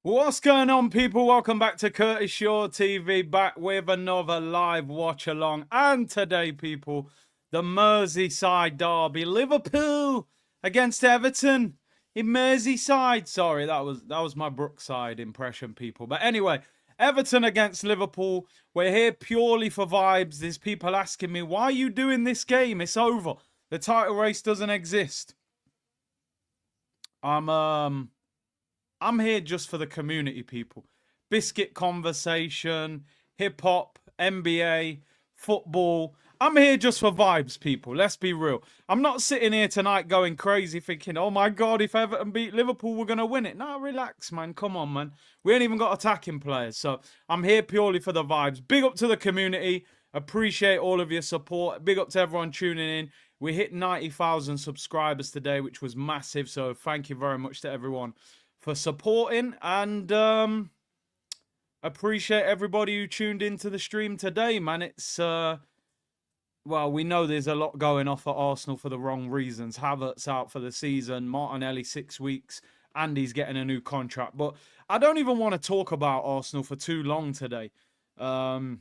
What's going on, people? Welcome back to Curtis Shaw TV, back with another live watch along. And today, people, the Merseyside Derby, Liverpool against Everton in Merseyside. Sorry, that was my Brookside impression, people. But anyway, Everton against Liverpool. We're here purely for vibes. There's people asking me, why are you doing this game? It's over. The title race doesn't exist. I'm here just for the community, people. Biscuit conversation, hip-hop, NBA, football. I'm here just for vibes, people. Let's be real. I'm not sitting here tonight going crazy thinking, oh my God, if Everton beat Liverpool, we're going to win it. Nah, relax, man. Come on, man. We ain't even got attacking players. So I'm here purely for the vibes. Big up to the community. Appreciate all of your support. Big up to everyone tuning in. We hit 90,000 subscribers today, which was massive. So thank you very much to everyone for supporting, and appreciate everybody who tuned into the stream today, man. It's well, we know there's a lot going off at Arsenal for the wrong reasons. Havertz out for the season, Martinelli 6 weeks, Andy's getting a new contract. But I don't even want to talk about Arsenal for too long today. I'm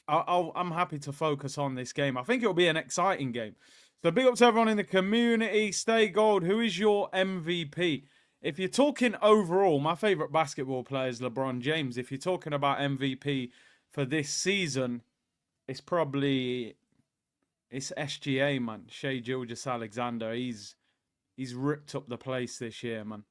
happy to focus on this game. I think it'll be an exciting game. So big up to everyone in the community. Stay gold. Who is your MVP? If you're talking overall, my favorite basketball player is LeBron James. If you're talking about MVP for this season, it's SGA, man. Shea Gilgeous-Alexander. He's ripped up the place this year, man.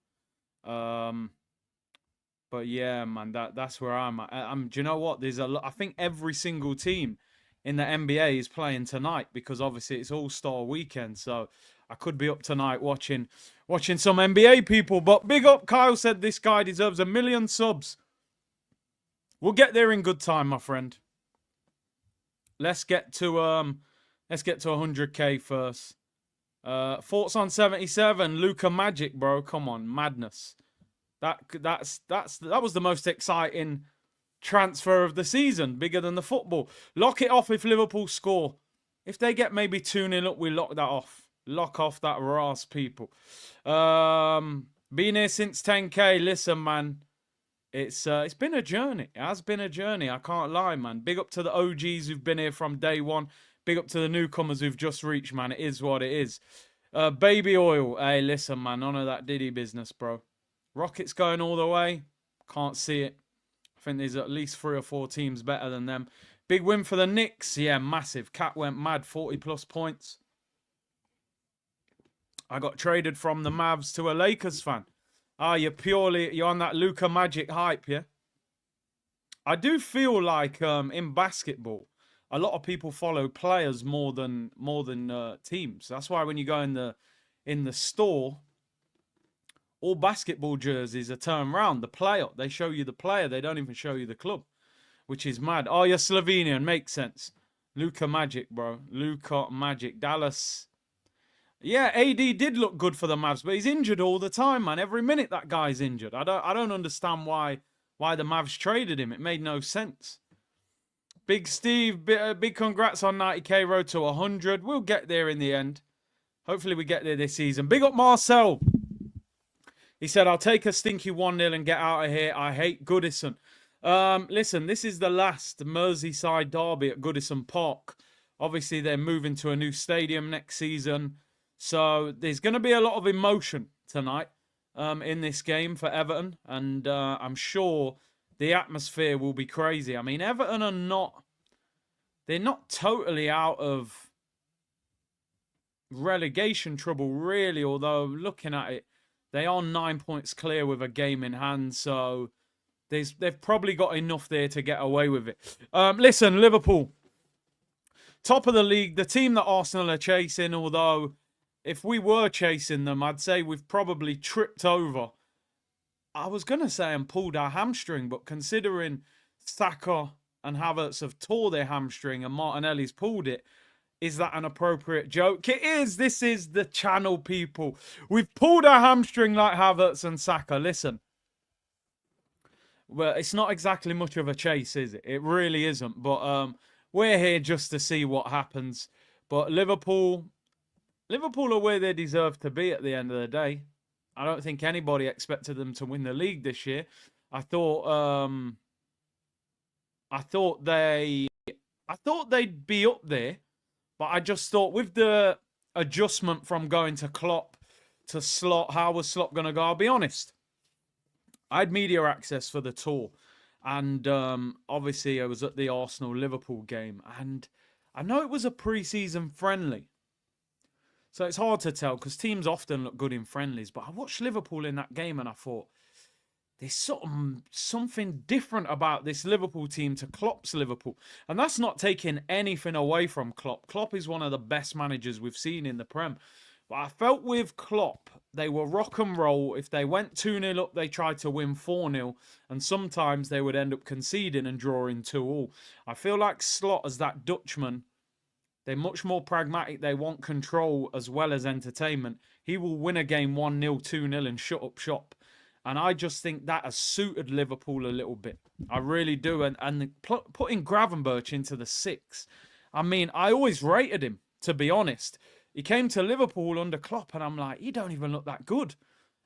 But yeah, man, that's where I'm at. Do you know what? There's a lot. I think every single team in the NBA is playing tonight because obviously it's All-Star weekend. So I could be up tonight watching some NBA people. But big up, Kyle said this guy deserves 1 million subs. We'll get there in good time, my friend. Let's get to 100K first. Thoughts on 77? Luka Magic, bro. Come on, madness. That was the most exciting transfer of the season, bigger than the football. Lock it off if Liverpool score. If they get maybe 2-0 up, we lock that off. Lock off that Ras, people. Been here since 10K. Listen, man. It's been a journey. It has been a journey. I can't lie, man. Big up to the OGs who've been here from day one. Big up to the newcomers who've just reached, man. It is what it is. Baby oil. Hey, listen, man. None of that Diddy business, bro. Rockets going all the way. Can't see it. I think there's at least 3 or 4 teams better than them. Big win for the Knicks. Yeah, massive. Cat went mad. 40+ points. I got traded from the Mavs to a Lakers fan. You're on that Luka Magic hype, yeah? I do feel like in basketball, a lot of people follow players more than teams. That's why when you go in the store, all basketball jerseys are turned around. The player, they show you the player. They don't even show you the club, which is mad. Oh, you're Slovenian. Makes sense. Luka Magic, bro. Luka Magic. Dallas. Yeah, AD did look good for the Mavs, but he's injured all the time, man. Every minute that guy's injured. I don't understand why the Mavs traded him. It made no sense. Big Steve, big congrats on 90K road to 100. We'll get there in the end. Hopefully we get there this season. Big up Marcel. He said, I'll take a stinky 1-0 and get out of here. I hate Goodison. Listen, this is the last Merseyside derby at Goodison Park. Obviously, they're moving to a new stadium next season. So there's going to be a lot of emotion tonight in this game for Everton. And I'm sure the atmosphere will be crazy. I mean, Everton are they're not totally out of relegation trouble, really. Although looking at it, they are 9 points clear with a game in hand. So they've probably got enough there to get away with it. Listen, Liverpool, top of the league, the team that Arsenal are chasing, although if we were chasing them, I'd say we've probably tripped over. I was going to say and pulled our hamstring, but considering Saka and Havertz have tore their hamstring and Martinelli's pulled it, is that an appropriate joke? It is. This is the channel, people. We've pulled our hamstring like Havertz and Saka. Listen. Well, it's not exactly much of a chase, is it? It really isn't. But we're here just to see what happens. But Liverpool are where they deserve to be at the end of the day. I don't think anybody expected them to win the league this year. I thought they'd be up there, but I just thought with the adjustment from going to Klopp to Slot, how was Slot going to go? I'll be honest. I had media access for the tour, and obviously I was at the Arsenal-Liverpool game, and I know it was a pre-season friendly, so it's hard to tell because teams often look good in friendlies, but I watched Liverpool in that game and I thought, there's something different about this Liverpool team to Klopp's Liverpool. And that's not taking anything away from Klopp. Klopp is one of the best managers we've seen in the Prem. But I felt with Klopp, they were rock and roll. If they went 2-0 up, they tried to win 4-0. And sometimes they would end up conceding and drawing 2-2. I feel like Slot as that Dutchman, they're much more pragmatic. They want control as well as entertainment. He will win a game 1-0, 2-0 and shut up shop. And I just think that has suited Liverpool a little bit. I really do. And putting Gravenberch into the 6. I mean, I always rated him, to be honest. He came to Liverpool under Klopp, and I'm like, he don't even look that good.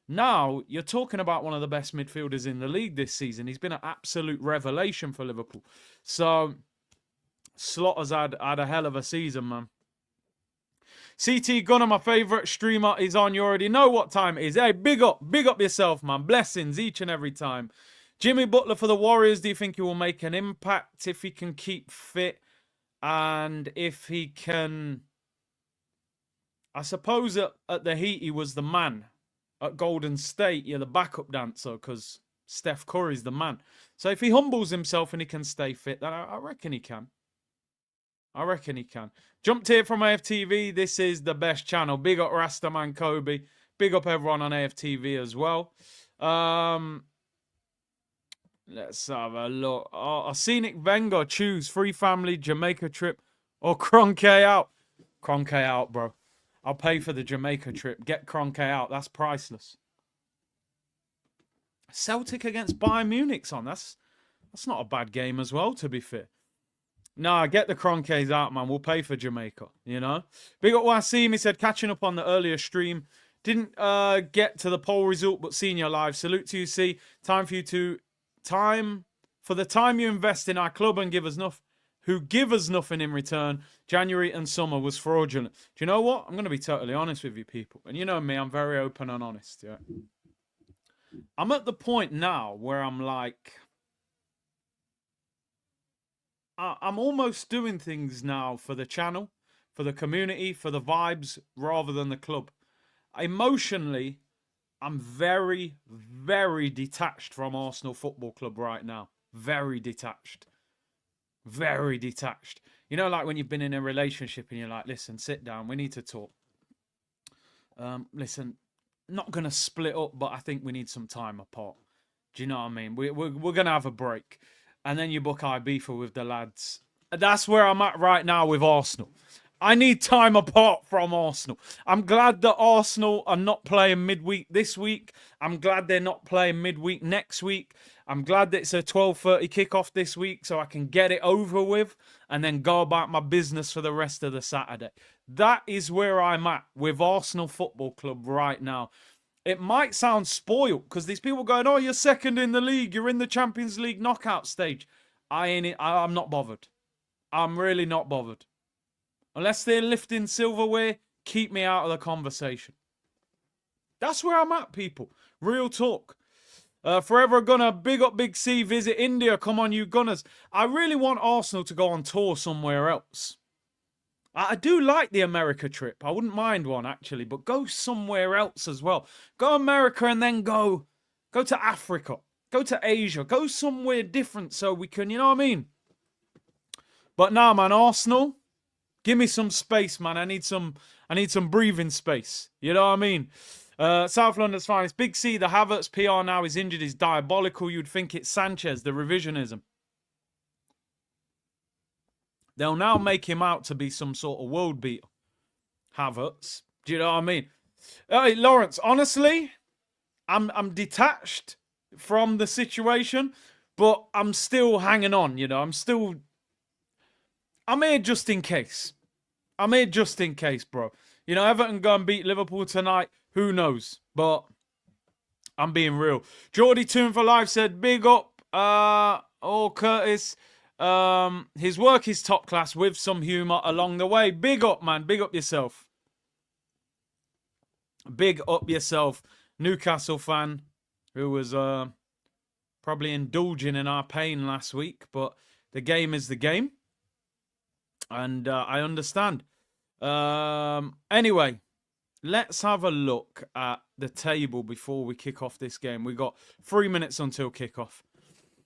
Now, you're talking about one of the best midfielders in the league this season. He's been an absolute revelation for Liverpool. So, Slot has had a hell of a season, man. CT Gunner, my favourite streamer, is on. You already know what time it is. Hey, big up yourself, man. Blessings each and every time. Jimmy Butler for the Warriors. Do you think he will make an impact if he can keep fit? And if he can... I suppose at the Heat, he was the man. At Golden State, you're the backup dancer because Steph Curry's the man. So if he humbles himself and he can stay fit, then I reckon he can. I reckon he can. Jumped here from AFTV. This is the best channel. Big up Rastaman Kobe. Big up everyone on AFTV as well. Let's have a look. Oh, Scenic Wenger choose free family Jamaica trip or Kroenke out. Kroenke out, bro. I'll pay for the Jamaica trip. Get Kroenke out. That's priceless. Celtic against Bayern Munich's on. That's not a bad game as well, to be fair. Nah, get the Kroenkes out, man. We'll pay for Jamaica, you know. Big up Wasim. He said, catching up on the earlier stream. Didn't get to the poll result, but seeing you live. Salute to you, C. Time for the time you invest in our club and give us nothing in return. January and summer was fraudulent. Do you know what? I'm going to be totally honest with you people. And you know me, I'm very open and honest, yeah. I'm at the point now where I'm like... I'm almost doing things now for the channel, for the community, for the vibes, rather than the club. Emotionally, I'm very, very detached from Arsenal Football Club right now. Very detached. Very detached. You know, like when you've been in a relationship and you're like, listen, sit down, we need to talk. Listen, not going to split up, but I think we need some time apart. Do you know what I mean? We're going to have a break. And then you book Ibiza with the lads. That's where I'm at right now with Arsenal. I need time apart from Arsenal. I'm glad that Arsenal are not playing midweek this week. I'm glad they're not playing midweek next week. I'm glad that it's a 12:30 kickoff this week so I can get it over with and then go about my business for the rest of the Saturday. That is where I'm at with Arsenal Football Club right now. It might sound spoiled because these people going, oh, you're second in the league. You're in the Champions League knockout stage. I'm not bothered. I'm really not bothered. Unless they're lifting silverware, keep me out of the conversation. That's where I'm at, people. Real talk. Forever Gunner, big up Big C, visit India. Come on, you Gunners. I really want Arsenal to go on tour somewhere else. I do like the America trip. I wouldn't mind one, actually. But go somewhere else as well. Go America and then go to Africa. Go to Asia. Go somewhere different so we can, you know what I mean? But now, man, Arsenal, give me some space, man. I need some breathing space. You know what I mean? South London's finest. Big C, the Havertz PR now is injured is diabolical. You'd think it's Sanchez, the revisionism. They'll now make him out to be some sort of world beater. Havertz. Do you know what I mean? Hey, Lawrence, honestly, I'm detached from the situation, but I'm still hanging on, you know. I'm here just in case. bro. You know, Everton go and beat Liverpool tonight. Who knows? But I'm being real. Geordie Tune for Life said, big up, Curtis. His work is top class with some humour along the way. Big up, man. Big up yourself. Big up yourself. Newcastle fan who was probably indulging in our pain last week, but the game is the game. And I understand. Anyway, let's have a look at the table before we kick off this game. We got 3 minutes until kickoff.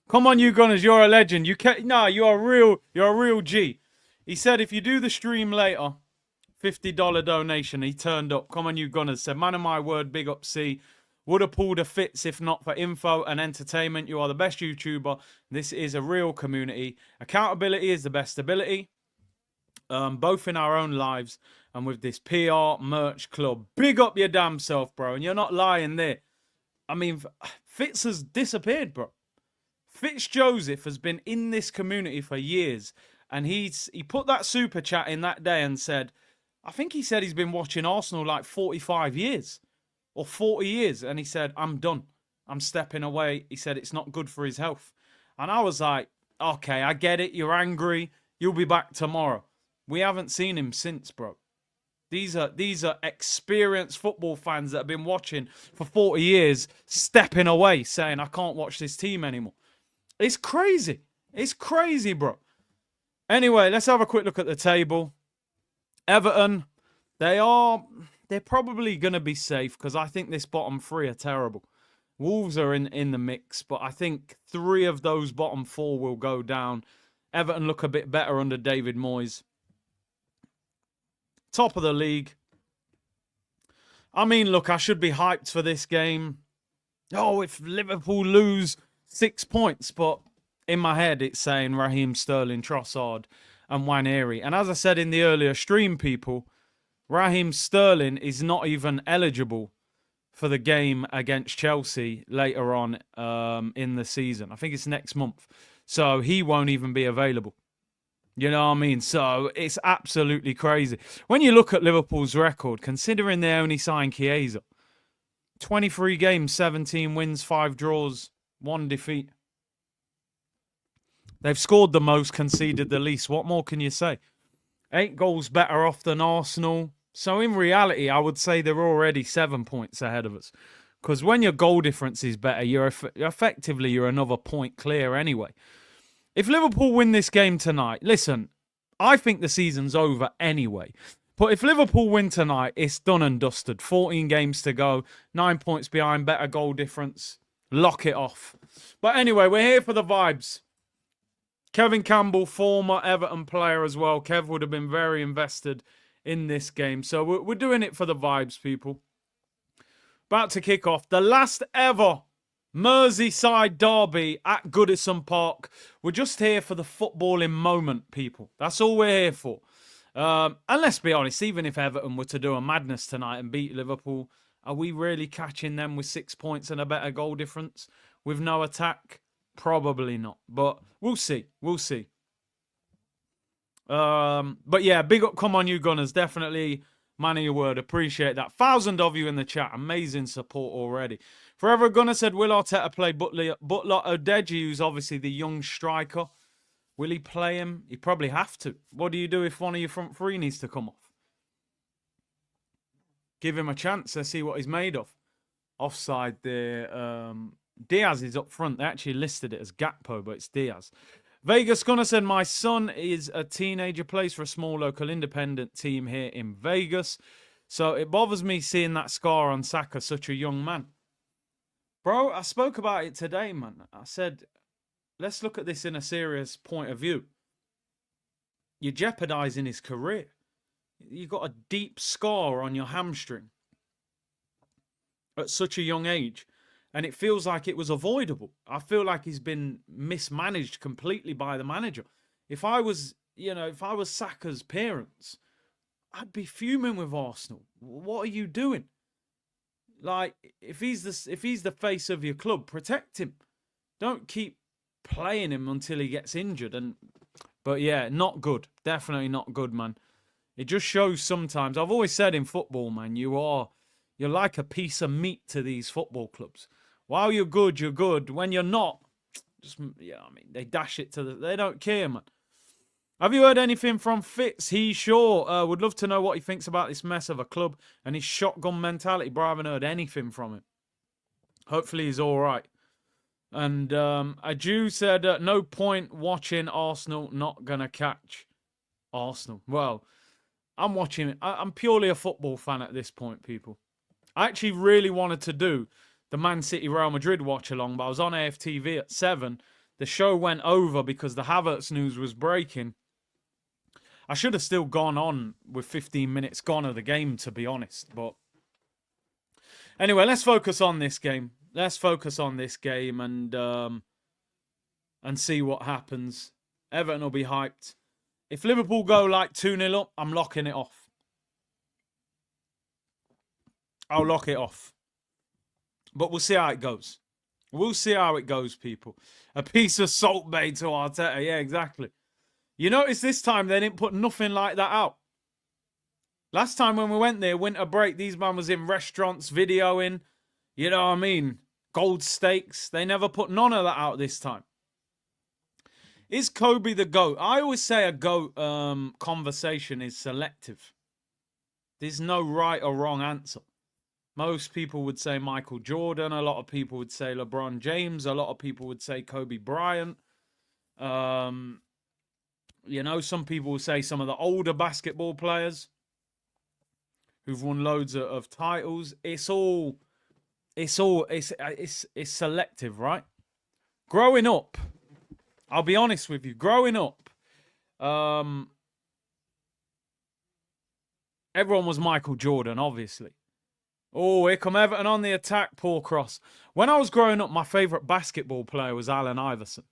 Come on, you Gunners, you're a legend. You're a real G. He said if you do the stream later, $50 donation. He turned up. Come on, you Gunners. Said, man of my word, big up C. Would have pulled a fits if not for info and entertainment. You are the best YouTuber. This is a real community. Accountability is the best ability. Both in our own lives and with this PR merch club. Big up your damn self, bro. And you're not lying there. I mean, Fitz has disappeared, bro. Fitzjoseph has been in this community for years. And he put that super chat in that day and said, I think he said he's been watching Arsenal like 45 years or 40 years. And he said, I'm done. I'm stepping away. He said it's not good for his health. And I was like, okay, I get it. You're angry. You'll be back tomorrow. We haven't seen him since, bro. These are experienced football fans that have been watching for 40 years stepping away saying, I can't watch this team anymore. It's crazy. It's crazy, bro. Anyway, let's have a quick look at the table. Everton, they're probably going to be safe because I think this bottom three are terrible. Wolves are in the mix, but I think 3 of those bottom 4 will go down. Everton look a bit better under David Moyes. Top of the league. I mean, look, I should be hyped for this game. Oh, if Liverpool lose 6 points, but in my head it's saying Raheem Sterling, Trossard and Nwaneri. And as I said in the earlier stream, people, Raheem Sterling is not even eligible for the game against Chelsea later on in the season. I think it's next month. So he won't even be available. You know what I mean? So it's absolutely crazy. When you look at Liverpool's record, considering they only signed Chiesa, 23 games, 17 wins, 5 draws, 1 defeat. They've scored the most, conceded the least. What more can you say? 8 goals better off than Arsenal. So in reality, I would say they're already 7 points ahead of us. Because when your goal difference is better, you're another point clear anyway. If Liverpool win this game tonight, listen, I think the season's over anyway. But if Liverpool win tonight, it's done and dusted. 14 games to go, 9 points behind, better goal difference. Lock it off. But anyway, we're here for the vibes. Kevin Campbell, former Everton player as well. Kev would have been very invested in this game. So we're doing it for the vibes, people. About to kick off the last ever Merseyside Derby at Goodison Park. We're just here for the footballing moment, people. That's all we're here for. And let's be honest, even if Everton were to do a madness tonight and beat Liverpool, are we really catching them with 6 points and a better goal difference with no attack? Probably not. But we'll see. We'll see. But yeah, big up. Come on, you Gunners. Definitely, man of your word. Appreciate that. 1,000 of you in the chat. Amazing support already. Forever Gunner said, will Arteta play Butler Odeji, who's obviously the young striker? Will he play him? He'd probably have to. What do you do if one of your front three needs to come off? Give him a chance. Let's see what he's made of. Offside there. Diaz is up front. They actually listed it as Gakpo, but it's Diaz. Vegas Gunner said, my son is a teenager, plays for a small local independent team here in Vegas. So it bothers me seeing that scar on Saka, such a young man. Bro, I spoke about it today, man. I said, let's look at this in a serious point of view. You're jeopardizing his career. You've got a deep scar on your hamstring at such a young age. And it feels like it was avoidable. I feel like he's been mismanaged completely by the manager. If I was Saka's parents, I'd be fuming with Arsenal. What are you doing? Like, if he's the face of your club, protect him. Don't keep playing him until he gets injured. But yeah, not good. Definitely not good, man. It just shows sometimes. I've always said in football, man, you're like a piece of meat to these football clubs. While you're good, you're good. When you're not, just, yeah, I mean, they dash it to the... They don't care, man. Have you heard anything from Fitz? He sure would love to know what he thinks about this mess of a club and his shotgun mentality. Bro, I haven't heard anything from him. Hopefully he's all right. And Aju said, no point watching Arsenal, not going to catch Arsenal. Well, I'm watching it. I'm purely a football fan at this point, people. I actually really wanted to do the Man City Real Madrid watch along, but I was on AFTV at 7. The show went over because the Havertz news was breaking. I should have still gone on with 15 minutes gone of the game, to be honest. But anyway, let's focus on this game. Let's focus on this game and see what happens. Everton will be hyped. If Liverpool go like 2-0 up, I'm locking it off. I'll lock it off. But we'll see how it goes. We'll see how it goes, people. A piece of Salt Bay to Arteta. Yeah, exactly. You notice this time they didn't put nothing like that out. Last time when we went there, winter break, these man was in restaurants videoing. You know what I mean? Gold steaks. They never put none of that out this time. Is Kobe the GOAT? I always say a GOAT conversation is selective. There's no right or wrong answer. Most people would say Michael Jordan. A lot of people would say LeBron James. A lot of people would say Kobe Bryant. You know, some people will say some of the older basketball players who've won loads of titles. It's selective, right? Growing up, I'll be honest with you. Growing up, everyone was Michael Jordan, obviously. Oh, here come Everton on the attack, Paul Cross. When I was growing up, my favourite basketball player was Allen Iverson.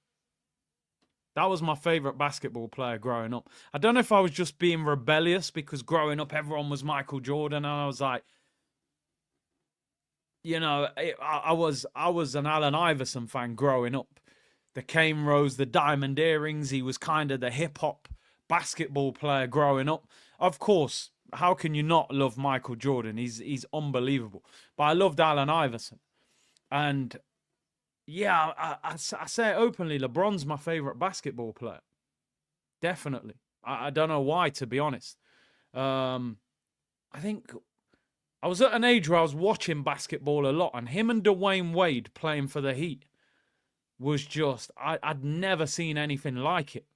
That was my favourite basketball player growing up. I don't know if I was just being rebellious because growing up, everyone was Michael Jordan. And I was like, you know, I was an Allen Iverson fan growing up. The cane rose, the diamond earrings. He was kind of the hip-hop basketball player growing up. Of course, how can you not love Michael Jordan? He's unbelievable. But I loved Allen Iverson. And yeah, I say it openly, LeBron's my favourite basketball player. Definitely. I don't know why, to be honest. I think I was at an age where I was watching basketball a lot, and him and Dwayne Wade playing for the Heat was just, I'd never seen anything like it.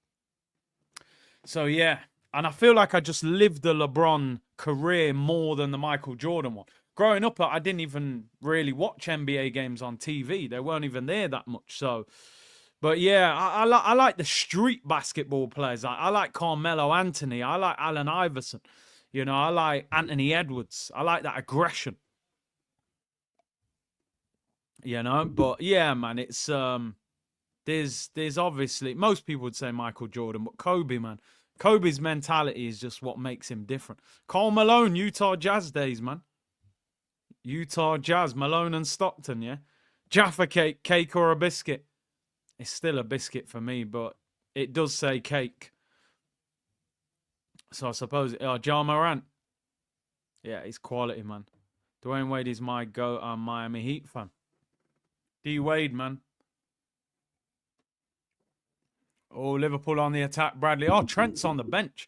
So yeah, and I feel like I just lived the LeBron career more than the Michael Jordan one. Growing up, I didn't even really watch NBA games on TV. They weren't even there that much. So, but yeah, I like the street basketball players. I like Carmelo Anthony. I like Allen Iverson. You know, I like Anthony Edwards. I like that aggression. You know, but yeah, man, it's there's obviously, most people would say Michael Jordan, but Kobe, man. Kobe's mentality is just what makes him different. Karl Malone, Utah Jazz days, man. Utah Jazz, Malone and Stockton, yeah? Jaffa cake or a biscuit? It's still a biscuit for me, but it does say cake. So I suppose, Ja Morant. Yeah, he's quality, man. Dwayne Wade is my go. I'm Miami Heat fan. D Wade, man. Oh, Liverpool on the attack, Bradley. Oh, Trent's on the bench.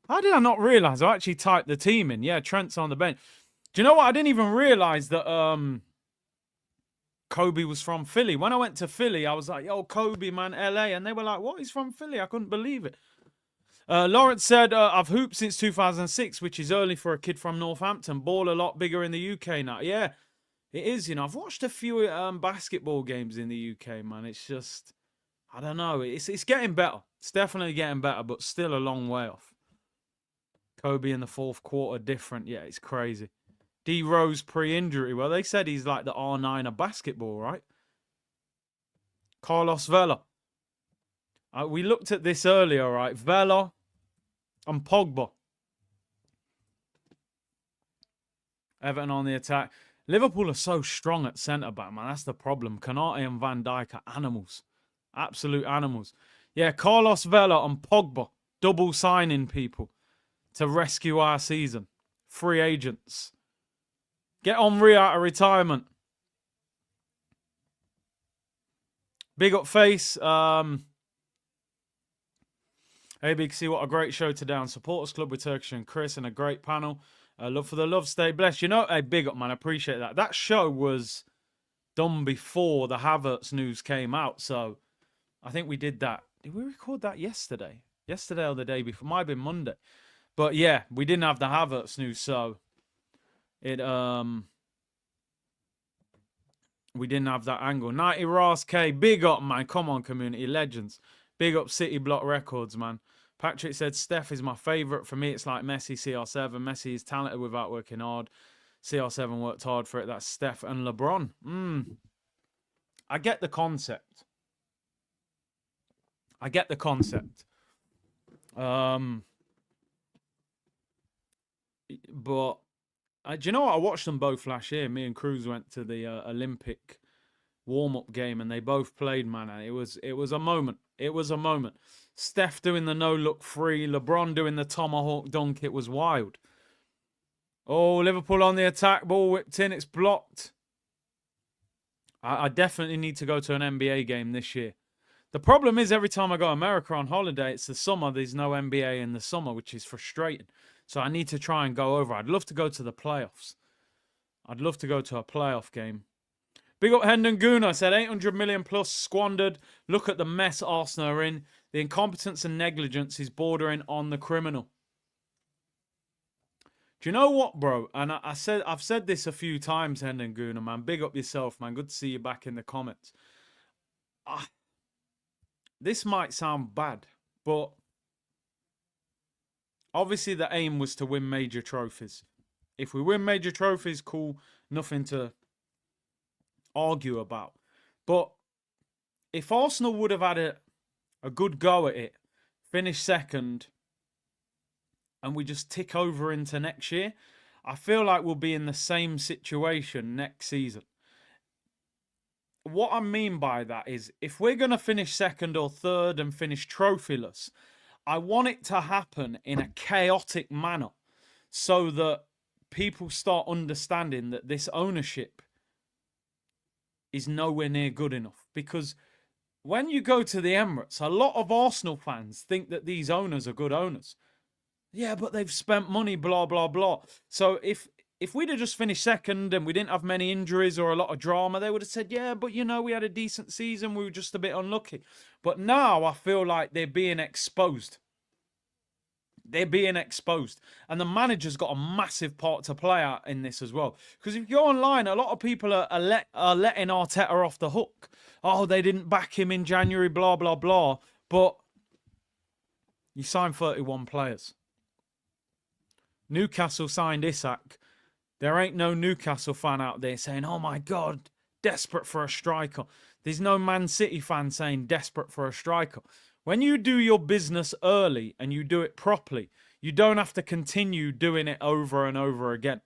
How did I not realise? I actually typed the team in. Yeah, Trent's on the bench. Do you know what? I didn't even realise that Kobe was from Philly. When I went to Philly, I was like, yo, Kobe, man, LA. And they were like, what? He's from Philly? I couldn't believe it. Lawrence said, I've hooped since 2006, which is early for a kid from Northampton. Ball a lot bigger in the UK now. Yeah, it is. You know, I've watched a few basketball games in the UK, man. It's just, I don't know. It's getting better. It's definitely getting better, but still a long way off. Kobe in the fourth quarter, different. Yeah, it's crazy. D Rose pre-injury. Well, they said he's like the R9 of basketball, right? Carlos Vela. We looked at this earlier, right? Vela and Pogba. Everton on the attack. Liverpool are so strong at centre-back, man. That's the problem. Kanate and Van Dijk are animals. Absolute animals. Yeah, Carlos Vela and Pogba. Double signing people to rescue our season. Free agents. Get Henry out of retirement. Big up Face. Hey, Big C, what a great show today on Supporters Club with Turkish and Chris, and a great panel. Love for the love, stay blessed. You know, hey, big up, man. I appreciate that. That show was done before the Havertz news came out, so I think we did that. Did we record that yesterday? Yesterday or the day before? Might have been Monday. But yeah, we didn't have the Havertz news, so it we didn't have that angle. 90 Ras K, big up, man. Come on, community legends. Big up City Block Records, man. Patrick said, Steph is my favourite. For me, it's like Messi, CR7. Messi is talented without working hard. CR7 worked hard for it. That's Steph and LeBron. I get the concept. But do you know what? I watched them both last year. Me and Cruz went to the Olympic warm-up game, and they both played, man. And it was a moment. It was a moment. Steph doing the no-look free, LeBron doing the tomahawk dunk. It was wild. Oh, Liverpool on the attack. Ball whipped in. It's blocked. I definitely need to go to an NBA game this year. The problem is every time I go to America on holiday, it's the summer. There's no NBA in the summer, which is frustrating. So I need to try and go over. I'd love to go to the playoffs. I'd love to go to a playoff game. Big up Hendon Guna said 800 million plus squandered. Look at the mess Arsenal are in. The incompetence and negligence is bordering on the criminal. Do you know what, bro? And I've said this a few times, Hendon Guna, man. Big up yourself, man. Good to see you back in the comments. This might sound bad, but obviously the aim was to win major trophies. If we win major trophies, cool. Nothing to argue about. But if Arsenal would have had a good go at it, finish second, and we just tick over into next year, I feel like we'll be in the same situation next season. What I mean by that is, if we're going to finish second or third and finish trophyless, I want it to happen in a chaotic manner so that people start understanding that this ownership is nowhere near good enough. Because when you go to the Emirates, a lot of Arsenal fans think that these owners are good owners. Yeah, but they've spent money, blah, blah, blah. So if we'd have just finished second and we didn't have many injuries or a lot of drama, they would have said, yeah, but, you know, we had a decent season. We were just a bit unlucky. But now I feel like they're being exposed. They're being exposed. And the manager's got a massive part to play out in this as well. Because if you go online, a lot of people are letting Arteta off the hook. Oh, they didn't back him in January, blah, blah, blah. But you signed 31 players. Newcastle signed Isak. There ain't no Newcastle fan out there saying, oh my God, desperate for a striker. There's no Man City fan saying desperate for a striker. When you do your business early and you do it properly, you don't have to continue doing it over and over again.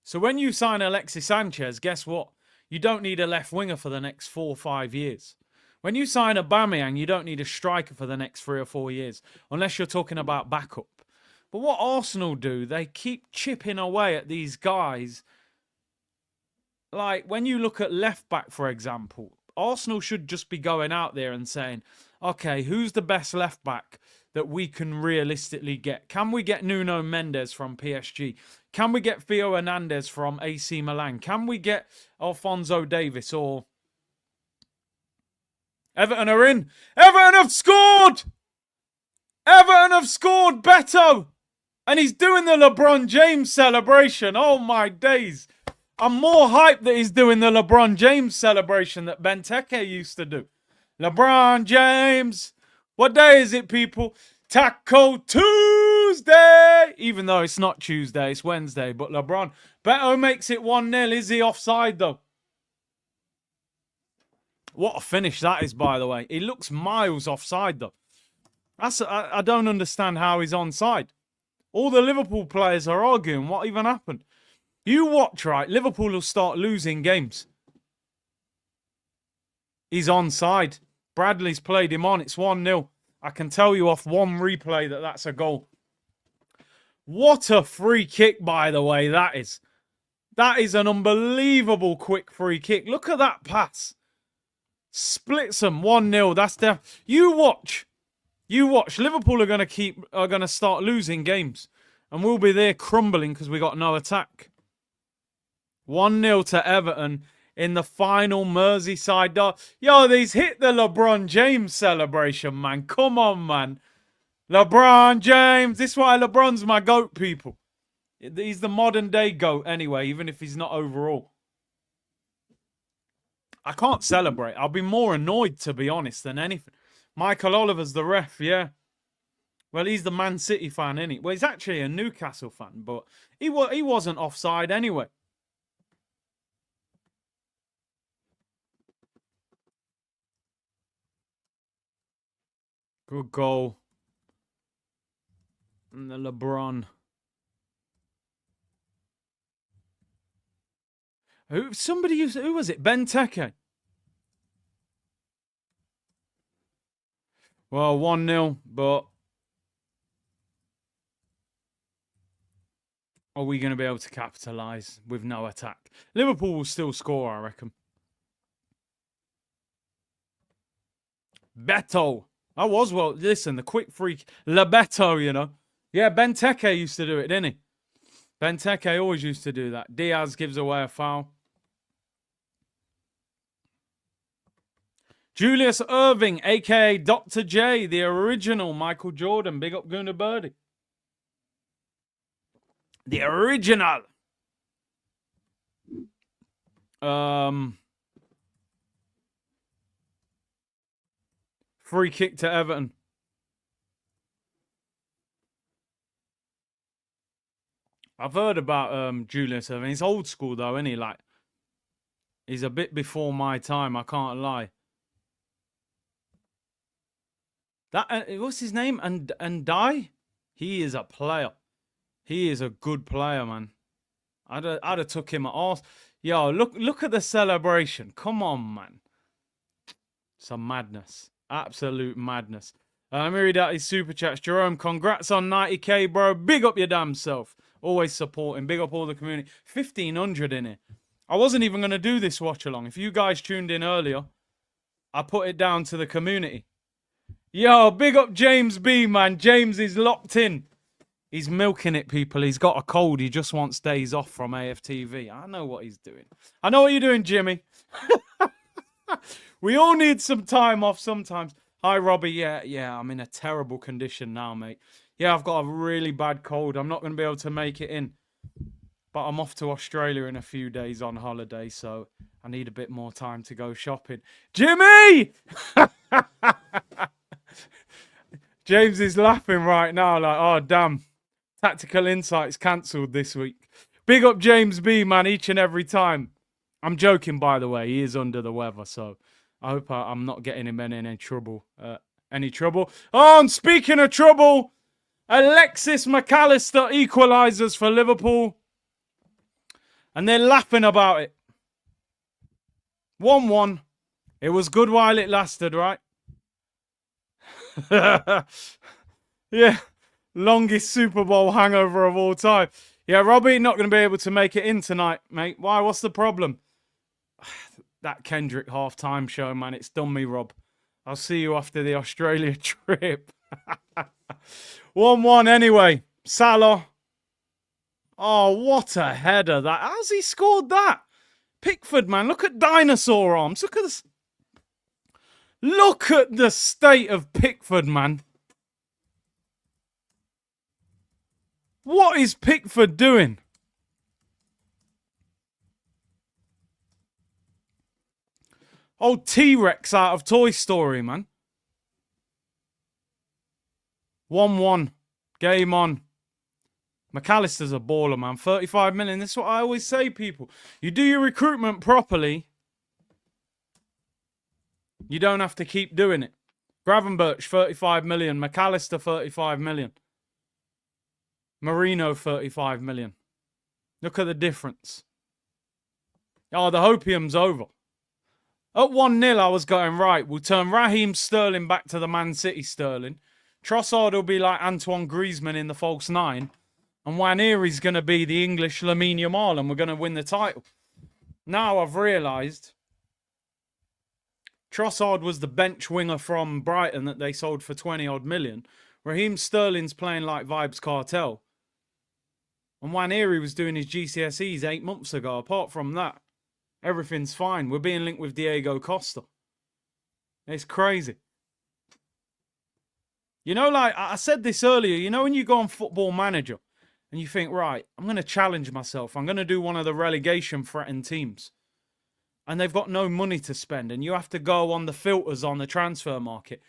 So when you sign Alexis Sanchez, guess what? You don't need a left winger for the next 4 or 5 years. When you sign Aubameyang, you don't need a striker for the next 3 or 4 years, unless you're talking about backup. But what Arsenal do, they keep chipping away at these guys. Like, when you look at left back, for example, Arsenal should just be going out there and saying, okay, who's the best left back that we can realistically get? Can we get Nuno Mendes from PSG? Can we get Theo Hernandez from AC Milan? Can we get Alphonso Davies? Or Everton are in. Everton have scored! Everton have scored, Beto! And he's doing the LeBron James celebration. Oh, my days. I'm more hyped that he's doing the LeBron James celebration that Benteke used to do. LeBron James. What day is it, people? Taco Tuesday. Even though it's not Tuesday, it's Wednesday. But LeBron. Beto makes it 1-0. Is he offside, though? What a finish that is, by the way. He looks miles offside, though. I don't understand how he's onside. All the Liverpool players are arguing what even happened. You watch, right? Liverpool will start losing games. He's onside. Bradley's played him on. It's 1-0. I can tell you off one replay that that's a goal. What a free kick, by the way, that is. That is an unbelievable quick free kick. Look at that pass. Splits them 1-0. That's the you watch. You watch. Liverpool are gonna start losing games. And we'll be there crumbling because we got no attack. 1-0 to Everton in the final Merseyside Derby. Yo, these hit the LeBron James celebration, man. Come on, man. LeBron James. This is why LeBron's my GOAT, people. He's the modern day GOAT anyway, even if he's not overall. I can't celebrate. I'll be more annoyed, to be honest, than anything. Michael Oliver's the ref, yeah. Well, he's the Man City fan, isn't he? Well, he's actually a Newcastle fan, but he wasn't offside anyway. Good goal. And the LeBron. Who was it? Benteke. Well, 1-0, but are we going to be able to capitalise with no attack? Liverpool will still score, I reckon. Beto. Listen, the quick freak. Lebeto, you know. Yeah, Benteke used to do it, didn't he? Benteke always used to do that. Diaz gives away a foul. Julius Irving, a.k.a. Dr. J, the original Michael Jordan. Big up Guna Birdie. The original. Free kick to Everton. I've heard about Julius Irving. He's old school though, isn't he? Like, he's a bit before my time, I can't lie. That what's his name? And Die? He is a player. He is a good player, man. I'd have took him at all. Yo, look at the celebration. Come on, man. Some madness. Absolute madness. Let me read out his super chats. Jerome, congrats on 90k, bro. Big up your damn self. Always supporting. Big up all the community. 1,500 in it. I wasn't even going to do this watch along. If you guys tuned in earlier, I put it down to the community. Yo, big up James B, man. James is locked in. He's milking it, people. He's got a cold. He just wants days off from AFTV. I know what he's doing. I know what you're doing, Jimmy. We all need some time off sometimes. Hi, Robbie. Yeah, I'm in a terrible condition now, mate. Yeah, I've got a really bad cold. I'm not going to be able to make it in. But I'm off to Australia in a few days on holiday, so I need a bit more time to go shopping. Jimmy! James is laughing right now like, oh, damn. Tactical Insights cancelled this week. Big up James B, man, each and every time. I'm joking, by the way. He is under the weather, so I hope I'm not getting him in any trouble. Oh, and speaking of trouble, Alexis McAllister equalises for Liverpool. And they're laughing about it. 1-1. It was good while it lasted, right? Yeah. Longest Super Bowl hangover of all time. Yeah, Robbie, not going to be able to make it in tonight, mate. Why? What's the problem? That Kendrick halftime show, man. It's done me, Rob. I'll see you after the Australia trip. 1-1 anyway. Salah. Oh, what a header that. How's he scored that? Pickford, man. Look at dinosaur arms. Look at this. Look at the state of Pickford, man. What is Pickford doing? Old T-Rex out of Toy Story, man. 1-1. Game on. McAllister's a baller, man. 35 million. This is what I always say, people. You do your recruitment properly, you don't have to keep doing it. Gravenberch, 35 million. McAllister, 35 million. Marino, 35 million. Look at the difference. Oh, the hopium's over. At 1-0, I was going, right, we'll turn Raheem Sterling back to the Man City Sterling. Trossard will be like Antoine Griezmann in the false nine. And Waneri's going to be the English Lamine Yamal, and we're going to win the title. Now I've realised Trossard was the bench winger from Brighton that they sold for 20-odd million. Raheem Sterling's playing like Vibes Cartel. And Nwaneri was doing his GCSEs 8 months ago. Apart from that, everything's fine. We're being linked with Diego Costa. It's crazy. You know, like I said this earlier, you know when you go on Football Manager and you think, right, I'm going to challenge myself. I'm going to do one of the relegation-threatened teams. And they've got no money to spend. And you have to go on the filters on the transfer market.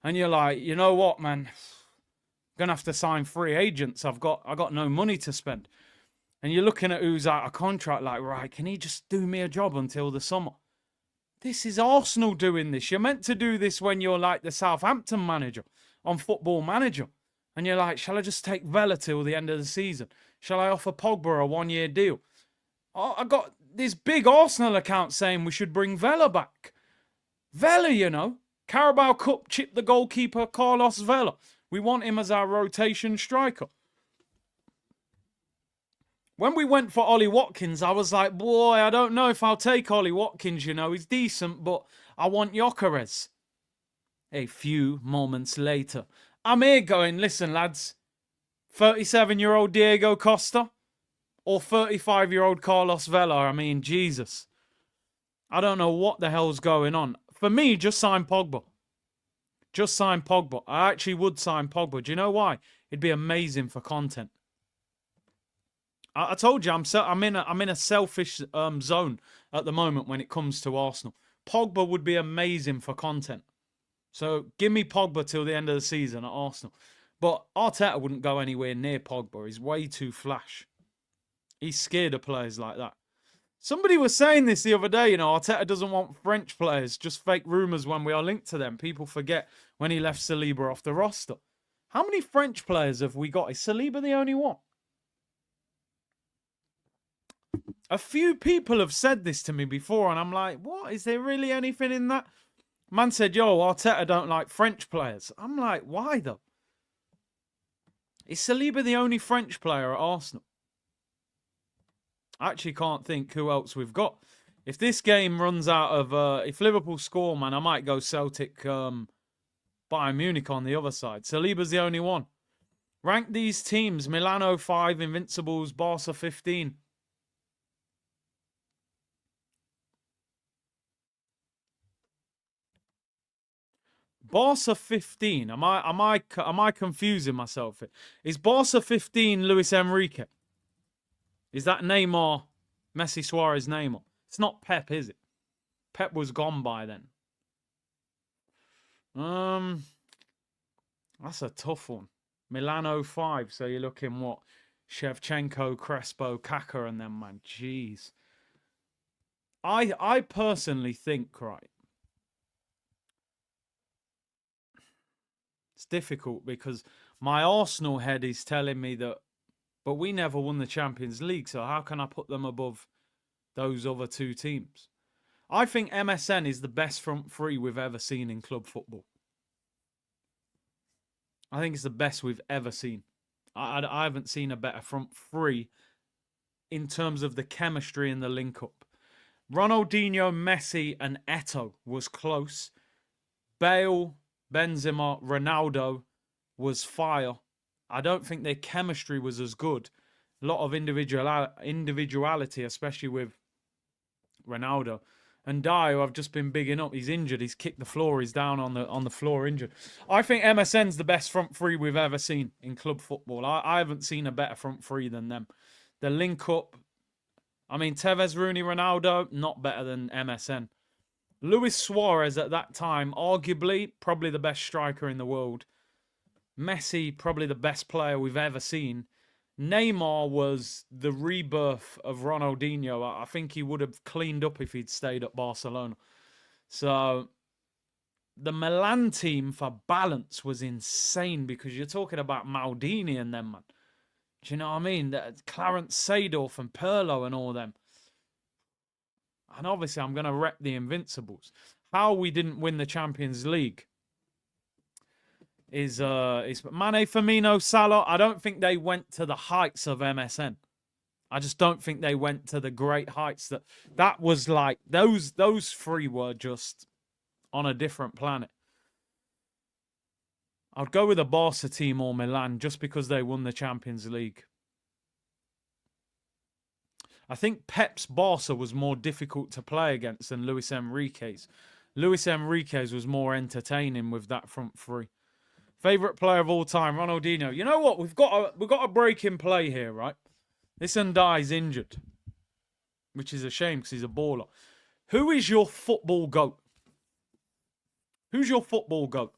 And you're like, you know what, man? I'm going to have to sign free agents. I got no money to spend. And you're looking at who's out of contract like, right, can he just do me a job until the summer? This is Arsenal doing this. You're meant to do this when you're like the Southampton manager on Football Manager. And you're like, shall I just take Vela till the end of the season? Shall I offer Pogba a 1-year deal? I got this big Arsenal account saying we should bring Vela back. Vela, you know. Carabao Cup chipped the goalkeeper Carlos Vela. We want him as our rotation striker. When we went for Ollie Watkins, I was like, boy, I don't know if I'll take Ollie Watkins, you know. He's decent, but I want Gyökeres. A few moments later, I'm here going, listen, lads, 37-year-old Diego Costa or 35-year-old Carlos Vela. I mean, Jesus. I don't know what the hell's going on. For me, just sign Pogba. Just sign Pogba. I actually would sign Pogba. Do you know why? It'd be amazing for content. I told you, I'm in a selfish zone at the moment when it comes to Arsenal. Pogba would be amazing for content. So give me Pogba till the end of the season at Arsenal. But Arteta wouldn't go anywhere near Pogba. He's way too flash. He's scared of players like that. Somebody was saying this the other day, you know, Arteta doesn't want French players, just fake rumours when we are linked to them. People forget when he left Saliba off the roster. How many French players have we got? Is Saliba the only one? A few people have said this to me before, and I'm like, what? Is there really anything in that? Man said, yo, Arteta don't like French players. I'm like, why though? Is Saliba the only French player at Arsenal? I actually can't think who else we've got. If this game runs out of... if Liverpool score, man, I might go Celtic Bayern Munich on the other side. Saliba's the only one. Rank these teams. Milano 5, Invincibles, Barca 15. Barca 15. Am I confusing myself? Is Barca 15 Luis Enrique? Is that Neymar, Messi, Suarez, Neymar? It's not Pep, is it? Pep was gone by then. That's a tough one. Milano 5. So you're looking what? Shevchenko, Crespo, Kaka, and them, man. Jeez. I personally think, right, it's difficult because my Arsenal head is telling me that, but we never won the Champions League, so how can I put them above those other two teams? I think MSN is the best front three we've ever seen in club football. I think it's the best we've ever seen. I haven't seen a better front three in terms of the chemistry and the link-up. Ronaldinho, Messi, and Eto'o was close. Bale, Benzema, Ronaldo was fire. I don't think their chemistry was as good. A lot of individuality, especially with Ronaldo. And Dyer, I've just been bigging up. He's injured. He's kicked the floor. He's down on the floor injured. I think MSN's the best front three we've ever seen in club football. I haven't seen a better front three than them. The link-up, I mean, Tevez, Rooney, Ronaldo, not better than MSN. Luis Suarez at that time, arguably, probably the best striker in the world. Messi, probably the best player we've ever seen. Neymar was the rebirth of Ronaldinho. I think he would have cleaned up if he'd stayed at Barcelona. So the Milan team for balance was insane because you're talking about Maldini and them, man. Do you know what I mean? Clarence Seedorf and Pirlo and all them. And obviously I'm going to rep the Invincibles. How we didn't win the Champions League is Mane, Firmino, Salah. I don't think they went to the heights of MSN. I just don't think they went to the great heights that was like those three were just on a different planet. I'd go with a Barca team or Milan just because they won the Champions League. I think Pep's Barca was more difficult to play against than Luis Enrique's. Luis Enrique's was more entertaining with that front three. Favourite player of all time, Ronaldinho. You know what? We've got a break in play here, right? This Ndai's injured, which is a shame because he's a baller. Who is your football GOAT? Who's your football GOAT?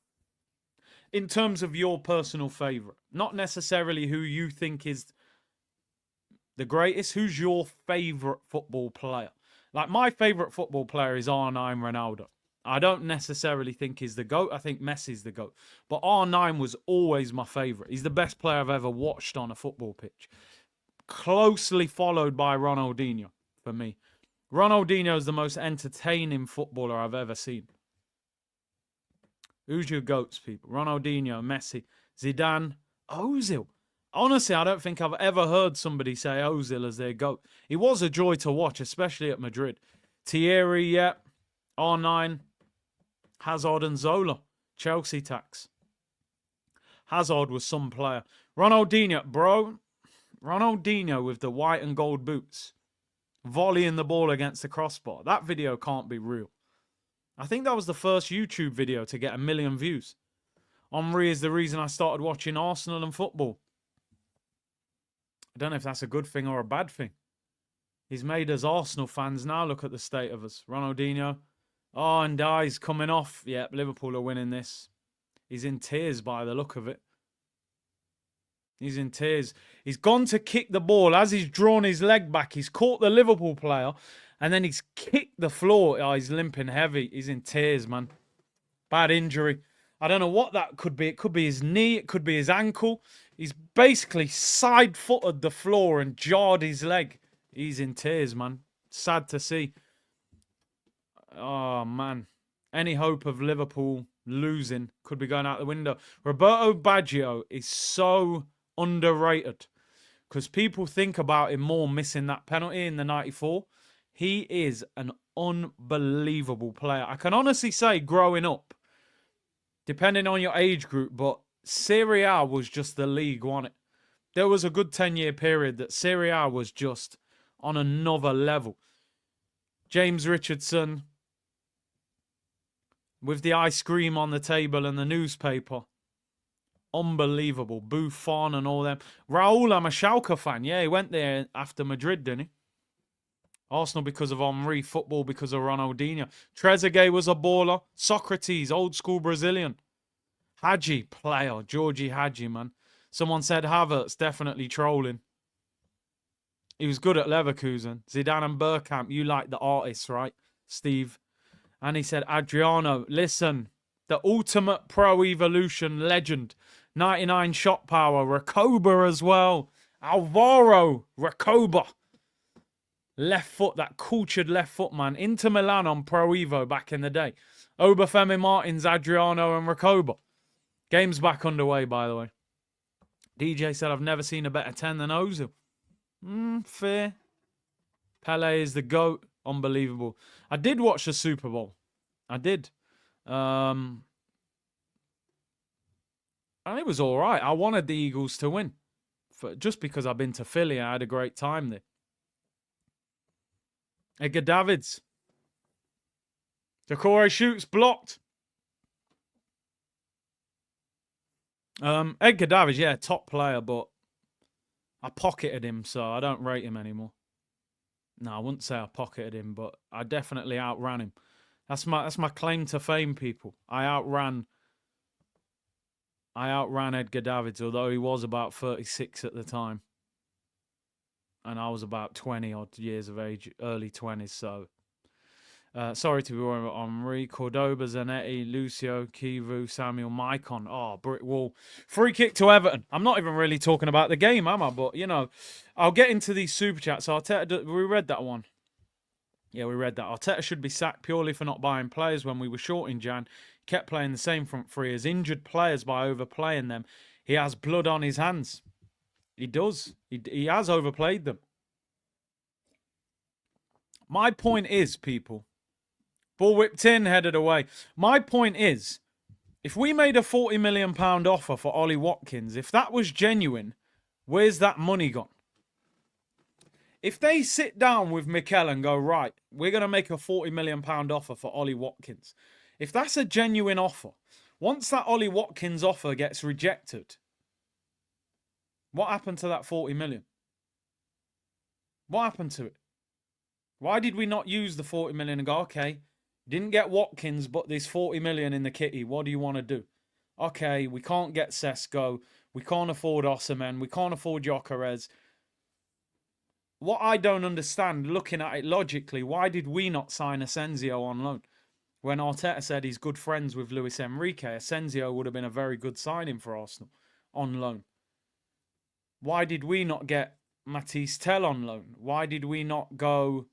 In terms of your personal favourite. Not necessarily who you think is the greatest. Who's your favourite football player? Like, my favourite football player is R9 Ronaldo. I don't necessarily think he's the GOAT. I think Messi's the GOAT. But R9 was always my favourite. He's the best player I've ever watched on a football pitch. Closely followed by Ronaldinho for me. Ronaldinho is the most entertaining footballer I've ever seen. Who's your GOATs, people? Ronaldinho, Messi, Zidane, Ozil. Honestly, I don't think I've ever heard somebody say Ozil as their GOAT. He was a joy to watch, especially at Madrid. Thierry, yeah. R9, Hazard and Zola. Chelsea tax. Hazard was some player. Ronaldinho, bro. Ronaldinho with the white and gold boots. Volleying the ball against the crossbar. That video can't be real. I think that was the first YouTube video to get 1 million views. Henry is the reason I started watching Arsenal and football. I don't know if that's a good thing or a bad thing. He's made us Arsenal fans now. Look at the state of us. Ronaldinho. Oh, and Ndai's coming off. Yep, Liverpool are winning this. He's in tears by the look of it. He's in tears. He's gone to kick the ball. As he's drawn his leg back, he's caught the Liverpool player. And then he's kicked the floor. Oh, he's limping heavy. He's in tears, man. Bad injury. I don't know what that could be. It could be his knee. It could be his ankle. He's basically side-footed the floor and jarred his leg. He's in tears, man. Sad to see. Oh, man. Any hope of Liverpool losing could be going out the window. Roberto Baggio is so underrated because people think about him more missing that penalty in the 94. He is an unbelievable player. I can honestly say growing up, depending on your age group, but Serie A was just the league, wasn't it? There was a good 10-year period that Serie A was just on another level. James Richardson with the ice cream on the table and the newspaper. Unbelievable. Buffon and all them. Raul, I'm a Schalke fan. Yeah, he went there after Madrid, didn't he? Arsenal because of Henry. Football because of Ronaldinho. Trezeguet was a baller. Socrates, old school Brazilian. Hadji, player. Georgie Hadji, man. Someone said Havertz, definitely trolling. He was good at Leverkusen. Zidane and Bergkamp, you like the artists, right, Steve? And he said, Adriano, listen, the ultimate pro evolution legend. 99 shot power. Recoba as well. Alvaro Recoba. Left foot, that cultured left foot, man. Inter Milan on Pro Evo back in the day. Obafemi Martins, Adriano and Recoba. Game's back underway, by the way. DJ said, I've never seen a better 10 than Ozil. Fair. Pele is the GOAT. Unbelievable. I did watch the Super Bowl. I did. And it was all right. I wanted the Eagles to win. Just because I've been to Philly, I had a great time there. Edgar Davids. Decore shoots blocked. Edgar Davids, yeah, top player, but I pocketed him, so I don't rate him anymore. No, I wouldn't say I pocketed him, but I definitely outran him. That's my claim to fame, people. I outran Edgar Davids, although he was about 36 at the time. And I was about 20 odd years of age, early 20s, so sorry to be wrong, Henri, Cordoba, Zanetti, Lucio, Kivu, Samuel, Maicon. Oh, brick wall. Free kick to Everton. I'm not even really talking about the game, am I? But, you know, I'll get into these super chats. So we read that one. Yeah, we read that. Arteta should be sacked purely for not buying players when we were short in Jan. He kept playing the same front three as injured players by overplaying them. He has blood on his hands. He does. He has overplayed them. My point is, people, Ball whipped in, headed away. My point is, if we made a £40 million offer for Ollie Watkins, if that was genuine, where's that money gone? If they sit down with Mikel and go, right, we're going to make a £40 million offer for Ollie Watkins. If that's a genuine offer, once that Ollie Watkins offer gets rejected, what happened to that 40 million? What happened to it? Why did we not use the 40 million and go, okay, didn't get Watkins, but there's 40 million in the kitty. What do you want to do? Okay, we can't get Sesko. We can't afford Osimhen. We can't afford Gyökeres. What I don't understand, looking at it logically, why did we not sign Asensio on loan? When Arteta said he's good friends with Luis Enrique, Asensio would have been a very good signing for Arsenal on loan. Why did we not get Matisse Tell on loan? Why did we not go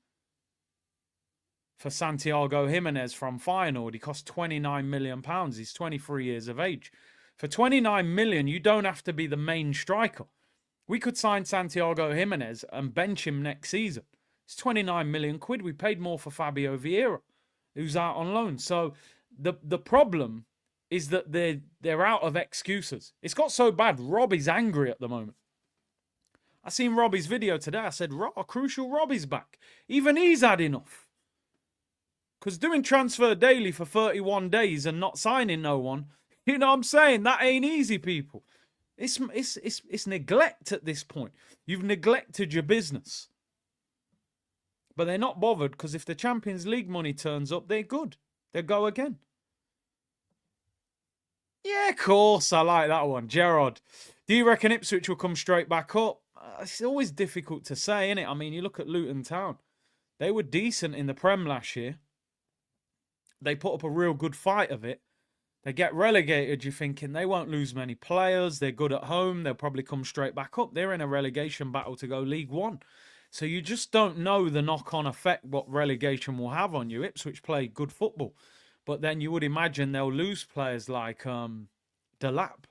for Santiago Jimenez from Feyenoord? He cost £29 million. He's 23 years of age. For 29 million, you don't have to be the main striker. We could sign Santiago Jimenez and bench him next season. It's 29 million quid. We paid more for Fabio Vieira, who's out on loan. So the problem is that they're out of excuses. It's got so bad, Robbie's angry at the moment. I seen Robbie's video today. I said, crucial Robbie's back. Even he's had enough. Because doing transfer daily for 31 days and not signing no one, you know what I'm saying? That ain't easy, people. It's neglect at this point. You've neglected your business. But they're not bothered because if the Champions League money turns up, they're good. They'll go again. Yeah, of course. I like that one. Gerard, do you reckon Ipswich will come straight back up? It's always difficult to say, isn't it? I mean, you look at Luton Town. They were decent in the Prem last year. They put up a real good fight of it. They get relegated, you're thinking they won't lose many players. They're good at home. They'll probably come straight back up. They're in a relegation battle to go League One. So you just don't know the knock-on effect what relegation will have on you. Ipswich play good football. But then you would imagine they'll lose players like Delap.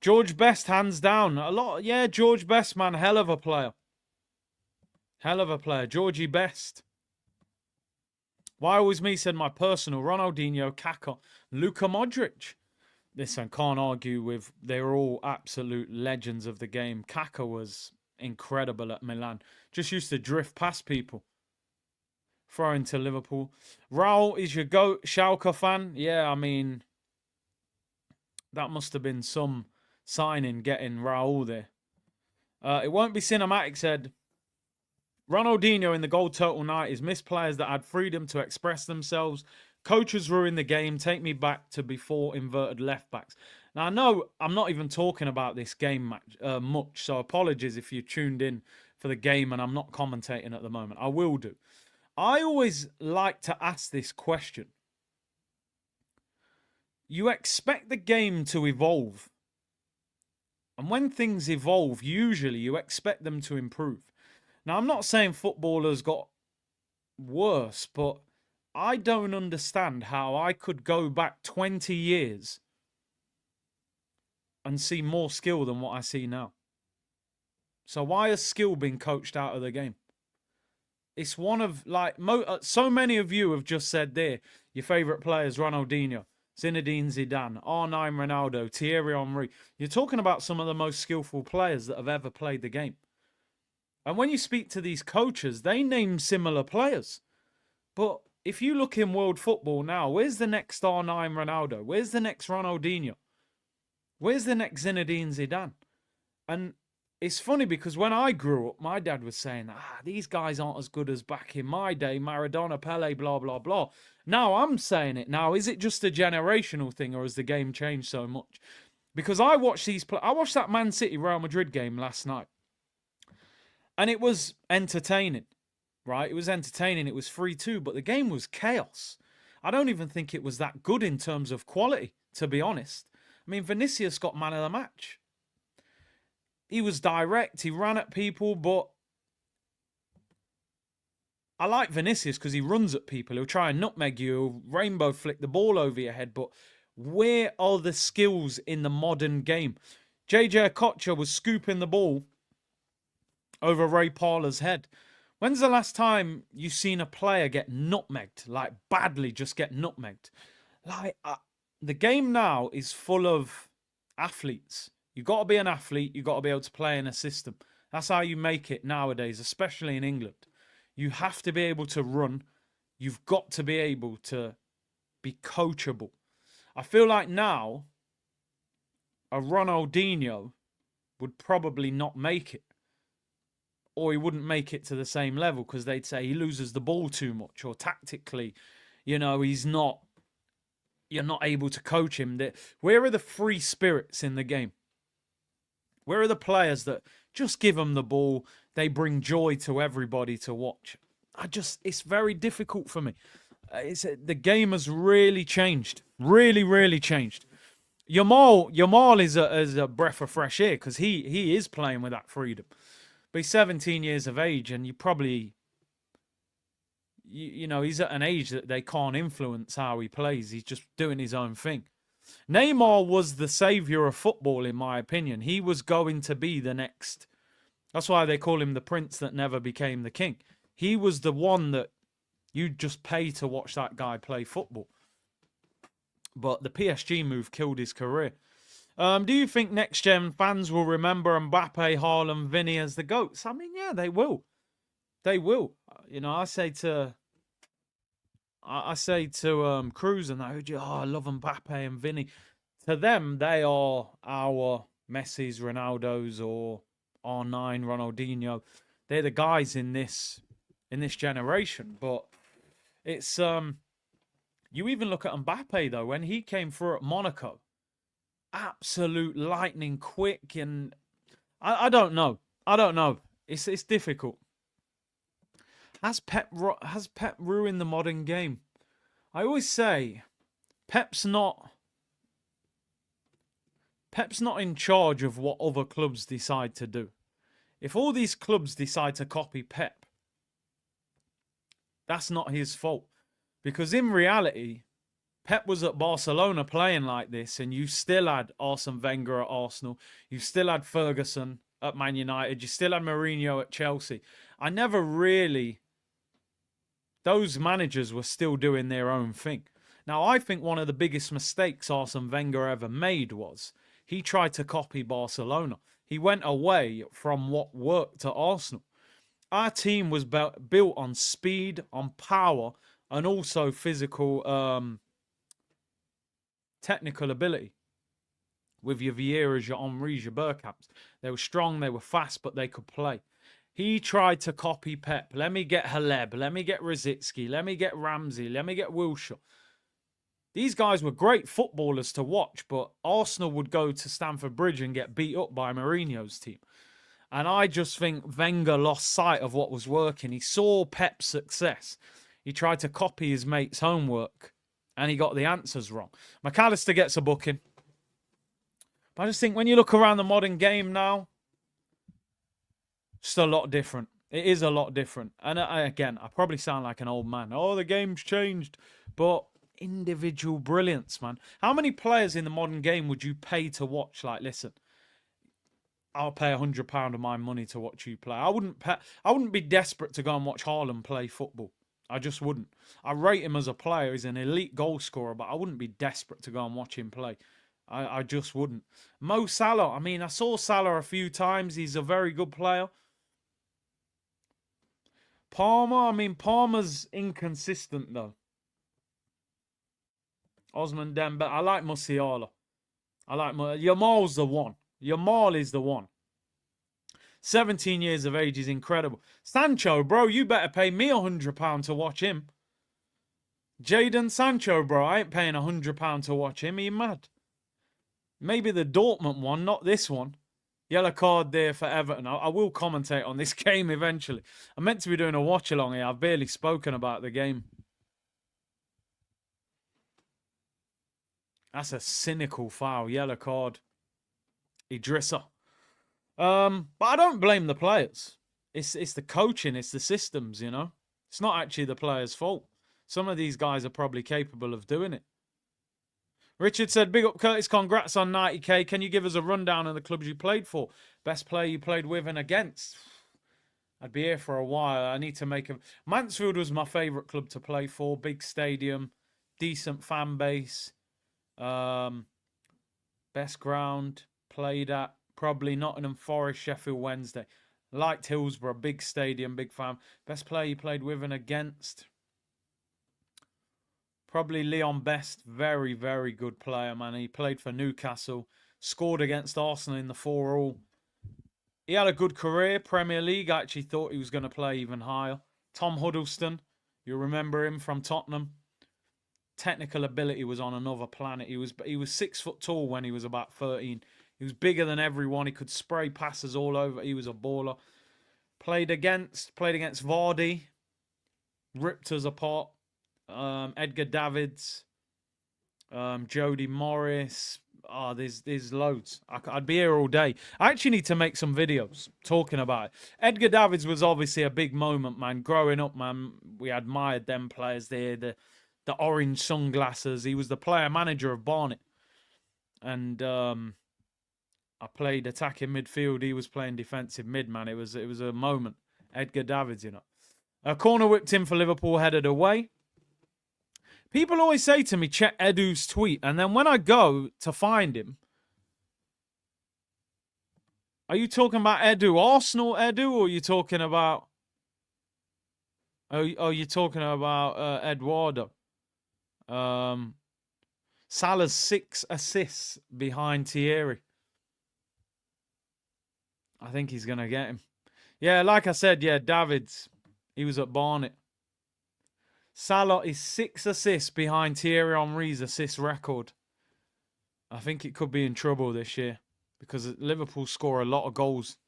George Best, hands down. Yeah, George Best, man. Hell of a player. Hell of a player. Georgie Best. Why always me said my personal, Ronaldinho, Kaká, Luka Modric. Listen, can't argue with, they're all absolute legends of the game. Kaká was incredible at Milan. Just used to drift past people. Throwing to Liverpool. Raul is your GOAT Schalke fan? Yeah, I mean, that must have been some signing getting Raul there. It won't be cinematic, said Ronaldinho in the goal total night is missed players that had freedom to express themselves. Coaches ruin the game. Take me back to before inverted left backs. Now, I know I'm not even talking about this game much, so apologies if you tuned in for the game and I'm not commentating at the moment. I will do. I always like to ask this question. You expect the game to evolve. And when things evolve, usually you expect them to improve. Now, I'm not saying footballers got worse, but I don't understand how I could go back 20 years and see more skill than what I see now. So why has skill been coached out of the game? It's one of, like, so many of you have just said there, your favourite players, Ronaldinho, Zinedine Zidane, R9 Ronaldo, Thierry Henry. You're talking about some of the most skillful players that have ever played the game. And when you speak to these coaches, they name similar players. But if you look in world football now, where's the next R9 Ronaldo? Where's the next Ronaldinho? Where's the next Zinedine Zidane? And it's funny because when I grew up, my dad was saying, these guys aren't as good as back in my day. Maradona, Pele, blah, blah, blah. Now I'm saying it. Now, is it just a generational thing or has the game changed so much? Because I watched that Man City Real Madrid game last night. And it was entertaining, right? It was entertaining. It was 3-2, but the game was chaos. I don't even think it was that good in terms of quality, to be honest. I mean, Vinicius got man of the match. He was direct. He ran at people, but I like Vinicius because he runs at people. He'll try and nutmeg you, he'll rainbow flick the ball over your head, but where are the skills in the modern game? JJ Okocha was scooping the ball over Ray Parler's head. When's the last time you seen a player get nutmegged, like badly just get nutmegged? Like, the game now is full of athletes. You've got to be an athlete. You've got to be able to play in a system. That's how you make it nowadays, especially in England. You have to be able to run. You've got to be able to be coachable. I feel like now a Ronaldinho would probably not make it. Or he wouldn't make it to the same level because they'd say he loses the ball too much, or tactically, you know, you're not able to coach him. Where are the free spirits in the game? Where are the players that just give them the ball? They bring joy to everybody to watch. It's very difficult for me. The game has really changed. Really, really changed. Yamal is a breath of fresh air because he is playing with that freedom. But he's 17 years of age, and you know, he's at an age that they can't influence how he plays. He's just doing his own thing. Neymar was the savior of football, in my opinion. He was going to be the next. That's why they call him the prince that never became the king. He was the one that you'd just pay to watch that guy play football. But the PSG move killed his career. Do you think next-gen fans will remember Mbappe, Haaland, Vinny as the GOATs? I mean, yeah, they will. They will. You know, I say to Cruz and that, I love Mbappe and Vinny. To them, they are our Messi's, Ronaldo's, or R9, Ronaldinho. They're the guys in this generation. But it's you even look at Mbappe though, when he came through at Monaco, absolute lightning quick, and I don't know. It's difficult. Has Pep ruined the modern game? I always say Pep's not in charge of what other clubs decide to do. If all these clubs decide to copy Pep, that's not his fault. Because in reality, Pep was at Barcelona playing like this, and you still had Arsene Wenger at Arsenal. You still had Ferguson at Man United. You still had Mourinho at Chelsea. Those managers were still doing their own thing. Now, I think one of the biggest mistakes Arsene Wenger ever made was he tried to copy Barcelona. He went away from what worked at Arsenal. Our team was built on speed, on power, and also physical, technical ability. With your Vieiras, your Henrys, your Bergkamps. They were strong, they were fast, but they could play. He tried to copy Pep. Let me get Haleb. Let me get Rosicky. Let me get Ramsey. Let me get Wilshere. These guys were great footballers to watch, but Arsenal would go to Stamford Bridge and get beat up by Mourinho's team. And I just think Wenger lost sight of what was working. He saw Pep's success. He tried to copy his mate's homework, and he got the answers wrong. McAllister gets a booking. But I just think when you look around the modern game now, it's a lot different. It is a lot different. And again, I probably sound like an old man. Oh, the game's changed. But individual brilliance, man. How many players in the modern game would you pay to watch? Like, listen, I'll pay £100 of my money to watch you play. I wouldn't be desperate to go and watch Haaland play football. I just wouldn't. I rate him as a player. He's an elite goal scorer, but I wouldn't be desperate to go and watch him play. I just wouldn't. Mo Salah, I mean, I saw Salah a few times. He's a very good player. Palmer, I mean, Palmer's inconsistent, though. Osman Dembele, I like Musiala. Yamal's the one. Yamal is the one. 17 years of age is incredible. Sancho, bro, you better pay me £100 to watch him. Jadon Sancho, bro, I ain't paying £100 to watch him. Are you mad? Maybe the Dortmund one, not this one. Yellow card there for Everton. I will commentate on this game eventually. I'm meant to be doing a watch-along here. I've barely spoken about the game. That's a cynical foul. Yellow card. Idrissa. But I don't blame the players. It's the coaching. It's the systems, you know. It's not actually the players' fault. Some of these guys are probably capable of doing it. Richard said, big up Curtis, congrats on 90k. Can you give us a rundown of the clubs you played for? Best player you played with and against? I'd be here for a while. I need to make a... Mansfield was my favourite club to play for. Big stadium, decent fan base, best ground played at. Probably Nottingham Forest, Sheffield Wednesday. Liked Hillsborough, big stadium, big fan. Best player you played with and against? Probably Leon Best. Very, very good player, man. He played for Newcastle. Scored against Arsenal in the 4-all. He had a good career, Premier League. I actually thought he was going to play even higher. Tom Huddleston, you remember him from Tottenham. Technical ability was on another planet. He was 6 foot tall when he was about 13. He was bigger than everyone. He could spray passes all over. He was a baller. Played against Vardy. Ripped us apart. Edgar Davids. Jody Morris. Oh, there's loads. I'd be here all day. I actually need to make some videos talking about it. Edgar Davids was obviously a big moment, man. Growing up, man, we admired them players there. The orange sunglasses. He was the player manager of Barnet. And I played attacking midfield. He was playing defensive mid, man. It was a moment. Edgar Davids, you know. A corner whipped in for Liverpool, headed away. People always say to me, check Edu's tweet. And then when I go to find him, are you talking about Edu, Arsenal Edu, or are you talking about... Oh, you're talking about Eduardo. Salah's 6 assists behind Thierry. I think he's going to get him. Yeah, like I said, yeah, Davids. He was at Barnet. Salah is 6 assists behind Thierry Henry's assist record. I think it could be in trouble this year because Liverpool score a lot of goals.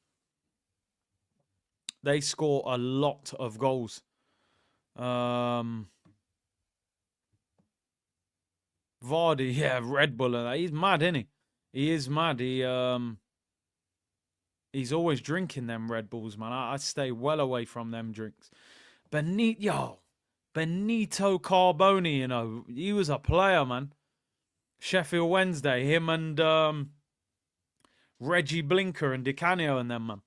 They score a lot of goals. Vardy, yeah, Red Bull. He's mad, isn't he? He is mad. He's always drinking them Red Bulls, man. I stay well away from them drinks. Benito Carboni, you know, he was a player, man. Sheffield Wednesday, him and Reggie Blinker and Di Canio and them, man.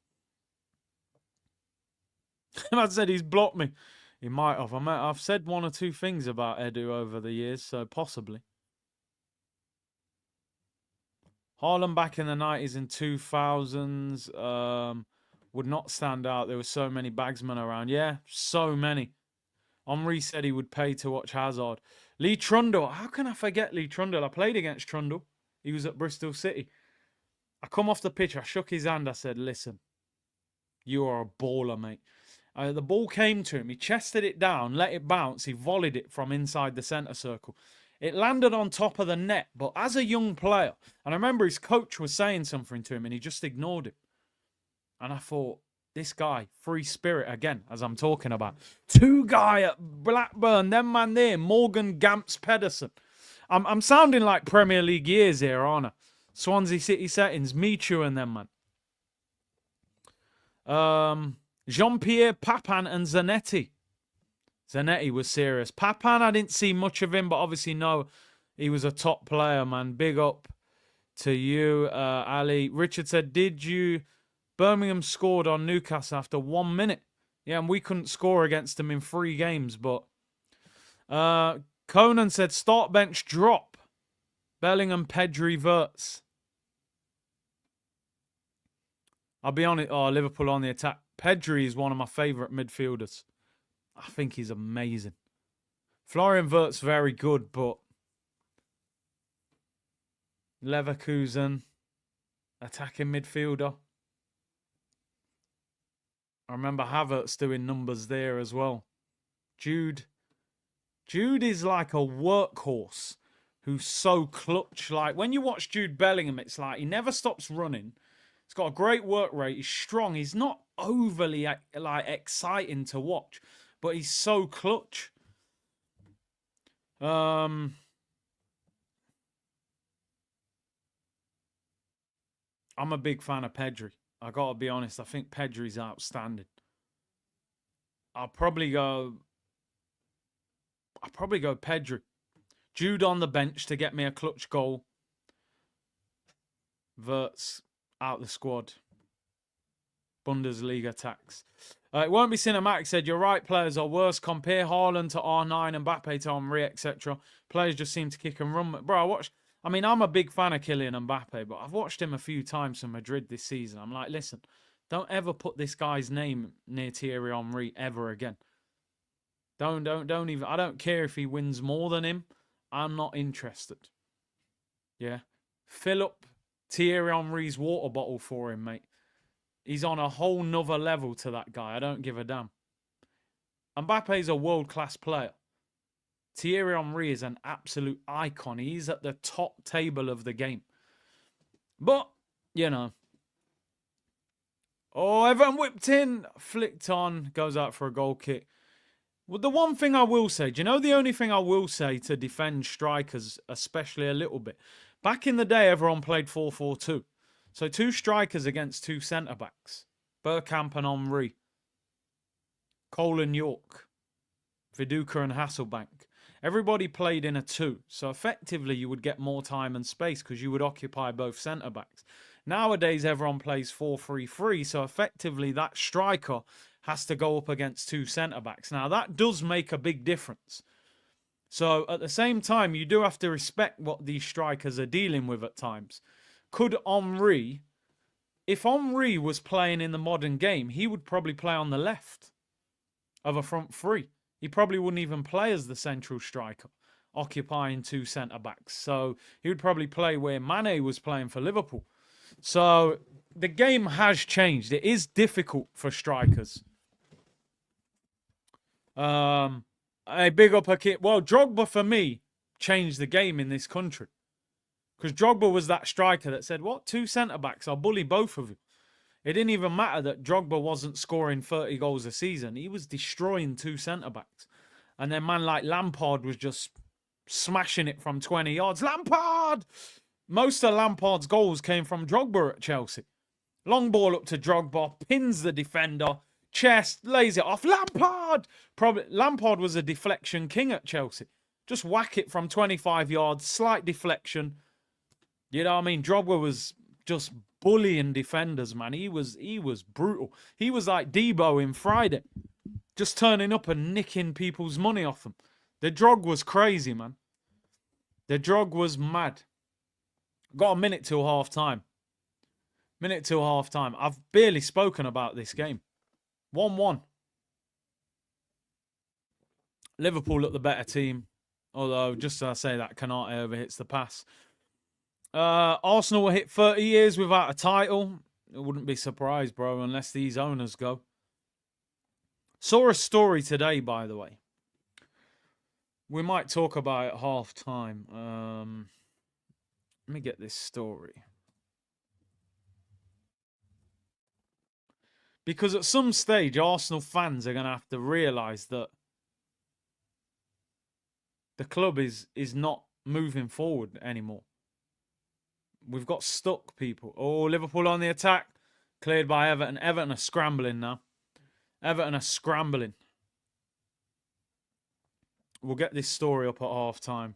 I said he's blocked me. He might have. I've said 1 or 2 things about Edu over the years, so possibly. Haaland back in the 90s and 2000s would not stand out. There were so many bagsmen around. Yeah, so many. Henry said he would pay to watch Hazard. Lee Trundle. How can I forget Lee Trundle? I played against Trundle. He was at Bristol City. I come off the pitch. I shook his hand. I said, listen, you are a baller, mate. The ball came to him. He chested it down, let it bounce. He volleyed it from inside the centre circle. It landed on top of the net. But as a young player, and I remember his coach was saying something to him and he just ignored him. And I thought, this guy, free spirit again, as I'm talking about. 2 guy at Blackburn, them man there, Morgan Gamps Pedersen. I'm sounding like Premier League years here, aren't I? Swansea City settings, Michu and them, man. Jean-Pierre Papin and Zanetti. Zanetti was serious. Papin, I didn't see much of him, but obviously know he was a top player, man. Big up to you, Ali. Richard said, Birmingham scored on Newcastle after 1 minute. Yeah, and we couldn't score against them in 3 games, but... Conan said, start bench drop. Bellingham, Pedri, Wirtz. I'll be honest. Oh, Liverpool on the attack. Pedri is one of my favourite midfielders. I think he's amazing. Florian Wirtz, very good, but... Leverkusen, attacking midfielder. I remember Havertz doing numbers there as well. Jude is like a workhorse who's so clutch. Like, when you watch Jude Bellingham, it's like he never stops running. He's got a great work rate. He's strong. He's not overly like exciting to watch, but he's so clutch. I'm a big fan of Pedri. I gotta be honest. I think Pedri's outstanding. I'll probably go Pedri. Jude on the bench to get me a clutch goal. Wirtz out the squad. Bundesliga tax. It won't be cinematic. Said you're right. Players are worse. Compare Haaland to R9, Mbappe to Henry, etc. Players just seem to kick and run. Bro, I'm a big fan of Kylian Mbappe, but I've watched him a few times for Madrid this season. I'm like, listen, don't ever put this guy's name near Thierry Henry ever again. Don't even. I don't care if he wins more than him. I'm not interested. Yeah, fill up Thierry Henry's water bottle for him, mate. He's on a whole nother level to that guy. I don't give a damn. Mbappe's a world-class player. Thierry Henry is an absolute icon. He's at the top table of the game. But, you know. Oh, Everton whipped in. Flicked on. Goes out for a goal kick. Well, the one thing I will say, do you know the only thing I will say to defend strikers, especially a little bit? Back in the day, everyone played 4-4-2. So 2 strikers against 2 centre-backs. Bergkamp and Henry. Cole and York. Viduka and Hasselbank. Everybody played in a 2. So effectively, you would get more time and space because you would occupy both centre-backs. Nowadays, everyone plays 4-3-3. So effectively, that striker has to go up against 2 centre-backs. Now, that does make a big difference. So at the same time, you do have to respect what these strikers are dealing with at times. Could Henry, if Henry was playing in the modern game, he would probably play on the left of a front 3. He probably wouldn't even play as the central striker, occupying 2 centre-backs. So he would probably play where Mane was playing for Liverpool. So the game has changed. It is difficult for strikers. A big up a kid. Well, Drogba, for me, changed the game in this country. Because Drogba was that striker that said, what, 2 centre-backs? I'll bully both of you. It didn't even matter that Drogba wasn't scoring 30 goals a season. He was destroying 2 centre-backs. And then man like Lampard was just smashing it from 20 yards. Lampard! Most of Lampard's goals came from Drogba at Chelsea. Long ball up to Drogba, pins the defender, chest, lays it off. Lampard! Lampard was a deflection king at Chelsea. Just whack it from 25 yards, slight deflection. You know what I mean? Drogba was just bullying defenders, man. He was brutal. He was like Debo in Friday. Just turning up and nicking people's money off them. The Drog was crazy, man. The Drog was mad. Got a minute till half time. Minute till half time. I've barely spoken about this game. 1-1. Liverpool look the better team. Although, just as I say that, Canate overhits the pass. Arsenal will hit 30 years without a title. I wouldn't be surprised, bro, unless these owners go. Saw a story today, by the way. We might talk about it at half time. Let me get this story. Because at some stage, Arsenal fans are going to have to realise that the club is not moving forward anymore. We've got stuck, people. Oh, Liverpool on the attack. Cleared by Everton. Everton are scrambling now. Everton are scrambling. We'll get this story up at half time.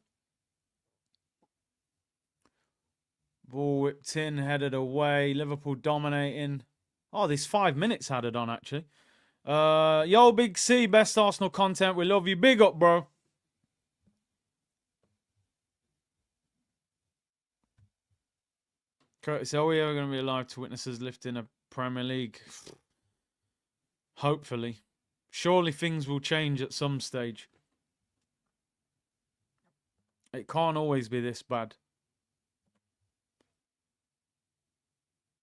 Ball whipped in, headed away. Liverpool dominating. Oh, there's 5 minutes added on, actually. Yo, Big C, best Arsenal content. We love you. Big up, bro. Curtis, are we ever going to be alive to witness us lifting a Premier League? Hopefully. Surely things will change at some stage. It can't always be this bad.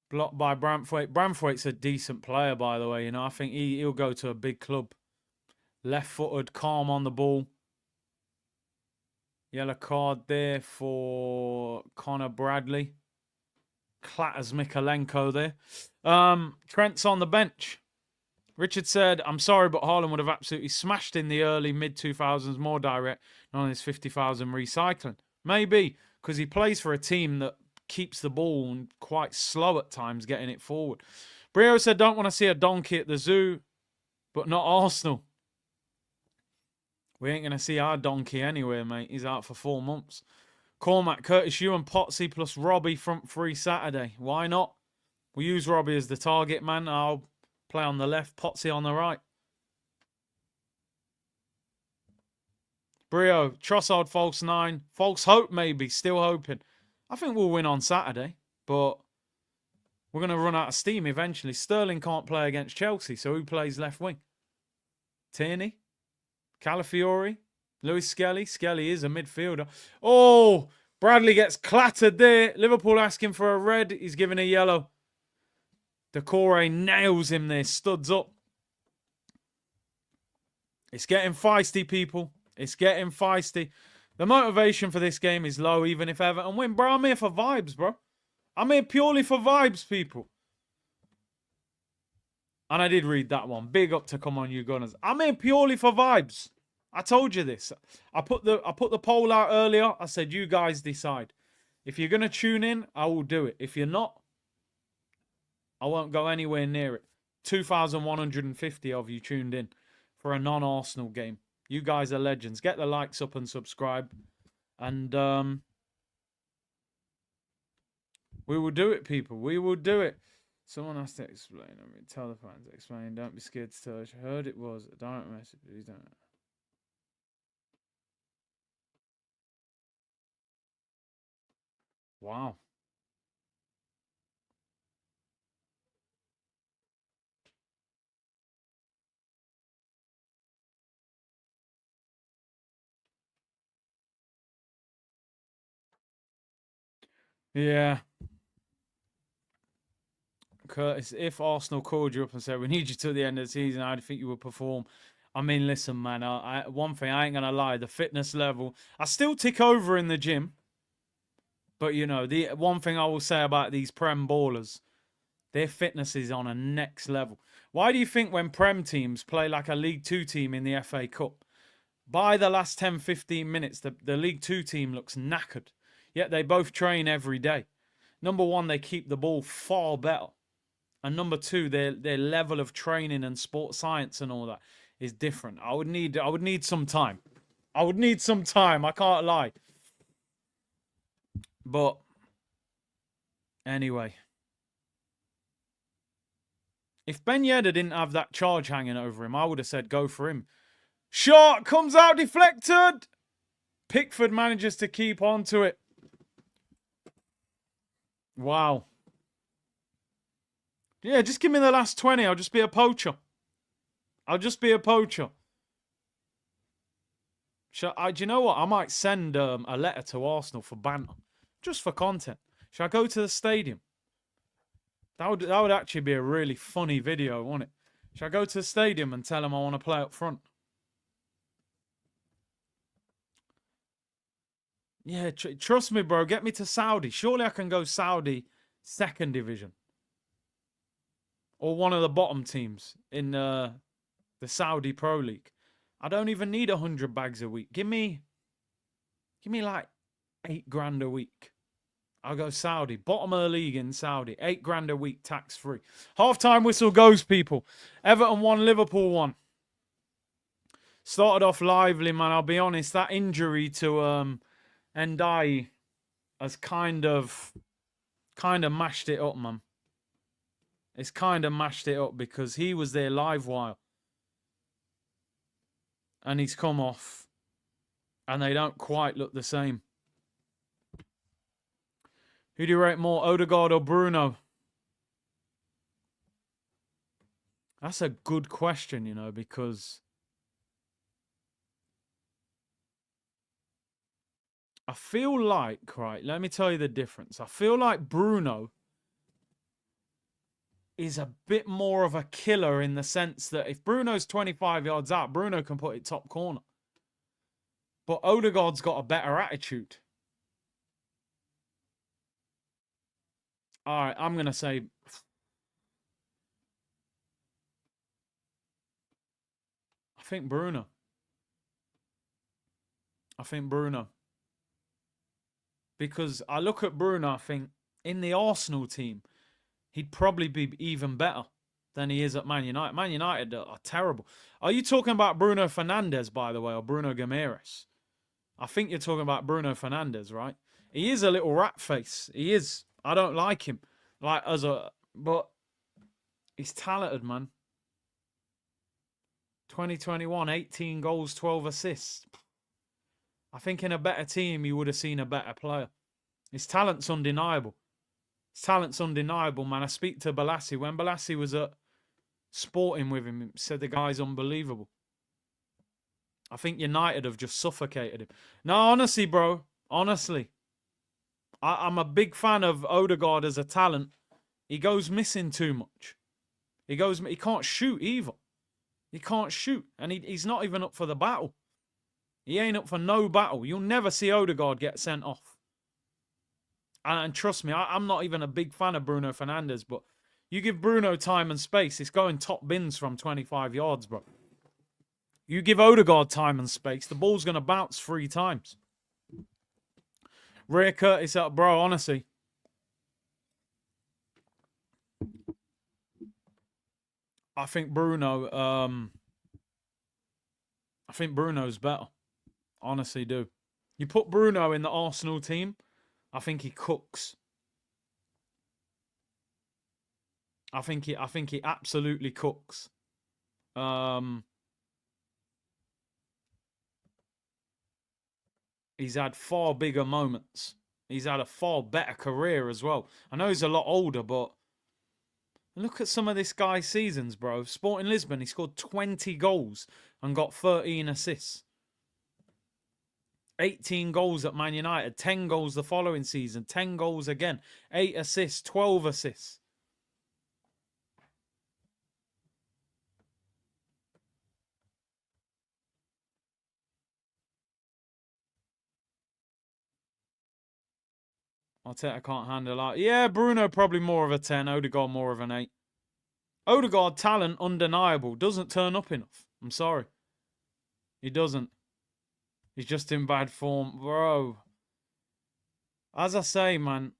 Blocked by Branthwaite. Branthwaite's a decent player, by the way. You know, I think he'll go to a big club. Left-footed, calm on the ball. Yellow card there for Connor Bradley. Clatters Mikalenko there. Trent's on the bench. Richard said, I'm sorry, but Haaland would have absolutely smashed in the early mid-2000s more direct on his 50,000 recycling. Maybe, because he plays for a team that keeps the ball quite slow at times, getting it forward. Brio said, don't want to see a donkey at the zoo, but not Arsenal. We ain't going to see our donkey anywhere, mate. He's out for 4 months. Cormac, Curtis, you and Potsy plus Robbie front 3 Saturday. Why not? We'll use Robbie as the target man. I'll Play on the left, Potsy on the right. Brio, Trossard, false 9. False hope, maybe. Still hoping. I think we'll win on Saturday, but we're going to run out of steam eventually. Sterling can't play against Chelsea, so who plays left wing? Tierney? Calafiori? Lewis Skelly? Skelly is a midfielder. Oh, Bradley gets clattered there. Liverpool asking for a red. He's given a yellow. Decore nails him there. Studs up. It's getting feisty, people. It's getting feisty. The motivation for this game is low, even if Everton win. Bro, I'm here for vibes, bro. I'm here purely for vibes, people. And I did read that one. Big up to come on, you Gunners. I'm here purely for vibes. I told you this. I put the poll out earlier. I said, you guys decide. If you're going to tune in, I will do it. If you're not, I won't go anywhere near it. 2,150 of you tuned in for a non-Arsenal game. You guys are legends. Get the likes up and subscribe. And we will do it, people. We will do it. Someone has to explain. I mean, tell the fans. Explain. Don't be scared to tell. I heard it was a direct message. Please don't. Wow. Yeah. Curtis, if Arsenal called you up and said, we need you till the end of the season, how do you think you would perform? I mean, listen, man, one thing, I ain't going to lie, the fitness level, I still tick over in the gym. But, you know, the one thing I will say about these Prem ballers, their fitness is on a next level. Why do you think when Prem teams play like a League 2 team in the FA Cup, by the last 10, 15 minutes, the League 2 team looks knackered. Yet they both train every day. Number one, they keep the ball far better. And number two, their level of training and sports science and all that is different. I would need some time. I would need some time. I can't lie. But anyway, if Ben Yedder didn't have that charge hanging over him, I would have said go for him. Shot comes out deflected. Pickford manages to keep on to it. Wow. Yeah, just give me the last 20. I'll just be a poacher. I'll just be a poacher. Do you know what? I might send a letter to Arsenal for banter. Just for content. Shall I go to the stadium? That would actually be a really funny video, wouldn't it? Shall I go to the stadium and tell them I want to play up front? Yeah, trust me, bro. Get me to Saudi. Surely I can go Saudi 2nd division. Or one of the bottom teams in the Saudi Pro League. I don't even need 100 bags a week. Give me like 8 grand a week. I'll go Saudi. Bottom of the league in Saudi. 8 grand a week, tax-free. Half-time whistle goes, people. Everton 1, Liverpool 1. Started off lively, man. I'll be honest. That injury to Ndai has kind of mashed it up, man. It's kind of mashed it up because he was there live wire. And he's come off. And they don't quite look the same. Who do you rate more, Odegaard or Bruno? That's a good question, you know, because I feel like, right, let me tell you the difference. I feel like Bruno is a bit more of a killer in the sense that if Bruno's 25 yards out, Bruno can put it top corner. But Odegaard's got a better attitude. All right, I'm going to say I think Bruno. Because I look at Bruno, I think in the Arsenal team, he'd probably be even better than he is at Man United. Man United are terrible. Are you talking about Bruno Fernandes, by the way, or Bruno Guimaraes? I think you're talking about Bruno Fernandes, right? He is a little rat face. He is. I don't like him. But he's talented, man. 2021, 18 goals, 12 assists. I think in a better team, you would have seen a better player. His talent's undeniable. His talent's undeniable, man. I speak to Balassi. When Balassi was at Sporting with him, he said the guy's unbelievable. I think United have just suffocated him. No, honestly, bro. Honestly. I'm a big fan of Odegaard as a talent. He goes missing too much. He can't shoot either. He can't shoot. And he's not even up for the battle. He ain't up for no battle. You'll never see Odegaard get sent off. And trust me, I'm not even a big fan of Bruno Fernandes, but you give Bruno time and space, it's going top bins from 25 yards, bro. You give Odegaard time and space, the ball's going to bounce 3 times. Ray Curtis up, bro, honestly. I think Bruno's better. Honestly do. You put Bruno in the Arsenal team, I think he cooks. I think he absolutely cooks. He's had far bigger moments. He's had a far better career as well. I know he's a lot older, but look at some of this guy's seasons, bro. Sporting Lisbon, he scored 20 goals and got 13 assists. 18 goals at Man United, 10 goals the following season, 10 goals again, 8 assists, 12 assists. I can't handle that. Yeah, Bruno probably more of a 10, Odegaard more of an 8. Odegaard, talent undeniable, doesn't turn up enough. I'm sorry. He doesn't. He's just in bad form. Bro, as I say, man,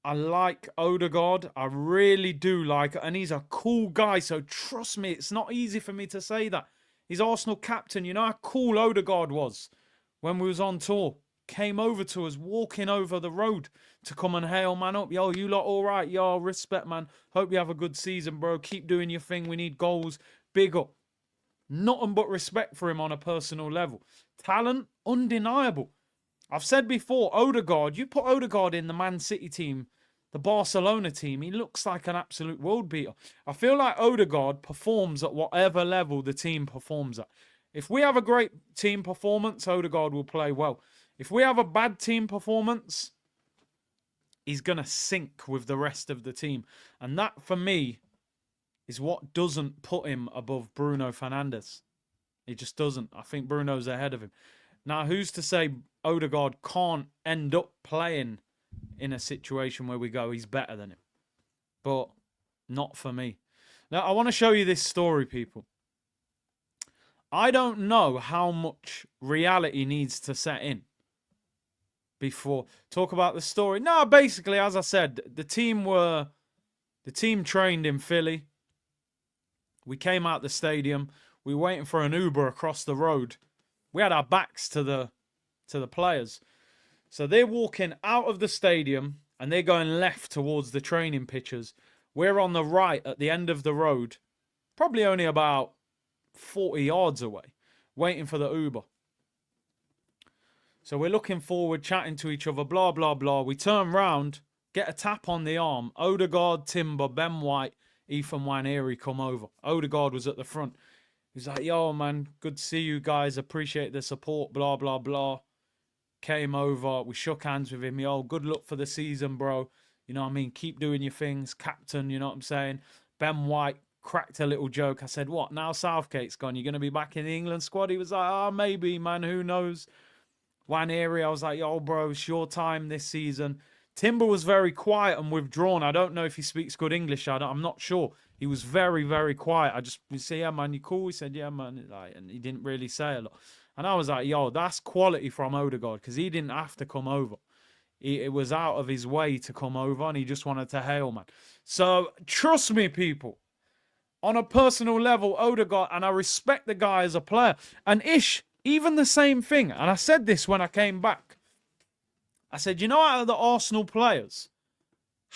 I like Odegaard. I really do like it. And he's a cool guy, so trust me, it's not easy for me to say that. He's Arsenal captain. You know how cool Odegaard was when we was on tour? Came over to us, walking over the road to come and hail man up. Yo, you lot all right? Yo, respect, man. Hope you have a good season, bro. Keep doing your thing. We need goals. Big up. Nothing but respect for him on a personal level. Talent, undeniable. I've said before, Odegaard, you put Odegaard in the Man City team, the Barcelona team, he looks like an absolute world beater. I feel like Odegaard performs at whatever level the team performs at. If we have a great team performance, Odegaard will play well. If we have a bad team performance, he's going to sink with the rest of the team. And that, for me, is what doesn't put him above Bruno Fernandes. He just doesn't. I think Bruno's ahead of him. Now, who's to say Odegaard can't end up playing in a situation where we go, he's better than him? But not for me. Now, I want to show you this story, people. I don't know how much reality needs to set in before talk about the story. No, basically, as I said, the team trained in Philly. We came out the stadium. We were waiting for an Uber across the road. We had our backs to the players. So they're walking out of the stadium and they're going left towards the training pitches. We're on the right at the end of the road, probably only about 40 yards away, waiting for the Uber. So we're looking forward, chatting to each other, blah, blah, blah. We turn round, get a tap on the arm. Odegaard, Timber, Ben White, Ethan Nwaneri come over. Odegaard was at the front. He's like, yo, man, good to see you guys. Appreciate the support, blah, blah, blah. Came over. We shook hands with him. Yo, good luck for the season, bro. You know what I mean? Keep doing your things. Captain, you know what I'm saying? Ben White cracked a little joke. I said, what? Now Southgate's gone. You're going to be back in the England squad? He was like, oh, maybe, man. Who knows? Nwaneri, I was like, yo, bro, it's your time this season. Timber was very quiet and withdrawn. I don't know if he speaks good English. I'm not sure. He was very, very quiet. I just said, yeah, man, you cool? He said, yeah, man. And he didn't really say a lot. And I was like, yo, that's quality from Odegaard because he didn't have to come over. It was out of his way to come over and he just wanted to hail, man. So trust me, people. On a personal level, Odegaard, and I respect the guy as a player. And Ish, even the same thing. And I said this when I came back. I said, you know, out of the Arsenal players,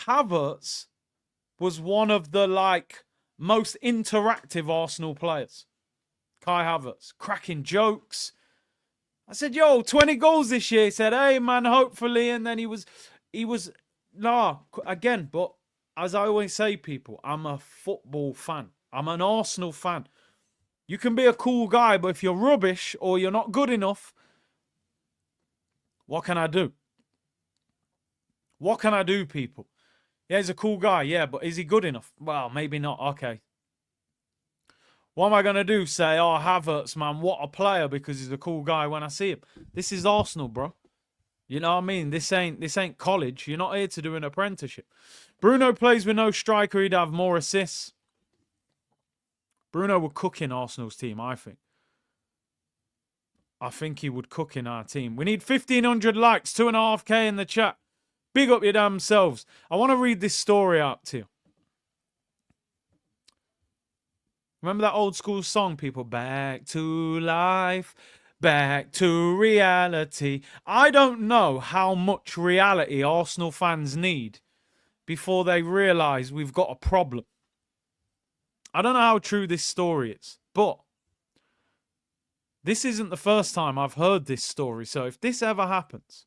Havertz was one of the, most interactive Arsenal players. Kai Havertz, cracking jokes. I said, yo, 20 goals this year. He said, hey, man, hopefully. And then he was, again, but as I always say, people, I'm a football fan. I'm an Arsenal fan. You can be a cool guy, but if you're rubbish or you're not good enough, what can I do? What can I do, people? Yeah, he's a cool guy. Yeah, but is he good enough? Well, maybe not. Okay. What am I going to do? Say, oh, Havertz, man, what a player because he's a cool guy when I see him. This is Arsenal, bro. You know what I mean? This ain't college. You're not here to do an apprenticeship. Bruno plays with no striker. He'd have more assists. Bruno would cook in Arsenal's team, I think. I think he would cook in our team. We need 1,500 likes, 2.5K in the chat. Big up your damn selves. I want to read this story out to you. Remember that old school song, people? Back to life, back to reality. I don't know how much reality Arsenal fans need before they realise we've got a problem. I don't know how true this story is, but this isn't the first time I've heard this story. So if this ever happens,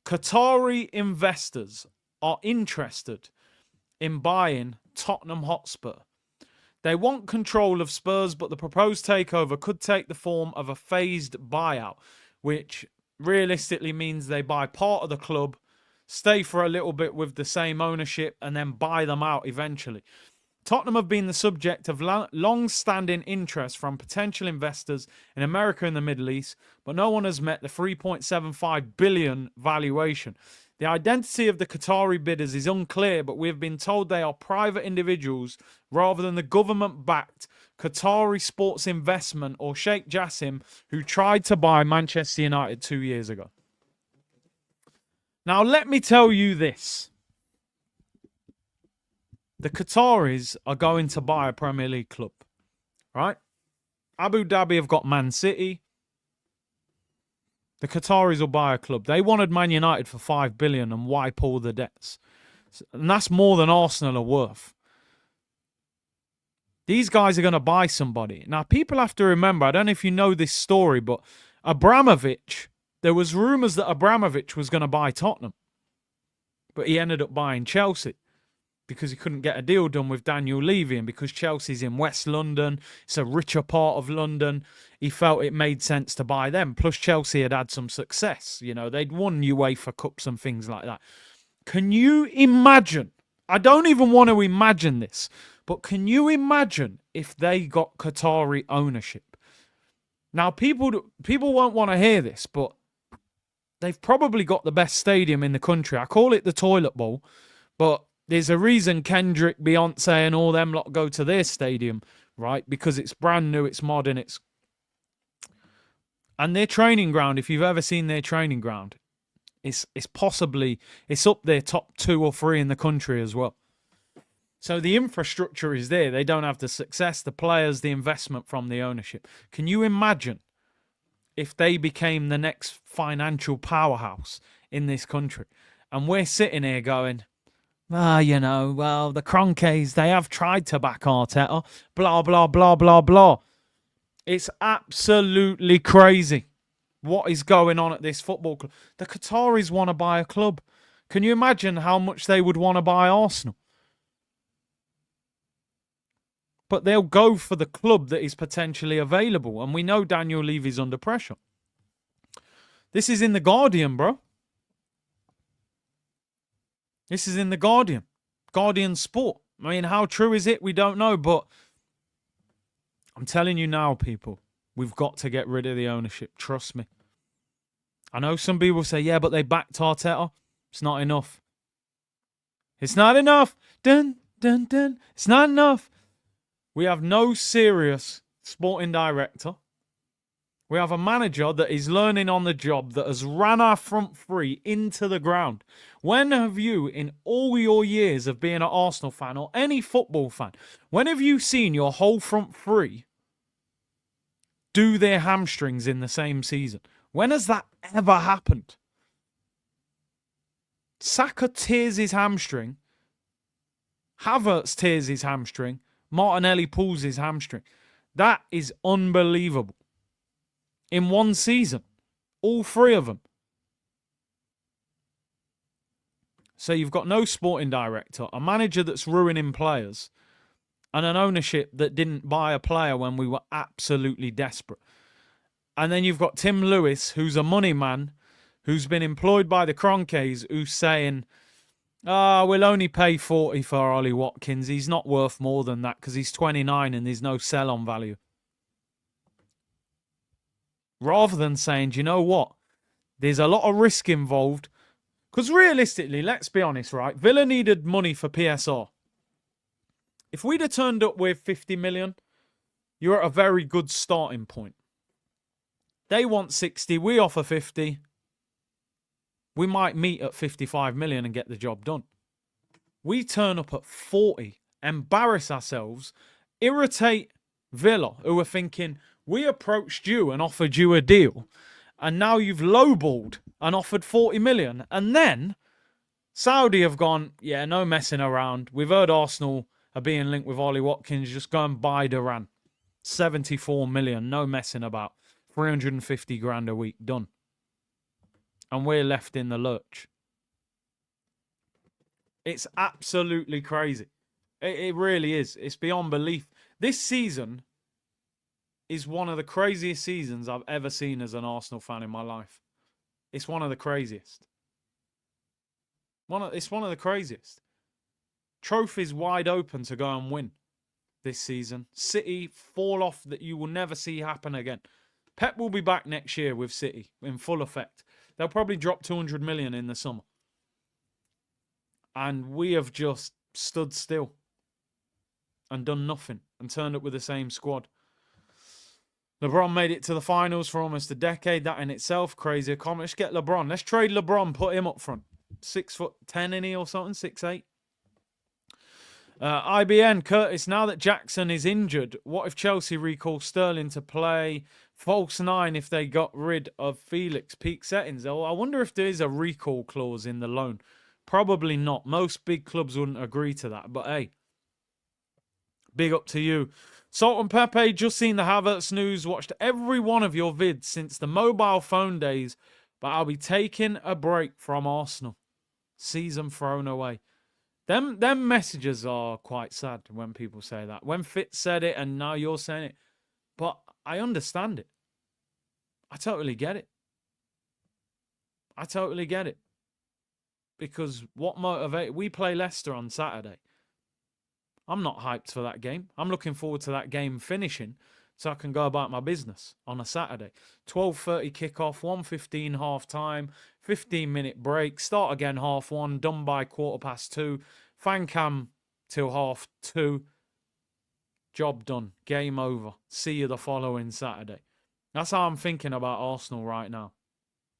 Qatari investors are interested in buying Tottenham Hotspur. They want control of Spurs, but the proposed takeover could take the form of a phased buyout, which realistically means they buy part of the club, stay for a little bit with the same ownership, and then buy them out eventually. Tottenham have been the subject of long-standing interest from potential investors in America and the Middle East, but no one has met the 3.75 billion valuation. The identity of the Qatari bidders is unclear, but we have been told they are private individuals rather than the government-backed Qatari Sports Investment or Sheikh Jassim, who tried to buy Manchester United 2 years ago. Now, let me tell you this. The Qataris are going to buy a Premier League club, right? Abu Dhabi have got Man City. The Qataris will buy a club. They wanted Man United for 5 billion and wipe all the debts. And that's more than Arsenal are worth. These guys are going to buy somebody. Now, people have to remember, I don't know if you know this story, but Abramovich, there was rumours that Abramovich was going to buy Tottenham. But he ended up buying Chelsea because he couldn't get a deal done with Daniel Levy, and because Chelsea's in West London, it's a richer part of London, he felt it made sense to buy them. Plus, Chelsea had had some success. You know, they'd won UEFA Cups and things like that. Can you imagine? I don't even want to imagine this, but can you imagine if they got Qatari ownership? Now, people won't want to hear this, but they've probably got the best stadium in the country. I call it the Toilet Bowl, but there's a reason Kendrick, Beyonce, and all them lot go to their stadium, right? Because it's brand new, it's modern, and their training ground. If you've ever seen their training ground, it's up there top 2 or 3 in the country as well. So the infrastructure is there. They don't have the success, the players, the investment from the ownership. Can you imagine if they became the next financial powerhouse in this country? And we're sitting here going, you know, well, the Kroenkes, they have tried to back Arteta, blah, blah, blah, blah, blah. It's absolutely crazy what is going on at this football club. The Qataris want to buy a club. Can you imagine how much they would want to buy Arsenal? But they'll go for the club that is potentially available. And we know Daniel Levy's under pressure. This is in The Guardian, bro. This is in The Guardian. Guardian Sport. I mean, how true is it? We don't know. But I'm telling you now, people, we've got to get rid of the ownership. Trust me. I know some people say, yeah, but they backed Arteta. It's not enough. It's not enough. Dun, dun, dun. It's not enough. We have no serious sporting director. We have a manager that is learning on the job, that has ran our front three into the ground. When have you, in all your years of being an Arsenal fan or any football fan, when have you seen your whole front three do their hamstrings in the same season? When has that ever happened? Saka tears his hamstring. Havertz tears his hamstring. Martinelli pulls his hamstring. That is unbelievable. In one season. All 3 of them. So you've got no sporting director, a manager that's ruining players, and an ownership that didn't buy a player when we were absolutely desperate. And then you've got Tim Lewis, who's a money man, who's been employed by the Cronkies, who's saying, we'll only pay 40 for Ollie Watkins. He's not worth more than that because he's 29 and there's no sell-on value. Rather than saying, do you know what? There's a lot of risk involved. Because realistically, let's be honest, right? Villa needed money for PSR. If we'd have turned up with 50 million, you're at a very good starting point. They want 60, we offer 50. We might meet at 55 million and get the job done. We turn up at 40, embarrass ourselves, irritate Villa, who are thinking, we approached you and offered you a deal, and now you've lowballed and offered 40 million. And then Saudi have gone, yeah, no messing around. We've heard Arsenal are being linked with Ollie Watkins. Just go and buy Duran. 74 million, no messing about. 350 grand a week, done. And we're left in the lurch. It's absolutely crazy. It really is. It's beyond belief. This season is one of the craziest seasons I've ever seen as an Arsenal fan in my life. It's one of the craziest. It's one of the craziest. Trophies wide open to go and win this season. City fall off that you will never see happen again. Pep will be back next year with City in full effect. They'll probably drop 200 million in the summer. And we have just stood still and done nothing and turned up with the same squad. LeBron made it to the finals for almost a decade. That in itself, crazy accomplishment. Let's get LeBron. Let's trade LeBron, put him up front. 6'10" in he or something, 6'8". IBN, Curtis, now that Jackson is injured, what if Chelsea recall Sterling to play false 9 if they got rid of Felix? Peak settings. Oh, I wonder if there is a recall clause in the loan. Probably not. Most big clubs wouldn't agree to that. But hey, big up to you. Salt and Pepe, just seen the Havertz news. Watched every one of your vids since the mobile phone days. But I'll be taking a break from Arsenal. Season thrown away. Them messages are quite sad when people say that. When Fitz said it and now you're saying it. But I understand it. I totally get it. I totally get it. Because what motivated... We play Leicester on Saturday. I'm not hyped for that game. I'm looking forward to that game finishing so I can go about my business on a Saturday. 12:30 kickoff, 1:15 half time, 15-minute break, start again 1:30, done by 2:15, fan cam till 2:30. Job done. Game over. See you the following Saturday. That's how I'm thinking about Arsenal right now.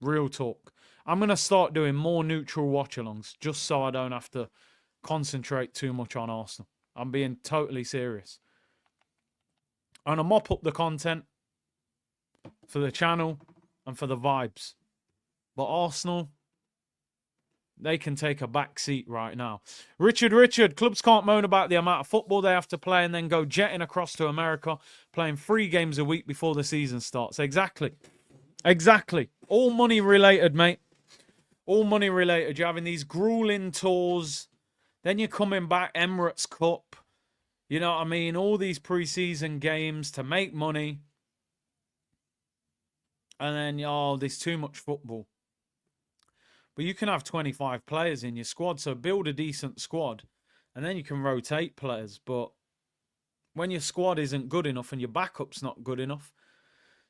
Real talk. I'm going to start doing more neutral watch-alongs just so I don't have to concentrate too much on Arsenal. I'm being totally serious. I'm going to mop up the content for the channel and for the vibes. But Arsenal, they can take a back seat right now. Richard, clubs can't moan about the amount of football they have to play and then go jetting across to America, playing 3 games a week before the season starts. Exactly. All money related, mate. All money related. You're having these grueling tours. Then you're coming back, Emirates Cup. You know what I mean? All these pre-season games to make money. And then, oh, there's too much football. But you can have 25 players in your squad, so build a decent squad. And then you can rotate players. But when your squad isn't good enough and your backup's not good enough,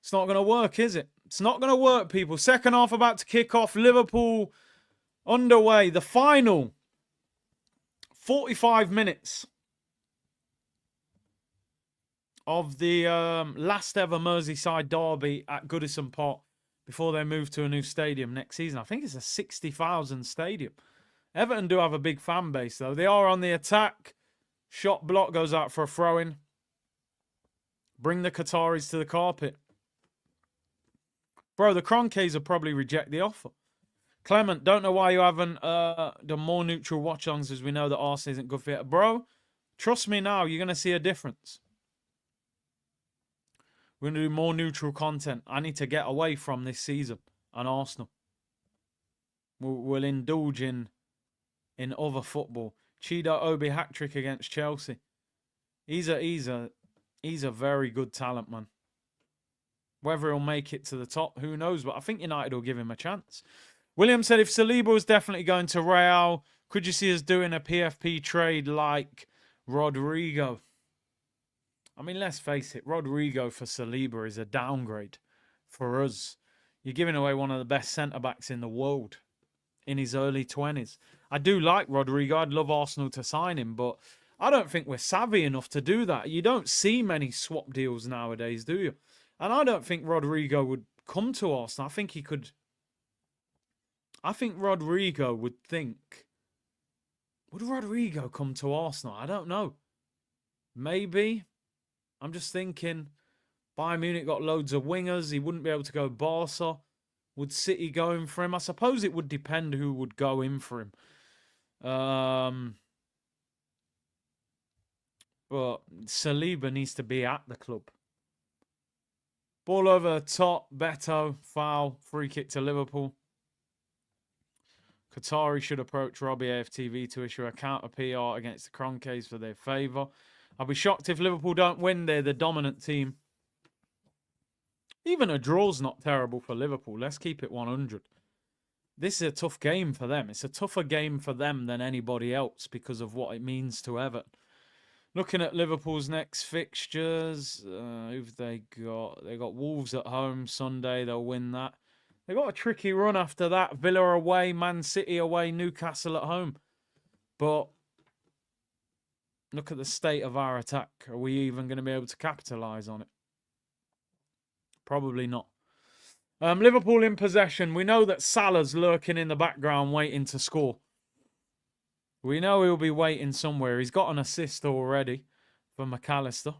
it's not going to work, is it? It's not going to work, people. Second half about to kick off. Liverpool underway. The final 45 minutes of the last ever Merseyside Derby at Goodison Park before they move to a new stadium next season. I think it's a 60,000 stadium. Everton do have a big fan base, though. They are on the attack. Shot block goes out for a throw-in. Bring the Qataris to the carpet. Bro, the Cronkies will probably reject the offer. Clement, don't know why you haven't done more neutral watch-alongs as we know that Arsenal isn't good for it. Bro, trust me now, you're going to see a difference. We're going to do more neutral content. I need to get away from this season and Arsenal. We'll indulge in other football. Chido Obi hat-trick against Chelsea. He's a very good talent, man. Whether he'll make it to the top, who knows? But I think United will give him a chance. William said, if Saliba was definitely going to Real, could you see us doing a PFP trade like Rodrigo? I mean, let's face it. Rodrigo for Saliba is a downgrade for us. You're giving away one of the best centre-backs in the world in his early 20s. I do like Rodrigo. I'd love Arsenal to sign him, but I don't think we're savvy enough to do that. You don't see many swap deals nowadays, do you? And I don't think Rodrigo would come to Arsenal. I think he could. I think Rodrigo would think. Would Rodrigo come to Arsenal? I don't know. Maybe. I'm just thinking. Bayern Munich got loads of wingers. He wouldn't be able to go Barca. Would City go in for him? I suppose it would depend who would go in for him. But Saliba needs to be at the club. Ball over the top. Beto. Foul. Free kick to Liverpool. Qatari should approach Robbie AFTV to issue a counter PR against the Cronkies for their favour. I'll be shocked if Liverpool don't win. They're the dominant team. Even a draw's not terrible for Liverpool. Let's keep it 100. This is a tough game for them. It's a tougher game for them than anybody else because of what it means to Everton. Looking at Liverpool's next fixtures, who've they got? They got Wolves at home Sunday. They'll win that. They got a tricky run after that. Villa away, Man City away, Newcastle at home. But look at the state of our attack. Are we even going to be able to capitalise on it? Probably not. Liverpool in possession. We know that Salah's lurking in the background waiting to score. We know he'll be waiting somewhere. He's got an assist already for McAllister.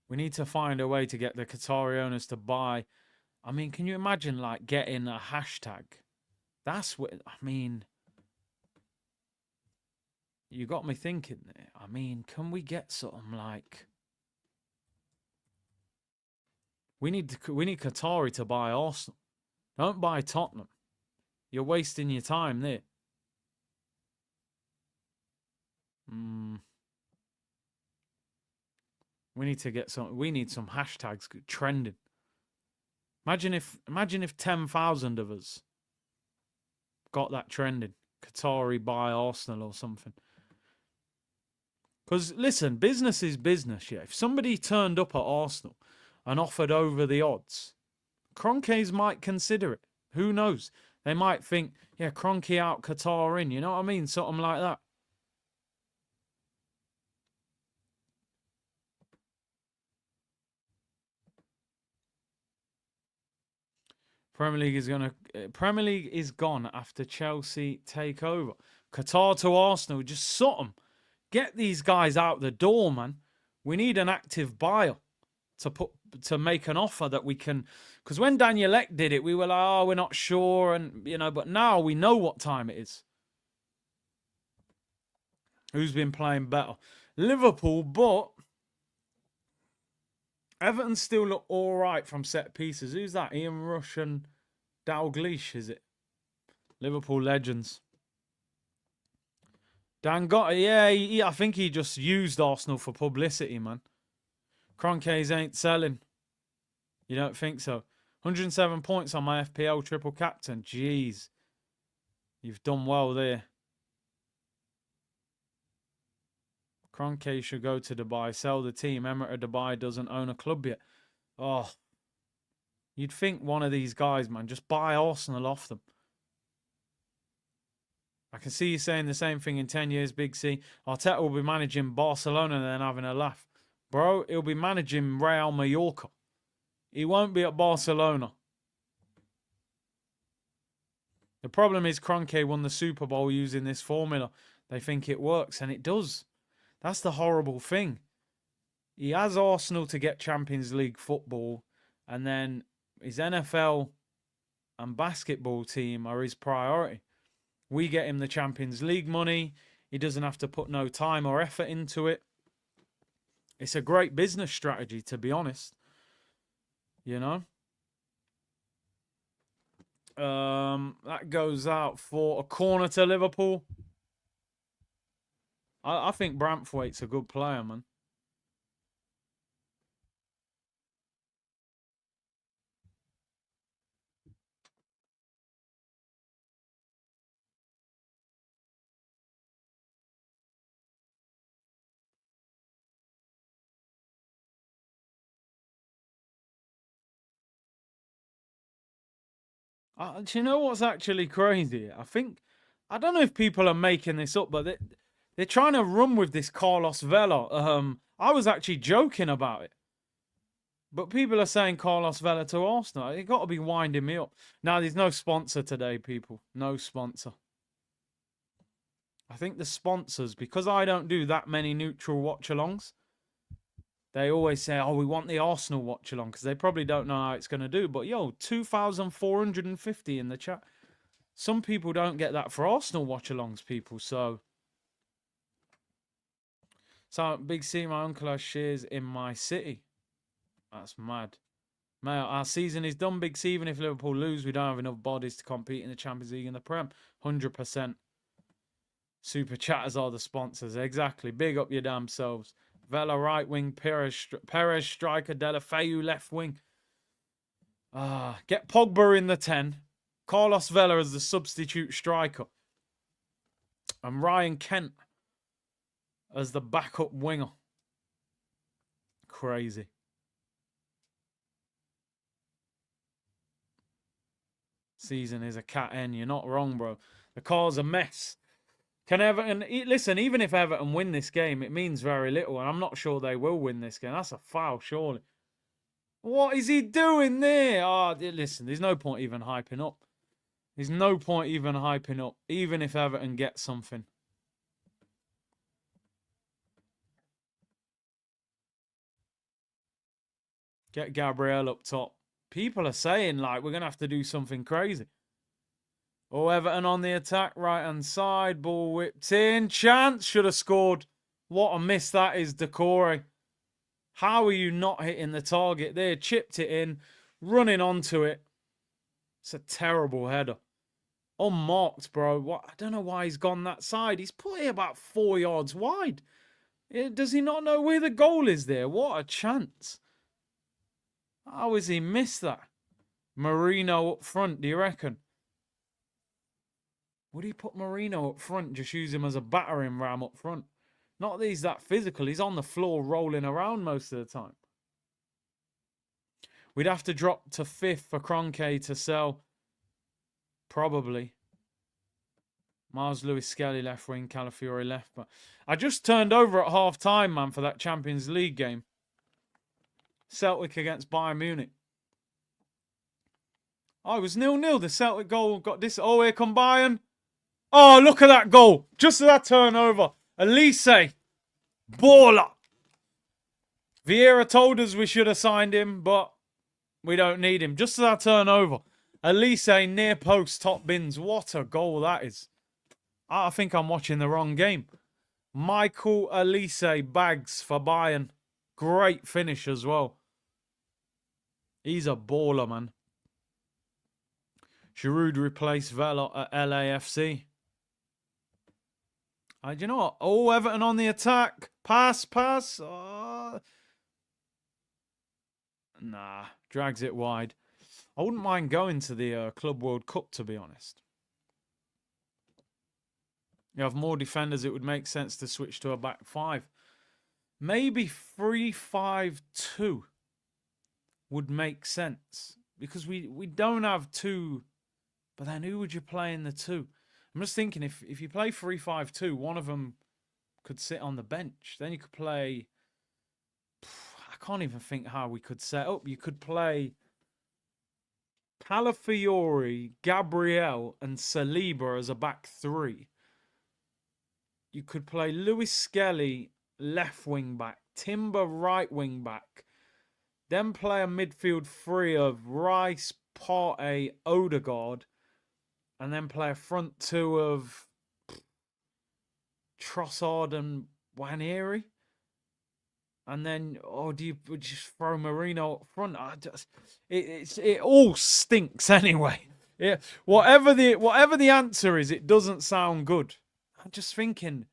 We need to find a way to get the Qatari owners to buy. I mean, can you imagine like getting a hashtag? That's what, I mean, you got me thinking there. I mean, can we get something like, we need Qatari to buy Arsenal. Don't buy Tottenham. You're wasting your time there. We need to get some. We need some hashtags trending. Imagine if 10,000 of us got that trending. Qatari buy Arsenal or something. Because listen, business is business. Yeah, if somebody turned up at Arsenal and offered over the odds, Cronkies might consider it. Who knows? They might think, yeah, Kroenke out, Qatar in. You know what I mean? Something like that. Premier League is gone after Chelsea take over. Qatar to Arsenal, just something. Get these guys out the door, man. We need an active buyer to make an offer that we can, because when Daniel Ek did it, we were like, oh, we're not sure, and but now we know what time it is. Who's been playing better? Liverpool, but Everton still look all right from set pieces. Who's that? Ian Rush and Dalglish, is it? Liverpool legends. Dangote, yeah, I think he just used Arsenal for publicity, man. Cronkies ain't selling. You don't think so? 107 points on my FPL triple captain. Jeez. You've done well there. Kroenke should go to Dubai. Sell the team. Emirates of Dubai doesn't own a club yet. Oh. You'd think one of these guys, man, just buy Arsenal off them. I can see you saying the same thing in 10 years, Big C. Arteta will be managing Barcelona and then having a laugh. Bro, he'll be managing Real Mallorca. He won't be at Barcelona. The problem is Kroenke won the Super Bowl using this formula. They think it works, and it does. That's the horrible thing. He has Arsenal to get Champions League football, and then his NFL and basketball team are his priority. We get him the Champions League money. He doesn't have to put no time or effort into it. It's a great business strategy, to be honest. You know? That goes out for a corner to Liverpool. I think Braithwaite's a good player, man. Do you know what's actually crazy? I don't know if people are making this up, but they're trying to run with this Carlos Vela. I was actually joking about it. But people are saying Carlos Vela to Arsenal. You got to be winding me up. Now, there's no sponsor today, people. No sponsor. I think the sponsors, because I don't do that many neutral watch-alongs, they always say, oh, we want the Arsenal watch-along, because they probably don't know how it's going to do. But, yo, 2,450 in the chat. Some people don't get that for Arsenal watch-alongs, people. So, Big C, my uncle has shares in my city. That's mad. Mate, our season is done, Big C. Even if Liverpool lose, we don't have enough bodies to compete in the Champions League and the Prem. 100%. Super chatters are the sponsors. Exactly. Big up your damn selves. Vela right wing, Perez striker, Deulofeu left wing. Get Pogba in the 10. Carlos Vela as the substitute striker. And Ryan Kent as the backup winger. Crazy. Season is a cat N. You're not wrong, bro. The car's a mess. Can Everton... Listen, even if Everton win this game, it means very little. And I'm not sure they will win this game. That's a foul, surely. What is he doing there? Listen, there's no point even hyping up. There's no point even hyping up, even if Everton get something. Get Gabriel up top. People are saying, like, we're going to have to do something crazy. Oh, Everton on the attack, right-hand side. Ball whipped in. Chance. Should have scored. What a miss that is, Decore. How are you not hitting the target there? Chipped it in. Running onto it. It's a terrible header. Unmarked, bro. What? I don't know why he's gone that side. He's put it about 4 yards wide. Does he not know where the goal is there? What a chance. How has he missed that? Marino up front, do you reckon? Would he put Marino up front? Just use him as a battering ram up front. Not that he's that physical. He's on the floor rolling around most of the time. We'd have to drop to 5th for Kroenke to sell. Probably. Miles Lewis Skelly left wing, Calafiore left. But I just turned over at half time, man, for that Champions League game. Celtic against Bayern Munich. Oh, it was 0-0. The Celtic goal got this. Oh, here come Bayern. Oh, look at that goal. Just that turnover. Elise. Baller. Vieira told us we should have signed him, but we don't need him. Just that turnover. Elise near post, top bins. What a goal that is. I think I'm watching the wrong game. Michael Elise bags for Bayern. Great finish as well. He's a baller, man. Giroud replaced Vela at LAFC. Do you know what? Oh, Everton on the attack. Pass. Nah, drags it wide. I wouldn't mind going to the Club World Cup, to be honest. You have more defenders, it would make sense to switch to a back 5. Maybe 3-5-2 would make sense. Because we don't have 2. But then who would you play in the 2? I'm just thinking, if you play 3-5-2, one of them could sit on the bench. Then you could play... I can't even think how we could set up. You could play Calafiore, Gabriel, and Saliba as a back 3. You could play Lewis Skelly, left wing back, Timber, right wing back. Then play a midfield 3 of Rice, Partey, Odegaard. And then play a front 2 of Trossard and Waneri. And then, do you just throw Marino up front? It all stinks anyway. Yeah, whatever the answer is, it doesn't sound good. I'm just thinking,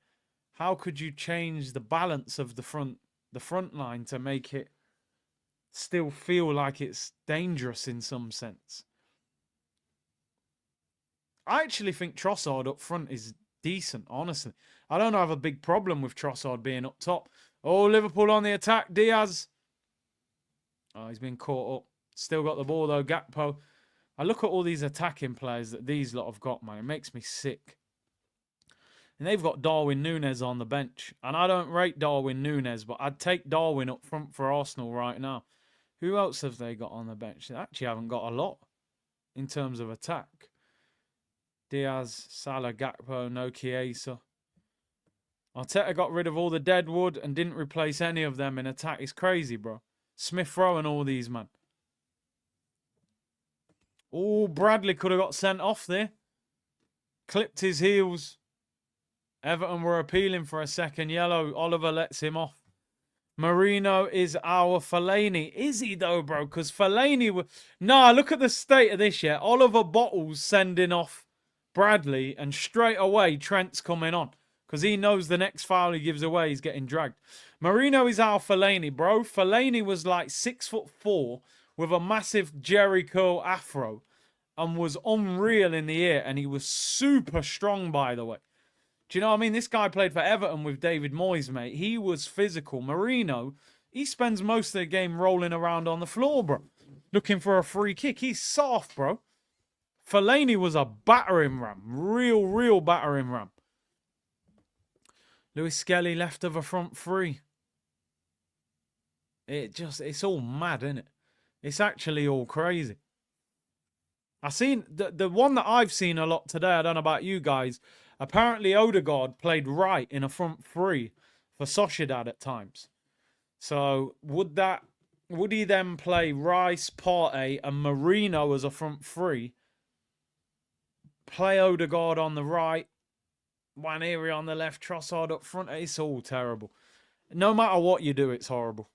how could you change the balance of the front line to make it still feel like it's dangerous in some sense? I actually think Trossard up front is decent, honestly. I don't have a big problem with Trossard being up top. Oh, Liverpool on the attack. Diaz. Oh, he's been caught up. Still got the ball, though. Gakpo. I look at all these attacking players that these lot have got, man. It makes me sick. And they've got Darwin Núñez on the bench. And I don't rate Darwin Núñez, but I'd take Darwin up front for Arsenal right now. Who else have they got on the bench? They actually haven't got a lot in terms of attack. Diaz, Salah, Gakpo, no Chiesa. Arteta got rid of all the deadwood and didn't replace any of them in attack. It's crazy, bro. Smith Rowe and all these, man. Oh, Bradley could have got sent off there. Clipped his heels. Everton were appealing for a second yellow. Oliver lets him off. Marino is our Fellaini. Is he though, bro? Because Fellaini... Nah, look at the state of this, yeah. Oliver Bottles sending off Bradley and straight away Trent's coming on. Because he knows the next foul he gives away, he's getting dragged. Marino is our Fellaini, bro. Fellaini was like 6'4" with a massive Jerry curl afro and was unreal in the air. And he was super strong, by the way. Do you know what I mean? This guy played for Everton with David Moyes, mate. He was physical. Marino, he spends most of the game rolling around on the floor, bro. Looking for a free kick. He's soft, bro. Fellaini was a battering ram. Real battering ram. Lewis Skelly left of a front three. It's all mad, isn't it? It's actually all crazy. I seen the one that I've seen a lot today. I don't know about you guys. Apparently, Odegaard played right in a front three for Sociedad at times. So would he then play Rice, Partey, and Marino as a front three? Play Odegaard on the right, Waneri on the left, Trossard up front. It's all terrible. No matter what you do, it's horrible.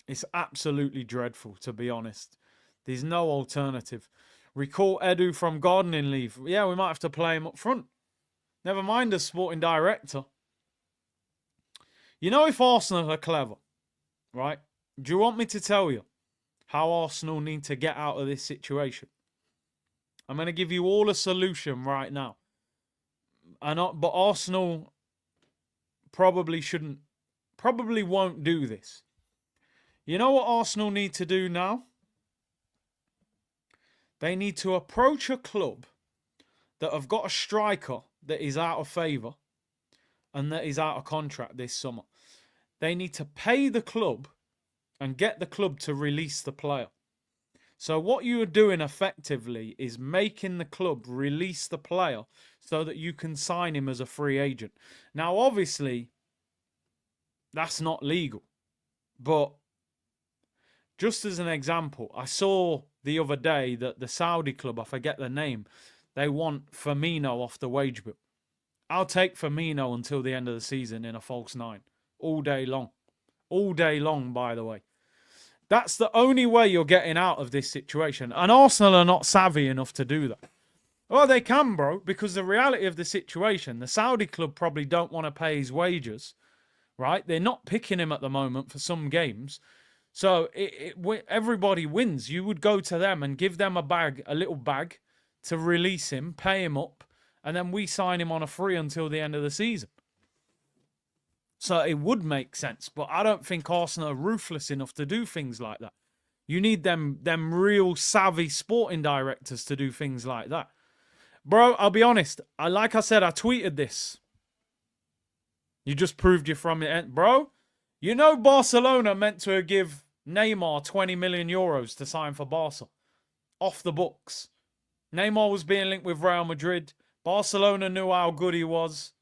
It's absolutely dreadful, to be honest. There's no alternative. Recall Edu from gardening leave. Yeah, we might have to play him up front. Never mind the sporting director. You know, if Arsenal are clever, right? Do you want me to tell you how Arsenal need to get out of this situation? I'm going to give you all a solution right now. But Arsenal probably won't do this. You know what Arsenal need to do now? They need to approach a club that have got a striker that is out of favour and that is out of contract this summer. They need to pay the club and get the club to release the player. So what you are doing effectively is making the club release the player so that you can sign him as a free agent. Now, obviously, that's not legal. But just as an example, I saw the other day that the Saudi club, I forget the name, they want Firmino off the wage bill. I'll take Firmino until the end of the season in a false nine. All day long. All day long, by the way. That's the only way you're getting out of this situation. And Arsenal are not savvy enough to do that. Well, they can, bro, because the reality of the situation, the Saudi club probably don't want to pay his wages, right? They're not picking him at the moment for some games. So everybody wins. You would go to them and give them a little bag to release him, pay him up, and then we sign him on a free until the end of the season. So it would make sense, but I don't think Arsenal are ruthless enough to do things like that. You need them real savvy sporting directors to do things like that. Bro, I'll be honest. Like I said, I tweeted this. You just proved you're from it. Bro, you know Barcelona meant to give Neymar 20 million euros to sign for Barca. Off the books. Neymar was being linked with Real Madrid. Barcelona knew how good he was.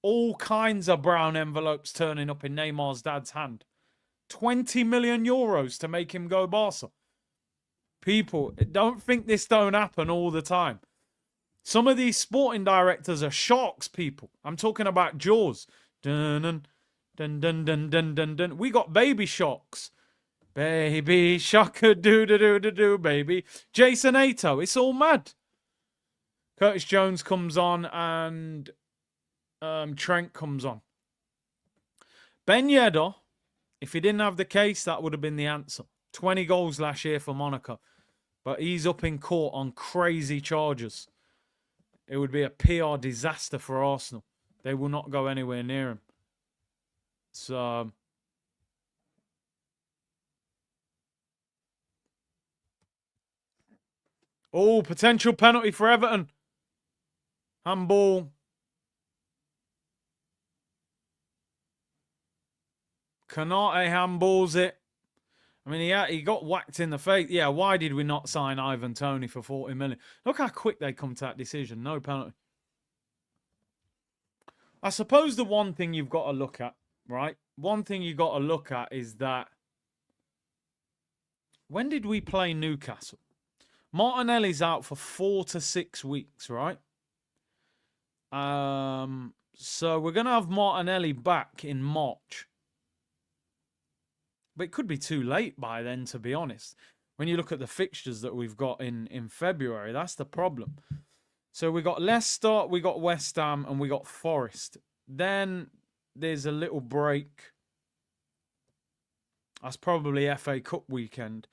All kinds of brown envelopes turning up in Neymar's dad's hand. 20 million euros to make him go Barca. People, don't think this don't happen all the time. Some of these sporting directors are sharks, people. I'm talking about Jaws. Dun-dun, Dun, dun, dun, dun, dun, dun. We got Baby Shocks. Baby Shocker, do, baby. Jason Ato. It's all mad. Curtis Jones comes on and Trent comes on. Ben Yedder, if he didn't have the case, that would have been the answer. 20 goals last year for Monaco. But he's up in court on crazy charges. It would be a PR disaster for Arsenal. They will not go anywhere near him. So, oh, potential penalty for Everton. Handball. Kanate handballs it. I mean, he got whacked in the face. Yeah, why did we not sign Ivan Toney for 40 million? Look how quick they come to that decision. No penalty. I suppose the one thing you've got to look at, right? One thing you've got to look at is that when did we play Newcastle? Martinelli's out for 4 to 6 weeks, right? So we're going to have Martinelli back in March. But it could be too late by then, to be honest. When you look at the fixtures that we've got in February, that's the problem. So we got Leicester, we got West Ham, and we got Forest. Then there's a little break. That's probably FA Cup weekend.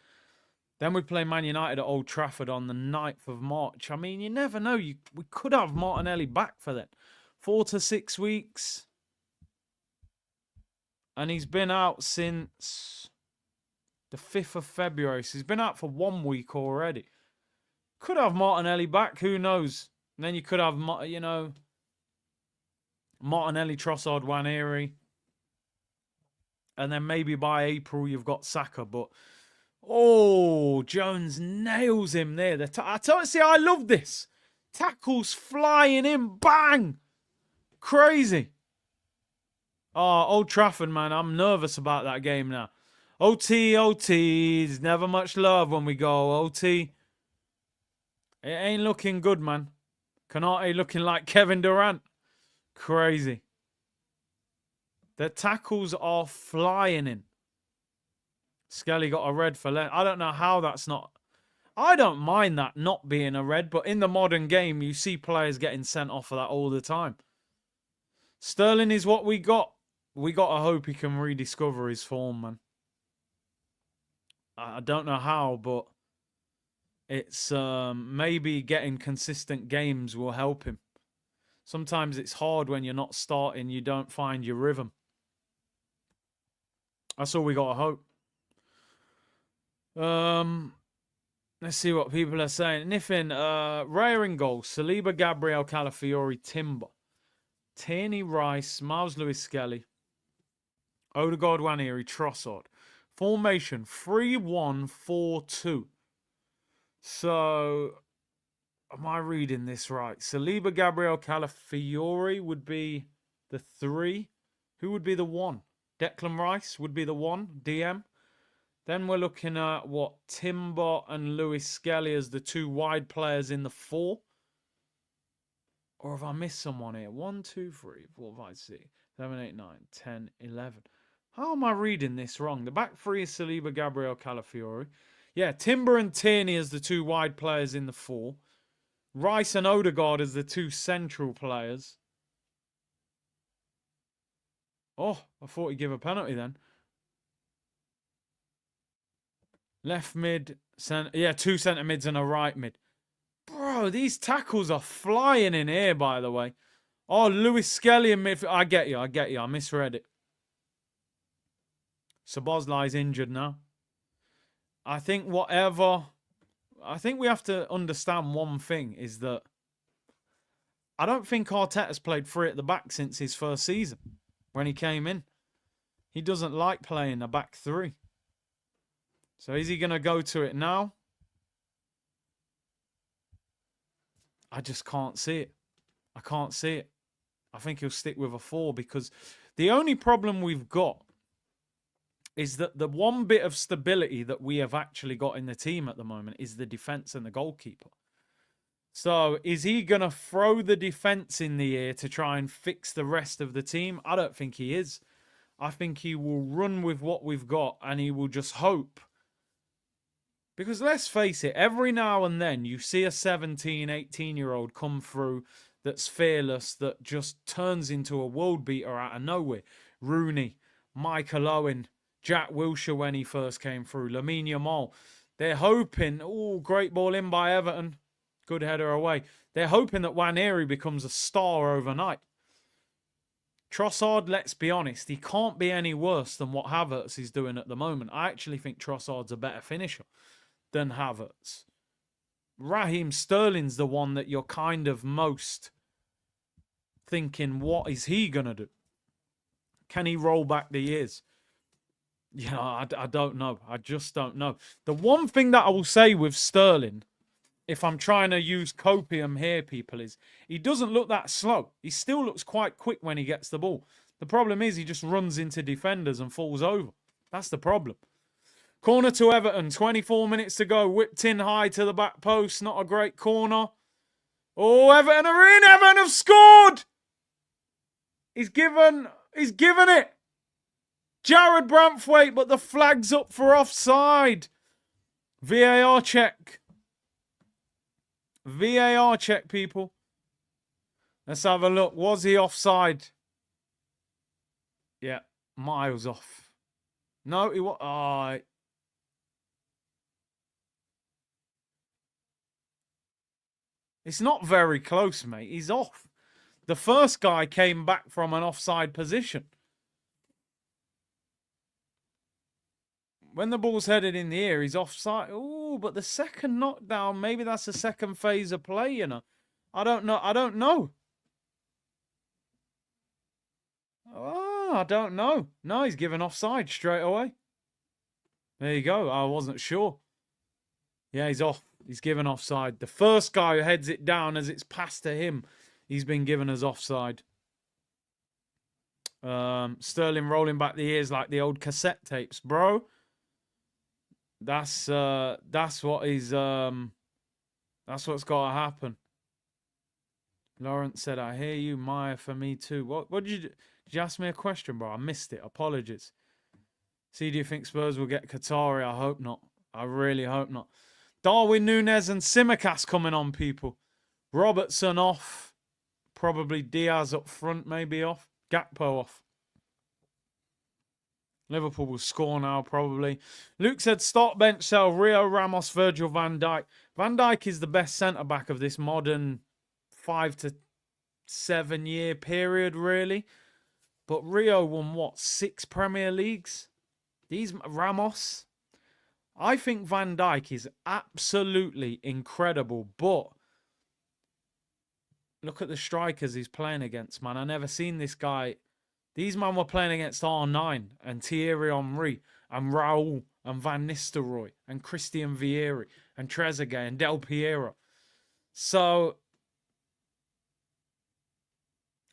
Then we play Man United at Old Trafford on the 9th of March. I mean, you never know. We could have Martinelli back for that. 4 to 6 weeks. And he's been out since the 5th of February. So he's been out for 1 week already. Could have Martinelli back. Who knows? And then you could have, you know, Martinelli, Trossard, Waneri. And then maybe by April you've got Saka. But, oh, Jones nails him there. I love this. Tackles flying in. Bang! Crazy. Oh, Old Trafford, man. I'm nervous about that game now. OT. There's never much love when we go OT. It ain't looking good, man. Kanate looking like Kevin Durant. Crazy. The tackles are flying in. Skelly got a red for I don't know how that's not. I don't mind that not being a red, but in the modern game, you see players getting sent off for that all the time. Sterling is what we got. We got to hope he can rediscover his form, man. I don't know how, but it's maybe getting consistent games will help him. Sometimes it's hard when you're not starting. You don't find your rhythm. That's all we got to hope. Let's see what people are saying. Niffin, Raya in goal. Saliba, Gabriel, Calafiori, Timber. Tierney, Rice, Miles Lewis, Skelly. Odegaard, Waneri, Trossard. Formation 3-1-4-2. So, am I reading this right? Saliba, Gabriel, Calafiori would be the 3. Who would be the 1? Declan Rice would be the 1. DM. Then we're looking at what? Timber and Lewis Skelly as the 2 wide players in the 4. Or have I missed someone here? 1, 2, 3, 4, 5, 6, 7, 8, 9, 10, 11. How am I reading this wrong? The back 3 is Saliba, Gabriel, Calafiori. Yeah, Timber and Tierney as the 2 wide players in the 4. Rice and Odegaard as the 2 central players. Oh, I thought he'd give a penalty then. Left mid, yeah, 2 centre mids and a right mid. Bro, these tackles are flying in here, by the way. Oh, Lewis Skelly in midfield. I get you. I misread it. Szoboszlai's injured now. I think we have to understand one thing is that I don't think Arteta's played 3 at the back since his first season when he came in. He doesn't like playing a back 3. So is he going to go to it now? I just can't see it. I can't see it. I think he'll stick with a 4 because the only problem we've got is that the one bit of stability that we have actually got in the team at the moment is the defence and the goalkeeper. So is he going to throw the defence in the air to try and fix the rest of the team? I don't think he is. I think he will run with what we've got and he will just hope. Because let's face it, every now and then you see a 17, 18-year-old come through that's fearless, that just turns into a world beater out of nowhere. Rooney, Michael Owen, Jack Wilshere when he first came through, Lamine Yamal. They're hoping, oh, great ball in by Everton. Good header away. They're hoping that Nwaneri becomes a star overnight. Trossard, let's be honest, he can't be any worse than what Havertz is doing at the moment. I actually think Trossard's a better finisher than Havertz. Raheem Sterling's the one that you're kind of most thinking, what is he going to do? Can he roll back the years? You know, I don't know. I just don't know. The one thing that I will say with Sterling, if I'm trying to use copium here, people, is he doesn't look that slow. He still looks quite quick when he gets the ball. The problem is he just runs into defenders and falls over. That's the problem. Corner to Everton, 24 minutes to go. Whipped in high to the back post. Not a great corner. Oh, Everton are in. Everton have scored. He's given it. Jared Branthwaite, but the flag's up for offside. VAR check. VAR check, people. Let's have a look. Was he offside? Yeah, miles off. No, he was. Oh, it's not very close, mate. He's off. The first guy came back from an offside position. When the ball's headed in the air, he's offside. Oh, but the second knockdown, maybe that's the second phase of play, you know. I don't know. I don't know. Oh, I don't know. No, he's given offside straight away. There you go. I wasn't sure. Yeah, he's off. He's given offside. The first guy who heads it down as it's passed to him, he's been given as offside. Sterling rolling back the ears like the old cassette tapes, bro. That's what is that's what's got to happen. Lawrence said, "I hear you, Maya, for me too." What did you do? Did you ask me a question, bro? I missed it. Apologies. See, do you think Spurs will get Qatari? I hope not. I really hope not. Darwin Núñez and Tsimikas coming on, people. Robertson off. Probably Diaz up front, maybe off. Gakpo off. Liverpool will score now, probably. Luke said, start bench sell Rio, Ramos, Virgil, Van Dijk. Van Dijk is the best centre-back of this modern 5 to 7 year period, really. But Rio won, what, 6 Premier Leagues? These Ramos. I think Van Dijk is absolutely incredible, but look at the strikers he's playing against, man. I never seen this guy. These men were playing against R9 and Thierry Henry and Raul and Van Nistelrooy and Christian Vieri and Trezeguet and Del Piero. So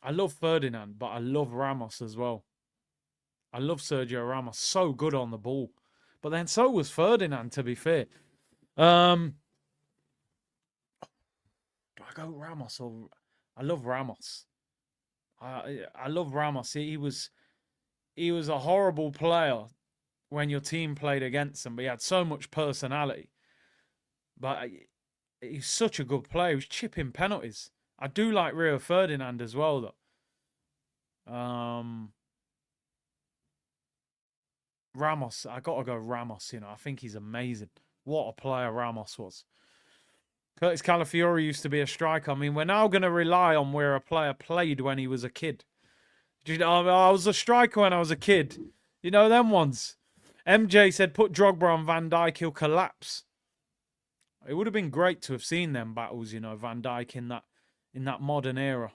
I love Ferdinand, but I love Ramos as well. I love Sergio Ramos. So good on the ball. But then so was Ferdinand, to be fair. Do I go Ramos or... I love Ramos. I love Ramos. He was a horrible player when your team played against him, but he had so much personality. But he's such a good player. He was chipping penalties. I do like Rio Ferdinand as well, though. Ramos, I got to go Ramos, you know. I think he's amazing. What a player Ramos was. Curtis Calafiori used to be a striker. I mean, we're now going to rely on where a player played when he was a kid. You know, I was a striker when I was a kid. You know them ones. MJ said, put Drogba on Van Dijk, he'll collapse. It would have been great to have seen them battles, you know, Van Dijk in that modern era.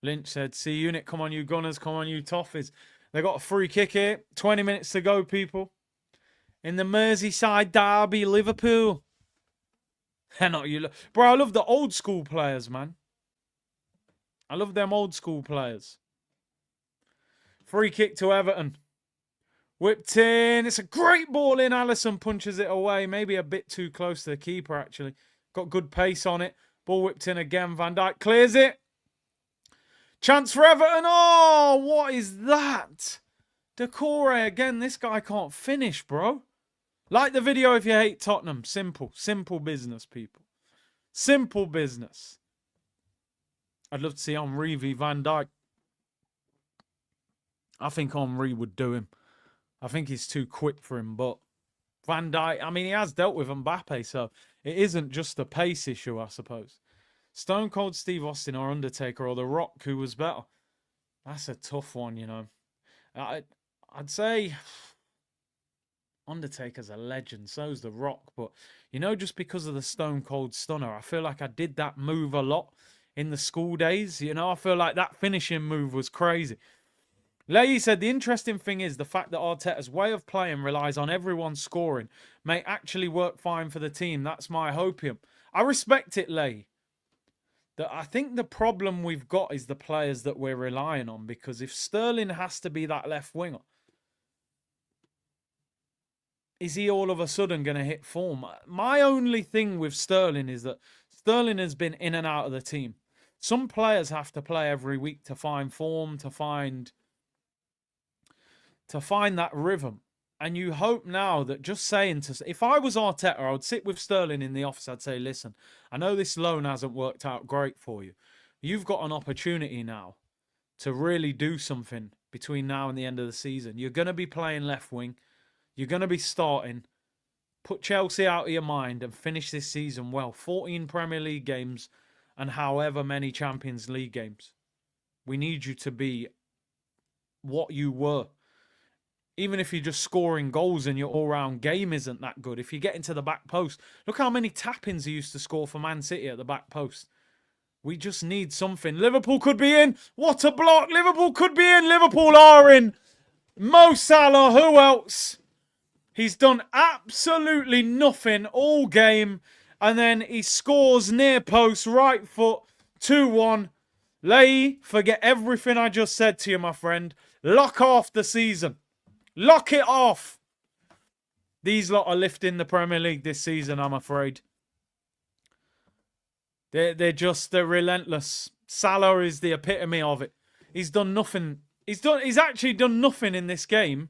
Lynch said, see unit, come on you Gunners, come on you Toffees. They got a free kick here. 20 minutes to go, people. In the Merseyside Derby, Liverpool. Not you. Bro, I love the old school players, man. I love them old school players. Free kick to Everton. Whipped in. It's a great ball in. Alisson punches it away. Maybe a bit too close to the keeper, actually. Got good pace on it. Ball whipped in again. Van Dijk clears it. Chance for Everton. Oh, what is that? Decore again. This guy can't finish, bro. Like the video if you hate Tottenham. Simple. Simple business, people. Simple business. I'd love to see Henry v Van Dijk. I think Henry would do him. I think he's too quick for him, but Van Dijk, I mean, he has dealt with Mbappe, so it isn't just a pace issue, I suppose. Stone Cold Steve Austin or Undertaker or The Rock, who was better? That's a tough one, you know. I'd say Undertaker's a legend, so's The Rock, but, you know, just because of the Stone Cold Stunner, I feel like I did that move a lot in the school days. You know, I feel like that finishing move was crazy. Leahy said, the interesting thing is the fact that Arteta's way of playing relies on everyone scoring may actually work fine for the team. That's my hopium. I respect it, Leahy. I think the problem we've got is the players that we're relying on, because if Sterling has to be that left winger, is he all of a sudden going to hit form? My only thing with Sterling is that Sterling has been in and out of the team. Some players have to play every week to find form, to find that rhythm. And you hope now that just saying if I was Arteta, I would sit with Sterling in the office. I'd say, listen, I know this loan hasn't worked out great for you. You've got an opportunity now to really do something between now and the end of the season. You're going to be playing left wing. You're going to be starting. Put Chelsea out of your mind and finish this season well. 14 Premier League games and however many Champions League games. We need you to be what you were. Even if you're just scoring goals and your all-round game isn't that good. If you get into the back post, look how many tap-ins he used to score for Man City at the back post. We just need something. Liverpool could be in. What a block. Liverpool could be in. Liverpool are in. Mo Salah, who else? He's done absolutely nothing all game. And then he scores near post, right foot, 2-1. Leahy, forget everything I just said to you, my friend. Lock off the season. Lock it off. These lot are lifting the Premier League this season, I'm afraid. They're relentless. Salah is the epitome of it. He's done nothing. He's actually done nothing in this game.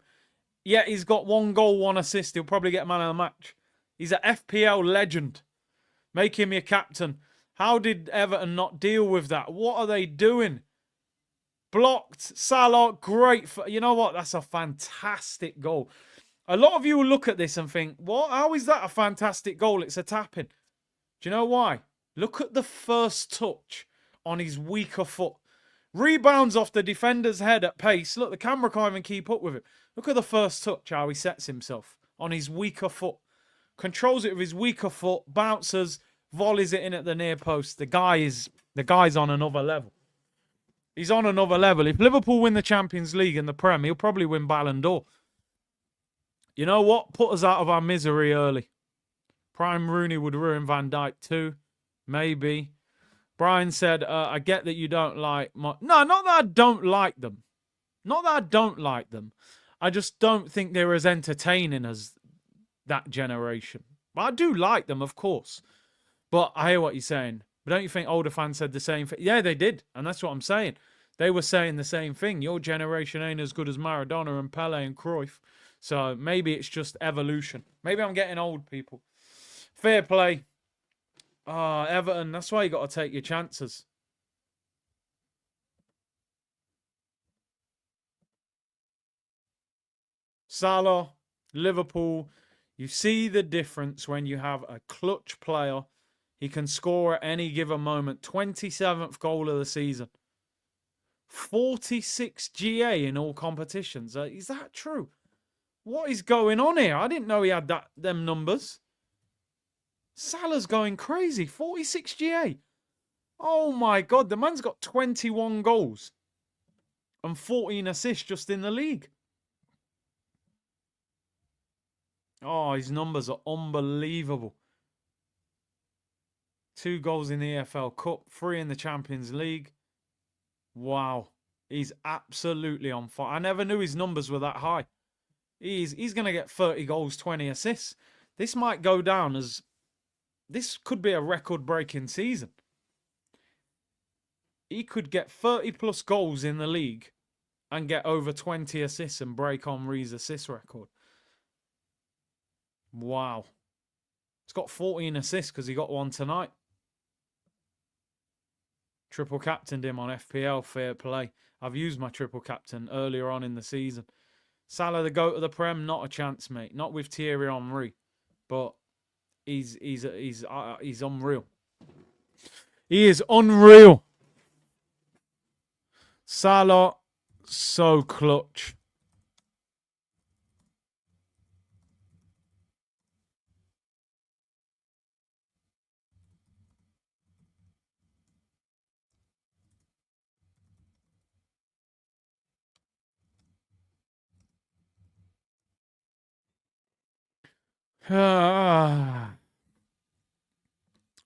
Yet he's got 1 goal, 1 assist. He'll probably get man of the match. He's an FPL legend. Make him your captain. How did Everton not deal with that? What are they doing? Blocked. Salah, great. You know what? That's a fantastic goal. A lot of you will look at this and think, what? How is that a fantastic goal? It's a tap-in. Do you know why? Look at the first touch on his weaker foot. Rebounds off the defender's head at pace. Look, the camera can't even keep up with it. Look at the first touch, how he sets himself on his weaker foot. Controls it with his weaker foot, bounces, volleys it in at the near post. The guy's on another level. He's on another level. If Liverpool win the Champions League and the Prem, he'll probably win Ballon d'Or. You know what? Put us out of our misery early. Prime Rooney would ruin Van Dijk too. Maybe. Brian said, I get that you don't like... No, not that I don't like them. Not that I don't like them. I just don't think they're as entertaining as that generation. But I do like them, of course. But I hear what you're saying. But don't you think older fans said the same thing? Yeah, they did. And that's what I'm saying. They were saying the same thing. Your generation ain't as good as Maradona and Pele and Cruyff. So maybe it's just evolution. Maybe I'm getting old, people. Fair play. Everton. That's why you got to take your chances. Salah, Liverpool. You see the difference when you have a clutch player. He can score at any given moment. 27th goal of the season. 46 GA in all competitions. Is that true? What is going on here? I didn't know he had them numbers. Salah's going crazy. 46 GA. Oh my God. The man's got 21 goals and 14 assists just in the league. Oh, his numbers are unbelievable. 2 goals in the EFL Cup, 3 in the Champions League. Wow. He's absolutely on fire. I never knew his numbers were that high. He's going to get 30 goals, 20 assists. This might go down as... This could be a record-breaking season. he could get 30 plus goals in the league and get over 20 assists and break Henry's assist record. Wow. He's got 14 assists because he got one tonight. Triple captained him on FPL, fair play. I've used my triple captain earlier on in the season. Salah, the GOAT of the Prem, not a chance, mate. Not with Thierry Henry, but he's unreal. He is unreal. Salah, so clutch. I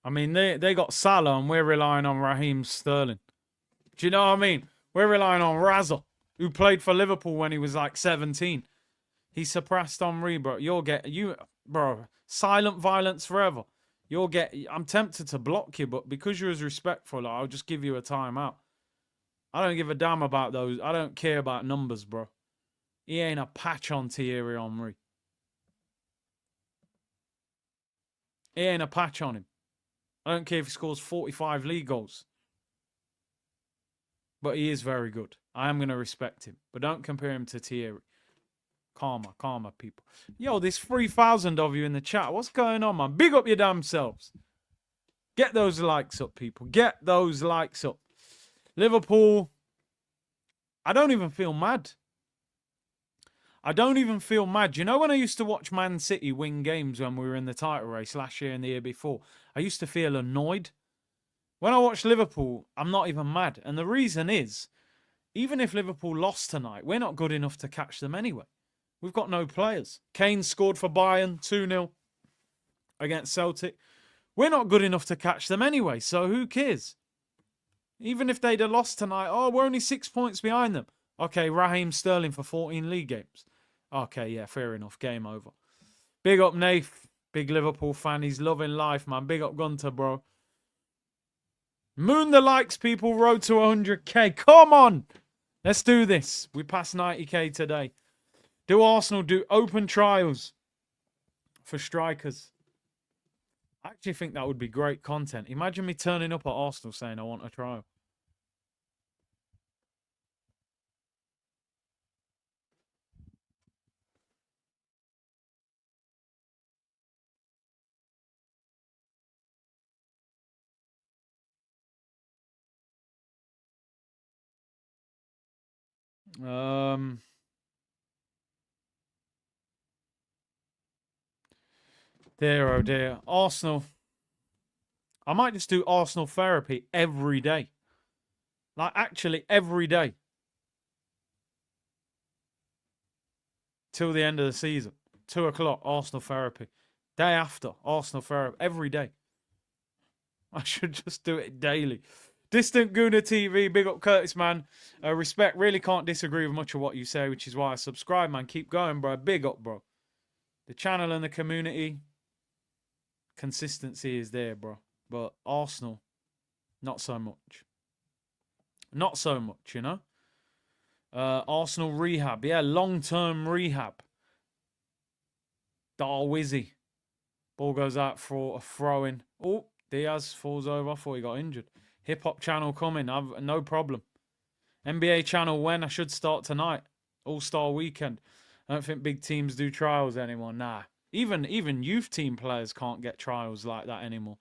mean, they got Salah and we're relying on Raheem Sterling. Do you know what I mean? We're relying on Razzle, who played for Liverpool when he was like 17. He surpassed Henry, bro. Bro, silent violence forever. I'm tempted to block you, but because you're as respectful, I'll just give you a timeout. I don't give a damn about those. I don't care about numbers, bro. He ain't a patch on Thierry Henry. He ain't a patch on him. I don't care if he scores 45 league goals. But he is very good. I am going to respect him. But don't compare him to Thierry. Calmer, people. Yo, there's 3,000 of you in the chat. What's going on, man? Big up your damn selves. Get those likes up, people. Get those likes up. Liverpool. I don't even feel mad. I don't even feel mad. You know when I used to watch Man City win games when we were in the title race last year and the year before? I used to feel annoyed. When I watch Liverpool, I'm not even mad. And the reason is, even if Liverpool lost tonight, we're not good enough to catch them anyway. We've got no players. Kane scored for Bayern 2-0 against Celtic. We're not good enough to catch them anyway, so who cares? Even if they'd have lost tonight, oh, we're only 6 points behind them. Okay, Raheem Sterling for 14 league games. Okay, yeah, fair enough. Game over. Big up Nath. Big Liverpool fan. He's loving life, man. Big up Gunter, bro. Moon the likes, people. Road to 100k. Come on. Let's do this. We passed 90k today. Do Arsenal do open trials for strikers? I actually think that would be great content. Imagine me turning up at Arsenal saying I want a trial. Dear, oh dear. Arsenal. I might just do Arsenal therapy every day. Like, actually, every day. Till the end of the season. 2 o'clock, Arsenal therapy. Day after, Arsenal therapy. Every day. I should just do it daily. Distant Gooner TV. Big up Curtis, man. Respect. Really can't disagree with much of what you say, which is why I subscribe, man. Keep going, bro. Big up, bro. The channel and the community. Consistency is there, bro. But Arsenal, not so much. Not so much, you know. Arsenal rehab. Yeah, long-term rehab. Darwizzy. Ball goes out for a throw-in. Oh, Diaz falls over. I thought he got injured. Hip-hop channel coming. I've no problem. NBA channel when? I should start tonight. All-Star weekend. I don't think big teams do trials anymore. Nah. Even youth team players can't get trials like that anymore.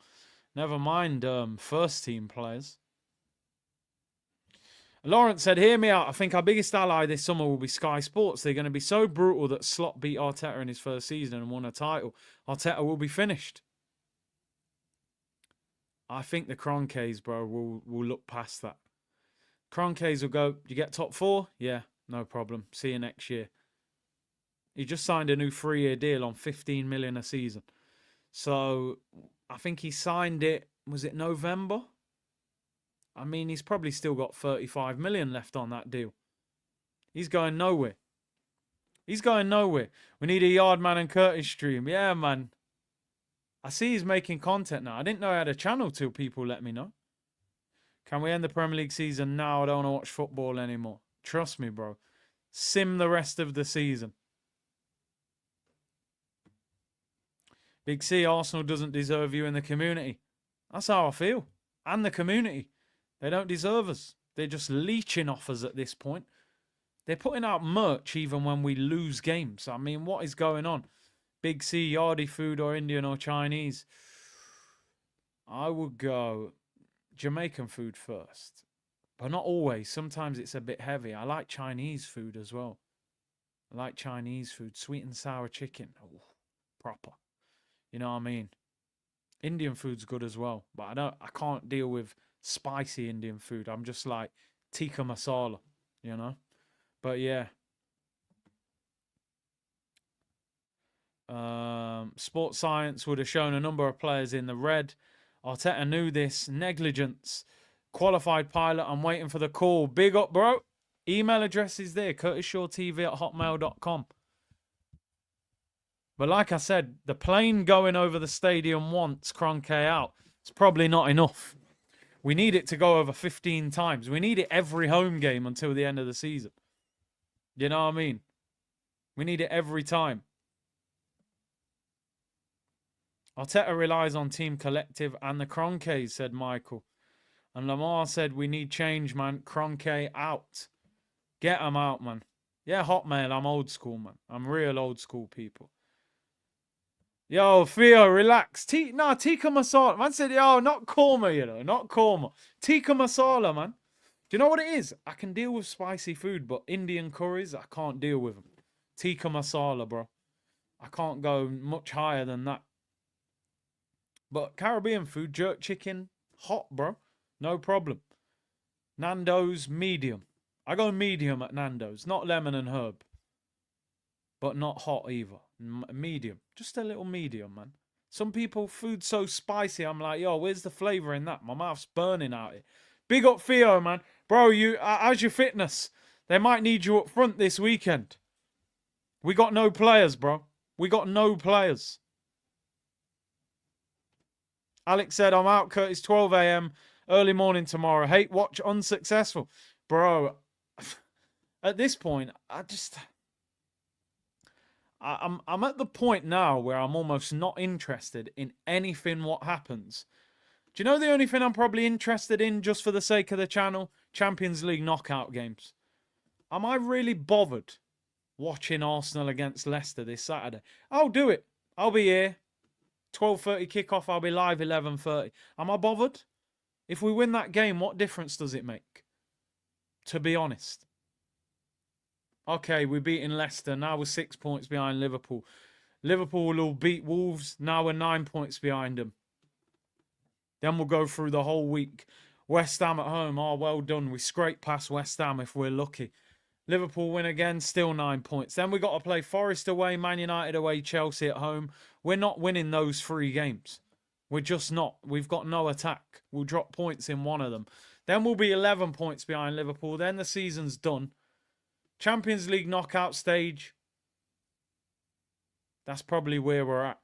Never mind first team players. Lawrence said, hear me out. I think our biggest ally this summer will be Sky Sports. They're going to be so brutal that Slot beat Arteta in his first season and won a title. Arteta will be finished. I think the Cronkays, bro, will look past that. Cronkays will go, you get top 4? Yeah, no problem. See you next year. He just signed a new 3-year deal on 15 million a season. So I think he signed it, was it November? I mean, he's probably still got 35 million left on that deal. He's going nowhere. He's going nowhere. We need a Yardman and Curtis stream. Yeah, man. I see he's making content now. I didn't know he had a channel till people let me know. Can we end the Premier League season now? I don't want to watch football anymore. Trust me, bro. Sim the rest of the season. Big C, Arsenal doesn't deserve you in the community. That's how I feel. And the community. They don't deserve us. They're just leeching off us at this point. They're putting out merch even when we lose games. I mean, what is going on? Big C, Yardie food or Indian or Chinese? I would go Jamaican food first. But not always. Sometimes it's a bit heavy. I like Chinese food as well. I like Chinese food. Sweet and sour chicken. Oh, proper. You know what I mean? Indian food's good as well. But I can't deal with spicy Indian food. I'm just like tikka masala, you know? But yeah. Sports Science would have shown a number of players in the red. Arteta knew this. Negligence. Qualified pilot. I'm waiting for the call. Big up, bro. Email address is there. CurtisShawTV@hotmail.com. But like I said, the plane going over the stadium once, Kroenke out, it's probably not enough. We need it to go over 15 times. We need it every home game until the end of the season. You know what I mean? We need it every time. Arteta relies on team collective and the Kroenkes, said Michael. And Lamar said, we need change, man. Kroenke out. Get him out, man. Yeah, Hotmail, I'm old school, man. I'm real old school people. Yo, Theo, relax. Tikka masala. Man said, yo, not korma, you know. Not korma. Tikka masala, man. Do you know what it is? I can deal with spicy food, but Indian curries, I can't deal with them. Tikka masala, bro. I can't go much higher than that. But Caribbean food, jerk chicken, hot, bro. No problem. Nando's, medium. I go medium at Nando's. Not lemon and herb. But not hot either. Medium. Just a little medium, man. Some people, food's so spicy, I'm like, yo, where's the flavour in that? My mouth's burning out here. Big up Theo, man. Bro, how's your fitness? They might need you up front this weekend. We got no players, bro. We got no players. Alex said, I'm out, Curtis, 12 a.m. Early morning tomorrow. Hate watch unsuccessful. Bro, at this point, I'm at the point now where I'm almost not interested in anything what happens. Do you know the only thing I'm probably interested in just for the sake of the channel? Champions League knockout games. Am I really bothered watching Arsenal against Leicester this Saturday? I'll do it. I'll be here. 12:30 kickoff. I'll be live 11:30. Am I bothered? If we win that game, what difference does it make? To be honest. Okay, we're beating Leicester. Now we're 6 points behind Liverpool. Liverpool will beat Wolves. Now we're 9 points behind them. Then we'll go through the whole week. West Ham at home. Oh, well done. We scrape past West Ham if we're lucky. Liverpool win again. Still 9 points. Then we got to play Forest away, Man United away, Chelsea at home. We're not winning those 3 games. We're just not. We've got no attack. We'll drop points in one of them. Then we'll be 11 points behind Liverpool. Then the season's done. Champions League knockout stage. That's probably where we're at.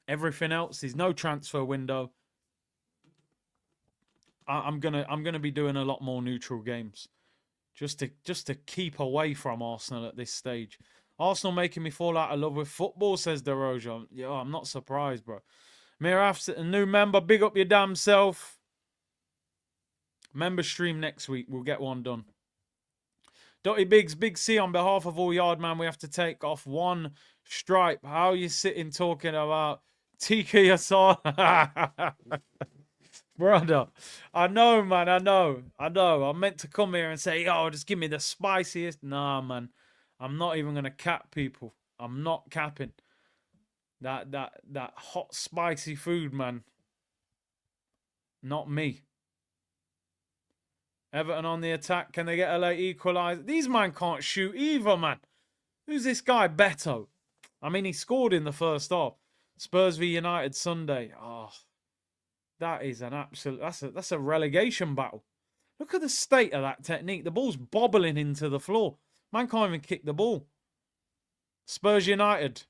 Everything else is no transfer window. I'm gonna be doing a lot more neutral games, just to keep away from Arsenal at this stage. Arsenal making me fall out of love with football, says DeRoja. Yo, I'm not surprised, bro. Miraf, a new member, big up your damn self. Member stream next week. We'll get one done. Dotty Biggs, Big C, on behalf of all Yardman, we have to take off one stripe. How are you sitting talking about Tikka Masala? Brother, I know, man, I know. I'm meant to come here and say, yo, just give me the spiciest. Nah, man, I'm not even going to cap people. I'm not capping. That hot, spicy food, man. Not me. Everton on the attack. Can they get a late equaliser? These man can't shoot either, man. Who's this guy, Beto? I mean, he scored in the first half. Spurs v United Sunday. Oh, that is an absolute... That's a relegation battle. Look at the state of that technique. The ball's bobbling into the floor. Man can't even kick the ball. Spurs United.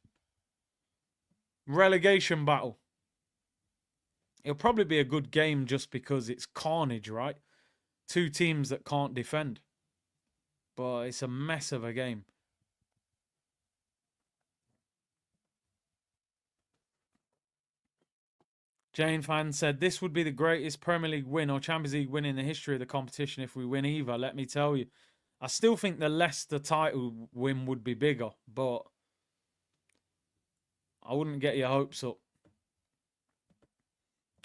Relegation battle. It'll probably be a good game just because it's carnage, right? Two teams that can't defend. But it's a mess of a game. Jane fan said, this would be the greatest Premier League win or Champions League win in the history of the competition if we win either, let me tell you. I still think the Leicester title win would be bigger, but I wouldn't get your hopes up.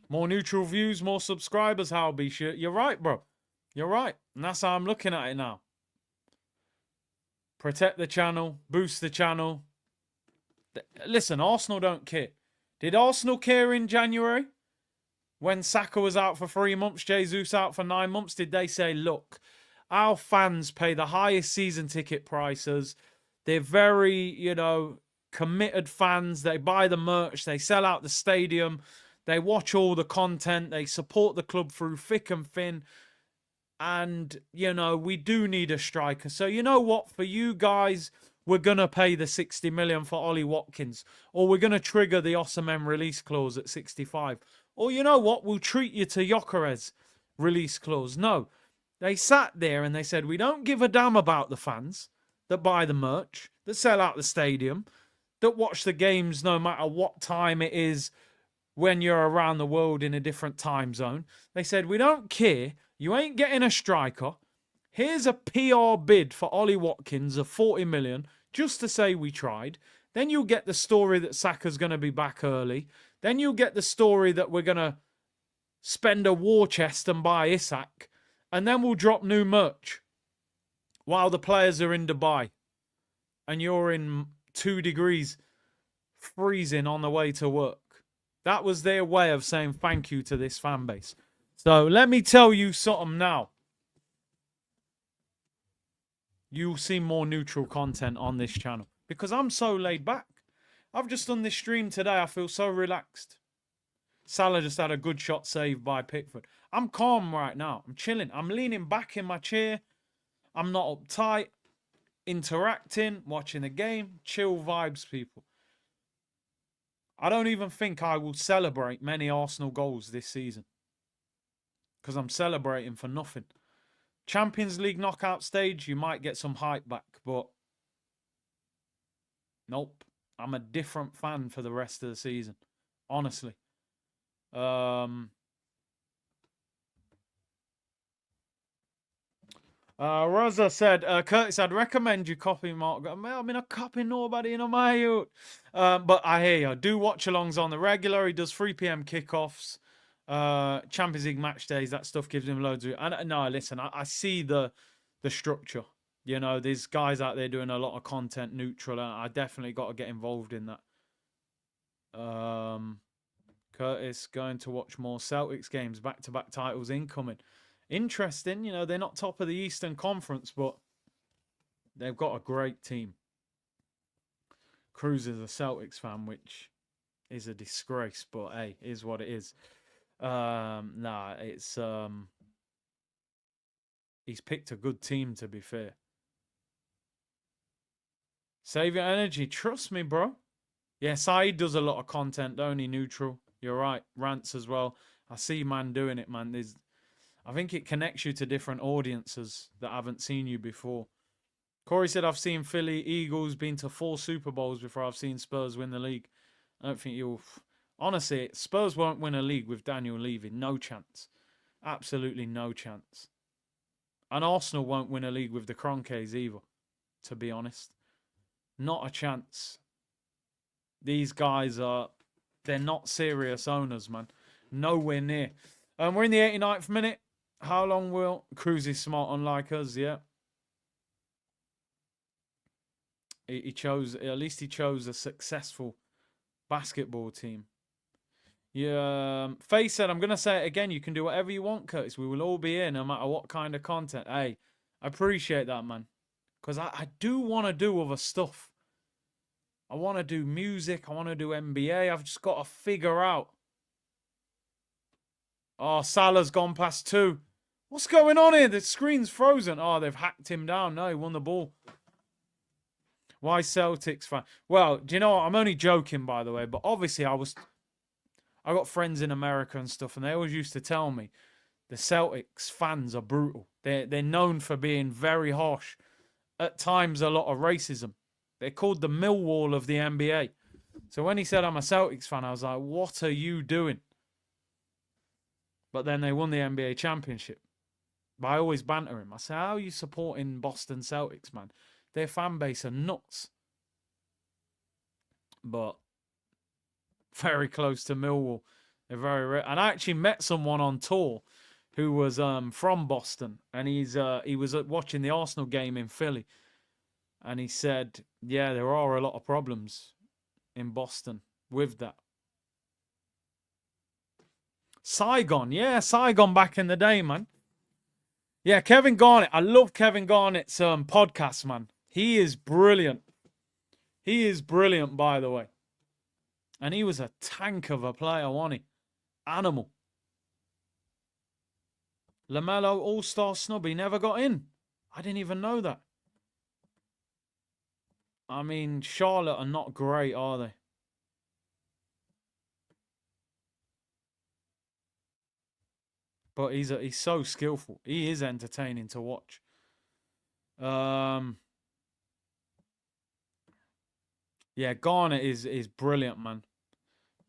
More neutral views, more subscribers, how be sure. You're right, bro. You're right. And that's how I'm looking at it now. Protect the channel, boost the channel. Listen, Arsenal don't care. Did Arsenal care in January? When Saka was out for 3 months, Jesus out for 9 months, did they say, look, our fans pay the highest season ticket prices. They're very, you know, committed fans. They buy the merch. They sell out the stadium. They watch all the content. They support the club through thick and thin. And, you know, we do need a striker. So, you know what? For you guys, we're going to pay the 60 million for Ollie Watkins. Or we're going to trigger the Osimhen release clause at 65. Or, you know what? We'll treat you to Gyökeres release clause. No. They sat there and they said, we don't give a damn about the fans that buy the merch, that sell out the stadium, that watch the games no matter what time it is when you're around the world in a different time zone. They said, we don't care. You ain't getting a striker. Here's a PR bid for Ollie Watkins of 40 million just to say we tried. Then you'll get the story that Saka's going to be back early. Then you'll get the story that we're going to spend a war chest and buy Isak. And then we'll drop new merch while the players are in Dubai. And you're in 2 degrees freezing on the way to work. That was their way of saying thank you to this fan base. So let me tell you something now. You'll see more neutral content on this channel because I'm so laid back. I've just done this stream today. I feel so relaxed. Salah just had a good shot saved by Pickford. I'm calm right now. I'm chilling. I'm leaning back in my chair. I'm not uptight. Interacting, watching the game. Chill vibes, people. I don't even think I will celebrate many Arsenal goals this season because I'm celebrating for nothing. Champions League knockout stage, you might get some hype back, but nope. I'm a different fan for the rest of the season, honestly. Rosa said, Curtis, I'd recommend you copy Mark. I mean, I copy nobody in my youth. But I hear you. Do watch-alongs on the regular. He does 3 p.m. kickoffs. Champions League match days. That stuff gives him loads of... And no, listen, I see the structure. You know, there's guys out there doing a lot of content neutral. And I definitely got to get involved in that. Curtis, going to watch more Celtics games. Back-to-back titles incoming. Interesting, you know, they're not top of the Eastern Conference, but they've got a great team. Cruz is a Celtics fan, which is a disgrace, but hey, is what it is. Nah, it's he's picked a good team, to be fair. Save your energy. Trust me, bro. Yeah, Saeed does a lot of content, only neutral. You're right. Rants as well. I see man doing it, man. I think it connects you to different audiences that haven't seen you before. Corey said, I've seen Philly Eagles been to 4 Super Bowls before I've seen Spurs win the league. I don't think you'll... Honestly, Spurs won't win a league with Daniel leaving. No chance. Absolutely no chance. And Arsenal won't win a league with the Kroenkes either, to be honest. Not a chance. These guys are... They're not serious owners, man. Nowhere near. We're in the 89th minute. How long will... Cruz is smart, unlike us, yeah. He chose... At least he chose a successful basketball team. Yeah. Faye said, I'm going to say it again. You can do whatever you want, Curtis. We will all be here no matter what kind of content. Hey, I appreciate that, man. Because I do want to do other stuff. I want to do music. I want to do NBA. I've just got to figure out. Oh, Salah's gone past 2. What's going on here? The screen's frozen. Oh, they've hacked him down. No, he won the ball. Why Celtics fan? Well, do you know what? I'm only joking, by the way. But obviously, I was I got friends in America and stuff, and they always used to tell me the Celtics fans are brutal. They're known for being very harsh. At times, a lot of racism. They're called the Millwall of the NBA. So when he said I'm a Celtics fan, I was like, what are you doing? But then they won the NBA championship. But I always banter him. I say, how are you supporting Boston Celtics, man? Their fan base are nuts. But very close to Millwall. They're very and I actually met someone on tour who was from Boston, and he was watching the Arsenal game in Philly, and he said, yeah, there are a lot of problems in Boston with that. Saigon, yeah, Saigon back in the day, man. Yeah, Kevin Garnett. I love Kevin Garnett's podcast, man. He is brilliant. He is brilliant, by the way. And he was a tank of a player, wasn't he? Animal. LaMelo All-Star snub. He never got in. I didn't even know that. I mean, Charlotte are not great, are they? But he's so skillful. He is entertaining to watch. Yeah, Garnett is brilliant, man.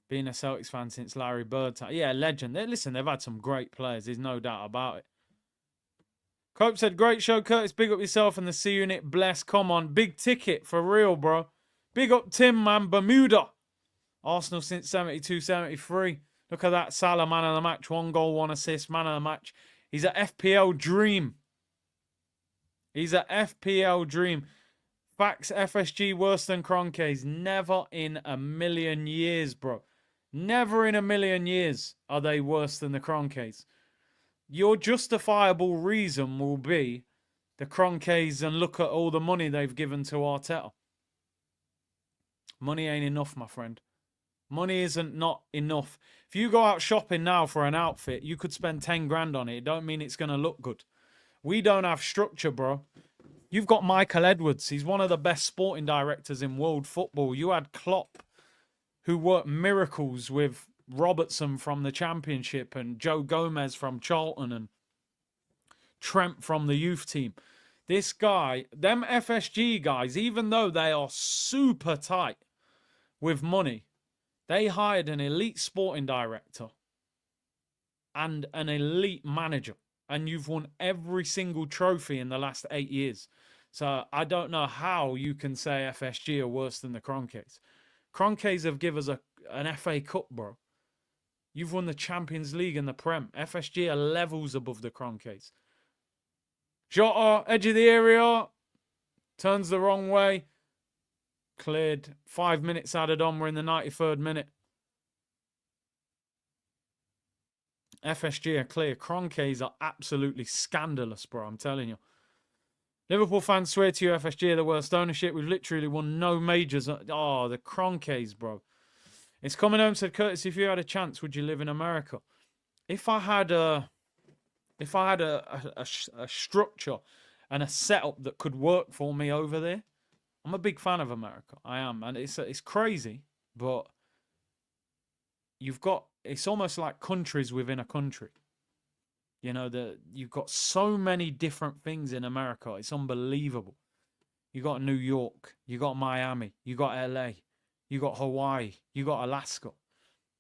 Being a Celtics fan since Larry Bird time. Yeah, legend. Listen, they've had some great players. There's no doubt about it. Cope said, great show, Curtis. Big up yourself and the C Unit. Bless. Come on. Big ticket for real, bro. Big up Tim, man. Bermuda. Arsenal since 72, 73. Look at that. Salah, man of the match. 1 goal, 1 assist. Man of the match. He's an FPL dream. He's an FPL dream. Facts, FSG worse than Kroenke's. Never in a million years, bro. Never in a million years are they worse than the Kroenkes. Your justifiable reason will be the Kroenkes and look at all the money they've given to Arteta. Money ain't enough, my friend. Money isn't not enough. If you go out shopping now for an outfit, you could spend 10 grand on it. It don't mean it's going to look good. We don't have structure, bro. You've got Michael Edwards. He's one of the best sporting directors in world football. You had Klopp, who worked miracles with Robertson from the Championship and Joe Gomez from Charlton and Trent from the youth team. This guy, them FSG guys, even though they are super tight with money, they hired an elite sporting director and an elite manager. And you've won every single trophy in the last 8 years. So I don't know how you can say FSG are worse than the Kroenkes. Kroenkes have given us an FA Cup, bro. You've won the Champions League and the Prem. FSG are levels above the Kroenkes. Jota, edge of the area. Turns the wrong way. Cleared. 5 minutes added on. We're in the 93rd minute. FSG are clear. Kroenkes are absolutely scandalous, bro. I'm telling you. Liverpool fans swear to you FSG are the worst ownership. We've literally won no majors. Oh, the Kroenkes, bro. It's coming home, said Curtis, if you had a chance, would you live in America? If I had a structure and a setup that could work for me over there, I'm a big fan of America. I am. And it's crazy, but it's almost like countries within a country. You know, you've got so many different things in America. It's unbelievable. You got New York, you got Miami, you got LA, you got Hawaii, you got Alaska,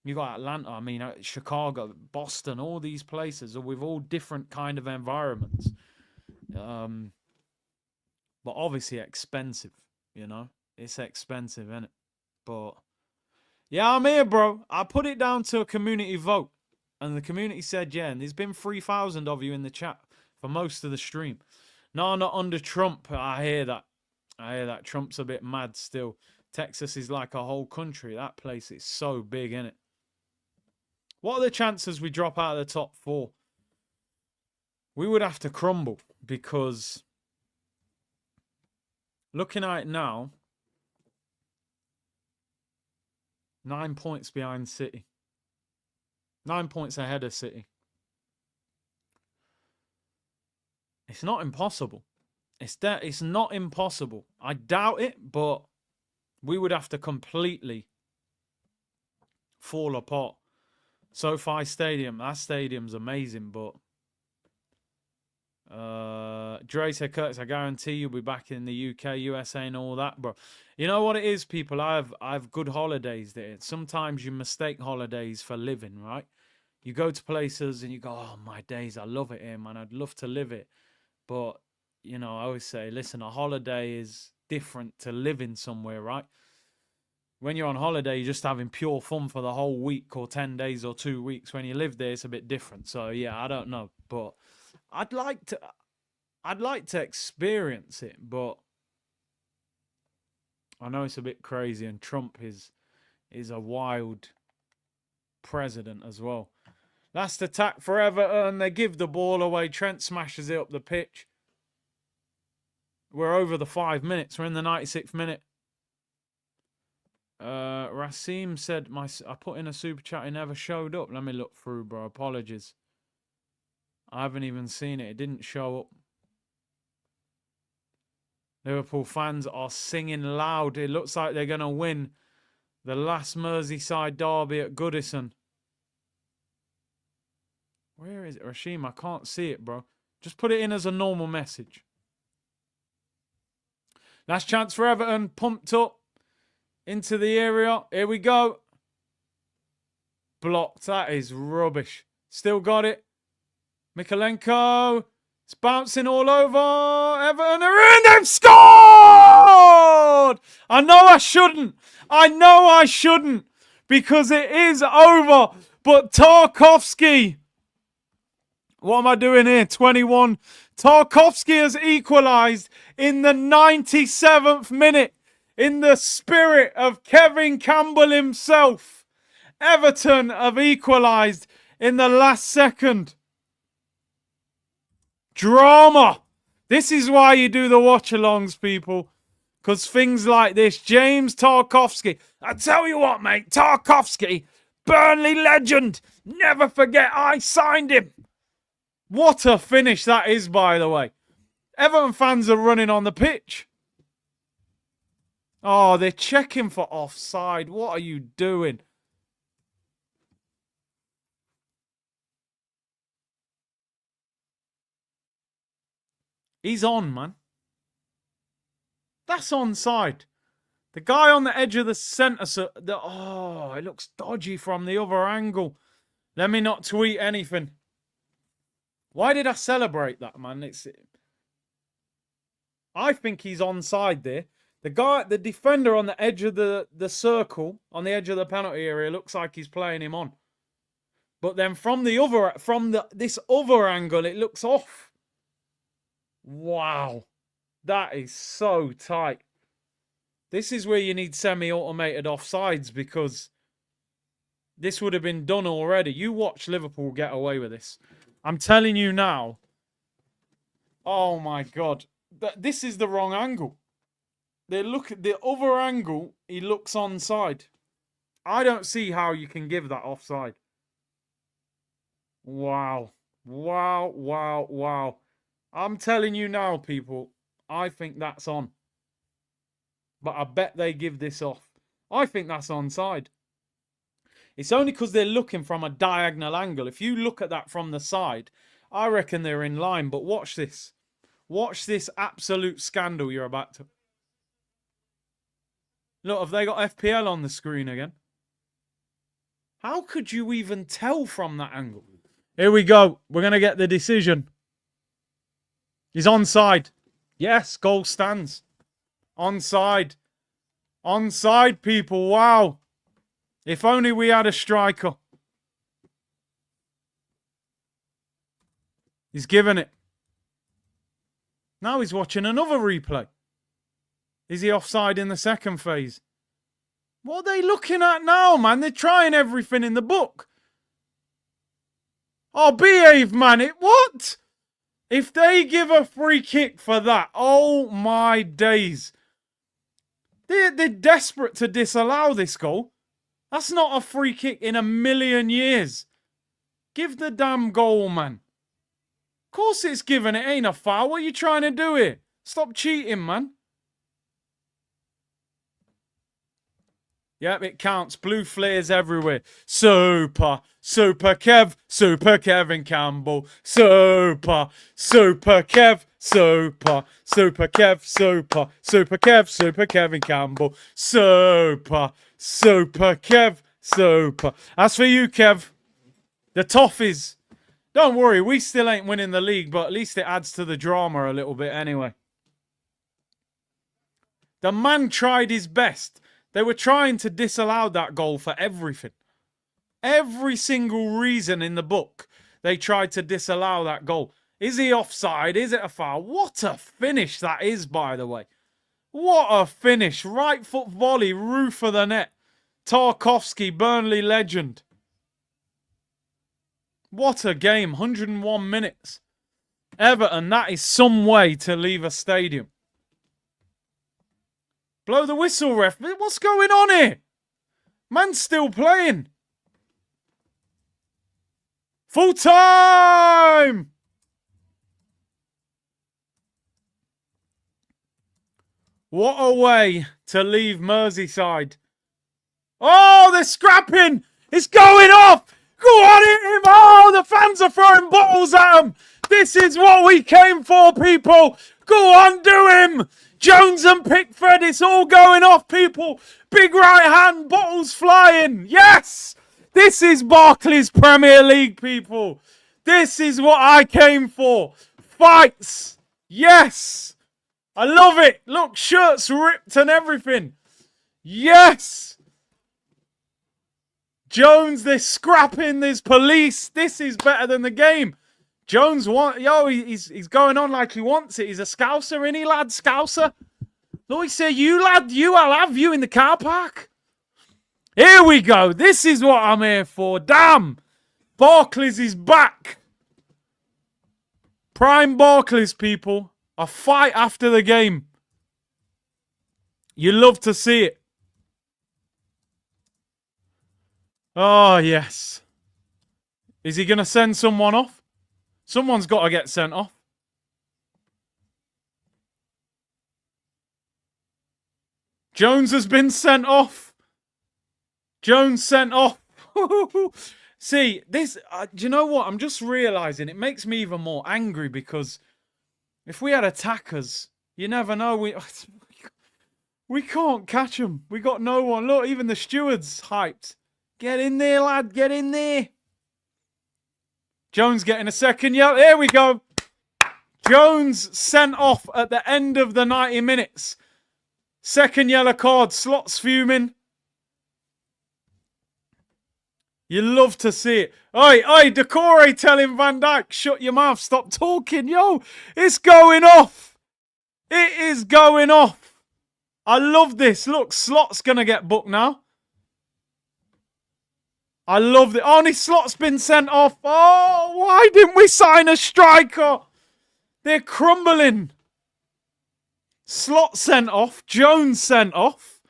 you got Atlanta. I mean, Chicago, Boston, all these places are with all different kind of environments. But obviously expensive, you know. It's expensive, isn't it? But yeah, I'm here, bro. I put it down to a community vote. And the community said, yeah, and there's been 3,000 of you in the chat for most of the stream. No, not under Trump. I hear that. I hear that. Trump's a bit mad still. Texas is like a whole country. That place is so big, isn't it? What are the chances we drop out of the top 4? We would have to crumble because looking at it now, 9 points behind City. 9 points ahead of City. It's not impossible. It's not impossible. I doubt it, but we would have to completely fall apart. SoFi Stadium. That stadium's amazing, but Dre said, Curtis, I guarantee you'll be back in the UK, USA, and all that, bro. You know what it is, people? I have good holidays there. Sometimes you mistake holidays for living, right? You go to places and you go, oh, my days, I love it here, man. I'd love to live it. But, you know, I always say, listen, a holiday is different to living somewhere, right? When you're on holiday, you're just having pure fun for the whole week or 10 days or 2 weeks. When you live there, it's a bit different. So, yeah, I don't know. But I'd like to experience it, but I know it's a bit crazy, and Trump is a wild president as well. Last attack for Everton. They give the ball away. Trent smashes it up the pitch. We're over the 5 minutes. We're in the 96th minute. Rasim said, I put in a super chat. It never showed up. Let me look through, bro. Apologies. I haven't even seen it. It didn't show up. Liverpool fans are singing loud. It looks like they're going to win the last Merseyside Derby at Goodison. Where is it, Rashim? I can't see it, bro. Just put it in as a normal message. Last chance for Everton. Pumped up into the area. Here we go. Blocked. That is rubbish. Still got it. Mikalenko. It's bouncing all over. Everton are in. They've scored! I know I shouldn't. I know I shouldn't. Because it is over. But Tarkowski. What am I doing here? 21. Tarkowski has equalised in the 97th minute. In the spirit of Kevin Campbell himself. Everton have equalised in the last second. Drama. This is why you do the watch-alongs, people. Because things like this. James Tarkowski. I tell you what, mate. Tarkowski. Burnley legend. Never forget I signed him. What a finish that is, by the way. Everton fans are running on the pitch. Oh, they're checking for offside. What are you doing? He's on, man. That's onside. The guy on the edge of the centre. Oh, it looks dodgy from the other angle. Let me not tweet anything. Why did I celebrate that, man? I think he's onside there. The defender on the edge of the circle, on the edge of the penalty area, looks like he's playing him on. But then from this other angle, it looks off. Wow. That is so tight. This is where you need semi-automated offsides, because this would have been done already. You watch Liverpool get away with this. I'm telling you now. Oh my God. This is the wrong angle. Look at the other angle. He looks onside. I don't see how you can give that offside. Wow. Wow, wow, wow. I'm telling you now, people. I think that's on. But I bet they give this off. I think that's onside. It's only because they're looking from a diagonal angle. If you look at that from the side, I reckon they're in line. But watch this. Watch this absolute scandal you're about to... Look, have they got FPL on the screen again? How could you even tell from that angle? Here we go. We're going to get the decision. He's onside. Yes, goal stands. Onside. Onside, people. Wow. If only we had a striker. He's given it. Now he's watching another replay. Is he offside in the second phase? What are they looking at now, man? They're trying everything in the book. Oh, behave, man. What? If they give a free kick for that, oh my days. They're desperate to disallow this goal. That's not a free kick in a million years. Give the damn goal, man. Of course it's given. It ain't a foul. What are you trying to do here? Stop cheating, man. Yep, it counts. Blue flares everywhere. Super Kev, Super Kevin Campbell. Super Kev, Super Kev, Super Kev, Super Kevin Campbell. Super Kev, Super. As for you, Kev, the Toffees. Don't worry, we still ain't winning the league, but at least it adds to the drama a little bit anyway. The man tried his best. They were trying to disallow that goal for everything. Every single reason in the book, they tried to disallow that goal. Is he offside? Is it a foul? What a finish that is, by the way. What a finish. Right foot volley, roof of the net. Tarkowski, Burnley legend. What a game. 101 minutes. Everton, that is some way to leave a stadium. Blow the whistle, ref. What's going on here? Man's still playing. Full time! What a way to leave Merseyside. Oh, they're scrapping. It's going off. Go on, hit him. Oh, the fans are throwing bottles at him. This is what we came for, people. Go on, do him. Jones and Pickford, it's all going off, people. Big right hand, bottles flying. Yes! This is Barclays Premier League, people. This is what I came for. Fights. Yes! I love it. Look, shirts ripped and everything. Yes! Jones, they're scrapping. There's police. This is better than the game. Jones, he's going on like he wants it. He's a Scouser, isn't he, lad? Scouser. Look, he said, you, lad, I'll have you in the car park. Here we go. This is what I'm here for. Damn. Barclays is back. Prime Barclays, people. A fight after the game. You love to see it. Oh, yes. Is he going to send someone off? Someone's got to get sent off. Jones has been sent off. Jones sent off. See, this, do you know what? I'm just realising it makes me even more angry because if we had attackers, you never know. We can't catch them. We got no one. Look, even the steward's hyped. Get in there, lad. Get in there. Jones getting a second yellow. Here we go. Jones sent off at the end of the 90 minutes. Second yellow card. Slots fuming. You love to see it. Oi, Decore telling Van Dijk, shut your mouth. Stop talking. Yo, it's going off. It is going off. I love this. Look, Slot's going to get booked now. I love it. Only Slot's been sent off. Oh, why didn't we sign a striker? They're crumbling. Slot sent off. Jones sent off.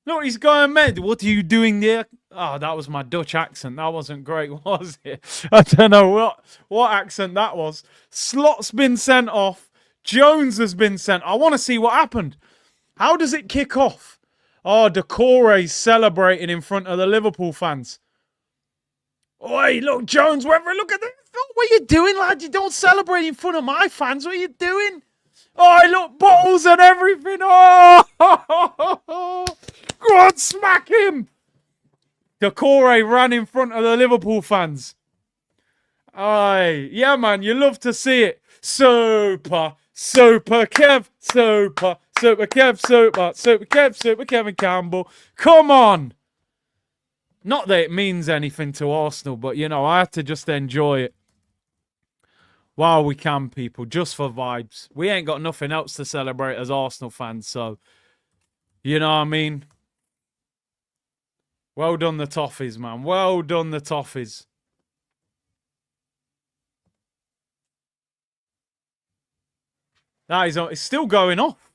Look, he's going mad. What are you doing there? Oh, that was my Dutch accent. That wasn't great, was it? I don't know what accent that was. Slot's been sent off. Jones has been sent. I want to see what happened. How does it kick off? Oh, Decore's celebrating in front of the Liverpool fans. Oi, look, Jones, Weather, look at this. What are you doing, lad? You don't celebrate in front of my fans. What are you doing? Oh, look, bottles and everything. Oh, go on, smack him. Decore ran in front of the Liverpool fans. Aye, yeah, man, you love to see it. Super Kev, Super Kev, Super Kev, Super Kevin Campbell. Come on. Not that it means anything to Arsenal, but, you know, I had to just enjoy it while we can, people, just for vibes. We ain't got nothing else to celebrate as Arsenal fans, so, you know what I mean? Well done, the Toffees, man. Well done, the Toffees. That is, it's still going off.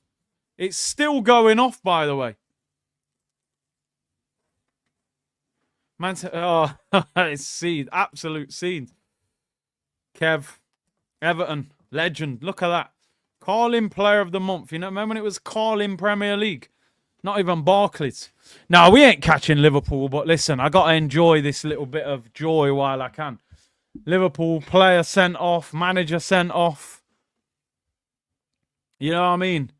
It's still going off, by the way. Man, oh, it's scene. Absolute scene. Kev, Everton, legend. Look at that. Carling Player of the Month. You know, remember when it was Carling Premier League? Not even Barclays. No, we ain't catching Liverpool, but listen, I got to enjoy this little bit of joy while I can. Liverpool player sent off, manager sent off. You know what I mean?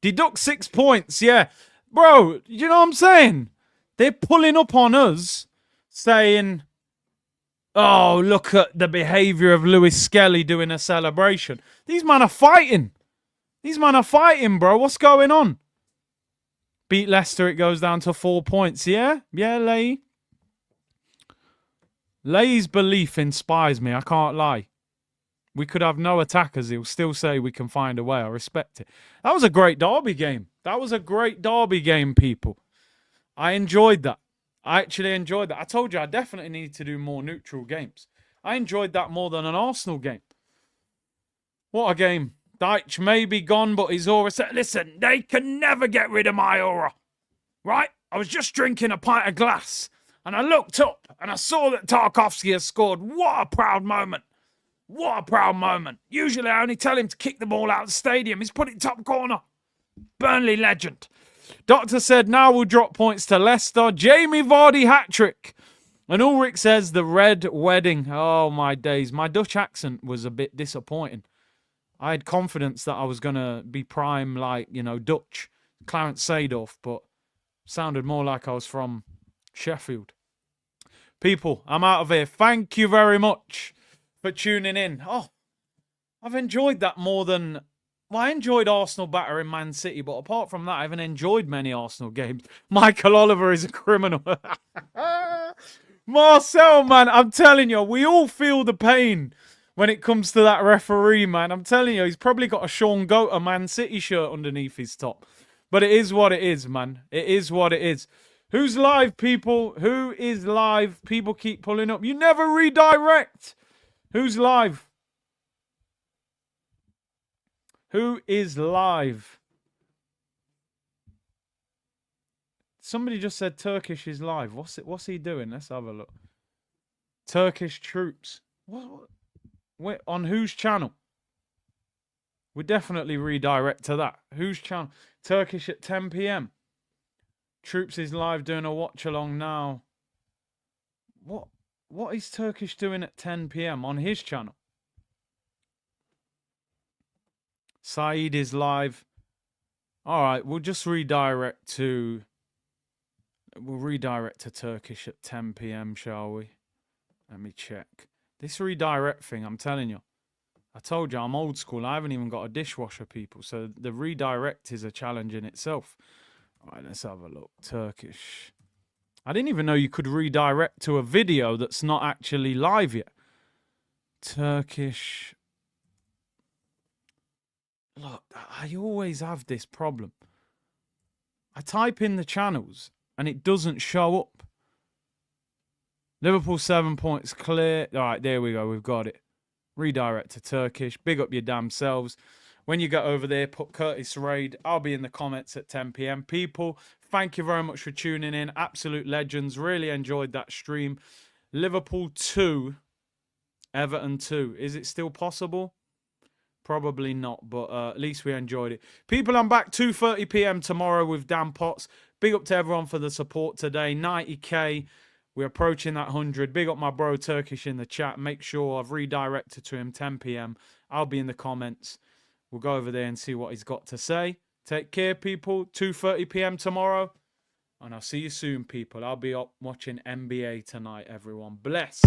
Deduct 6 points, yeah. Bro, you know what I'm saying? They're pulling up on us saying, oh, look at the behaviour of Lewis Skelly doing a celebration. These men are fighting. These men are fighting, bro. What's going on? Beat Leicester, it goes down to 4 points. Yeah? Yeah, Lay. Lay's belief inspires me. I can't lie. We could have no attackers. He'll still say we can find a way. I respect it. That was a great derby game. That was a great derby game, people. I enjoyed that. I actually enjoyed that. I told you I definitely need to do more neutral games. I enjoyed that more than an Arsenal game. What a game. Deitch may be gone, but his aura said, listen, they can never get rid of my aura. Right? I was just drinking a pint of glass, and I looked up, and I saw that Tarkowski has scored. What a proud moment. What a proud moment. Usually I only tell him to kick the ball out of the stadium. He's put it top corner. Burnley legend. Doctor said, now we'll drop points to Leicester. Jamie Vardy hat-trick. And Ulrich says, the red wedding. Oh, my days. My Dutch accent was a bit disappointing. I had confidence that I was going to be prime like, you know, Dutch. Clarence Seedorf, but sounded more like I was from Sheffield. People, I'm out of here. Thank you very much for tuning in. Oh, I've enjoyed that more than... Well, I enjoyed Arsenal battering Man City, but apart from that, I haven't enjoyed many Arsenal games. Michael Oliver is a criminal. Marcel, man, I'm telling you, we all feel the pain when it comes to that referee, man. I'm telling you, he's probably got a Sean Goater Man City shirt underneath his top. But it is what it is, man. It is what it is. Who's live, people? Who is live? People keep pulling up. You never redirect. Who's live? Who is live? Somebody just said Turkish is live. What's he doing? Let's have a look. Turkish troops. What? Wait, on whose channel? We definitely redirect to that. Whose channel? Turkish at 10 p.m. Troops is live doing a watch along now. What is Turkish doing at 10 p.m. on his channel? Saeed is live. All right, we'll just redirect to... We'll redirect to Turkish at 10 p.m, shall we? Let me check. This redirect thing, I'm telling you. I told you, I'm old school. I haven't even got a dishwasher, people. So the redirect is a challenge in itself. All right, let's have a look. Turkish. I didn't even know you could redirect to a video that's not actually live yet. Turkish... Look, I always have this problem. I type in the channels and it doesn't show up. Liverpool 7 points clear. All right, there we go. We've got it. Redirect to Turkish. Big up your damn selves. When you get over there, put Curtis Raid. I'll be in the comments at 10 p.m. People, thank you very much for tuning in. Absolute legends. Really enjoyed that stream. Liverpool 2, Everton 2. Is it still possible? Probably not, but at least we enjoyed it. People, I'm back 2:30 p.m. tomorrow with Dan Potts. Big up to everyone for the support today. 90k. We're approaching that 100. Big up my bro Turkish in the chat. Make sure I've redirected to him 10 p.m. I'll be in the comments. We'll go over there and see what he's got to say. Take care, people. 2:30 p.m. tomorrow. And I'll see you soon, people. I'll be up watching NBA tonight, everyone. Bless.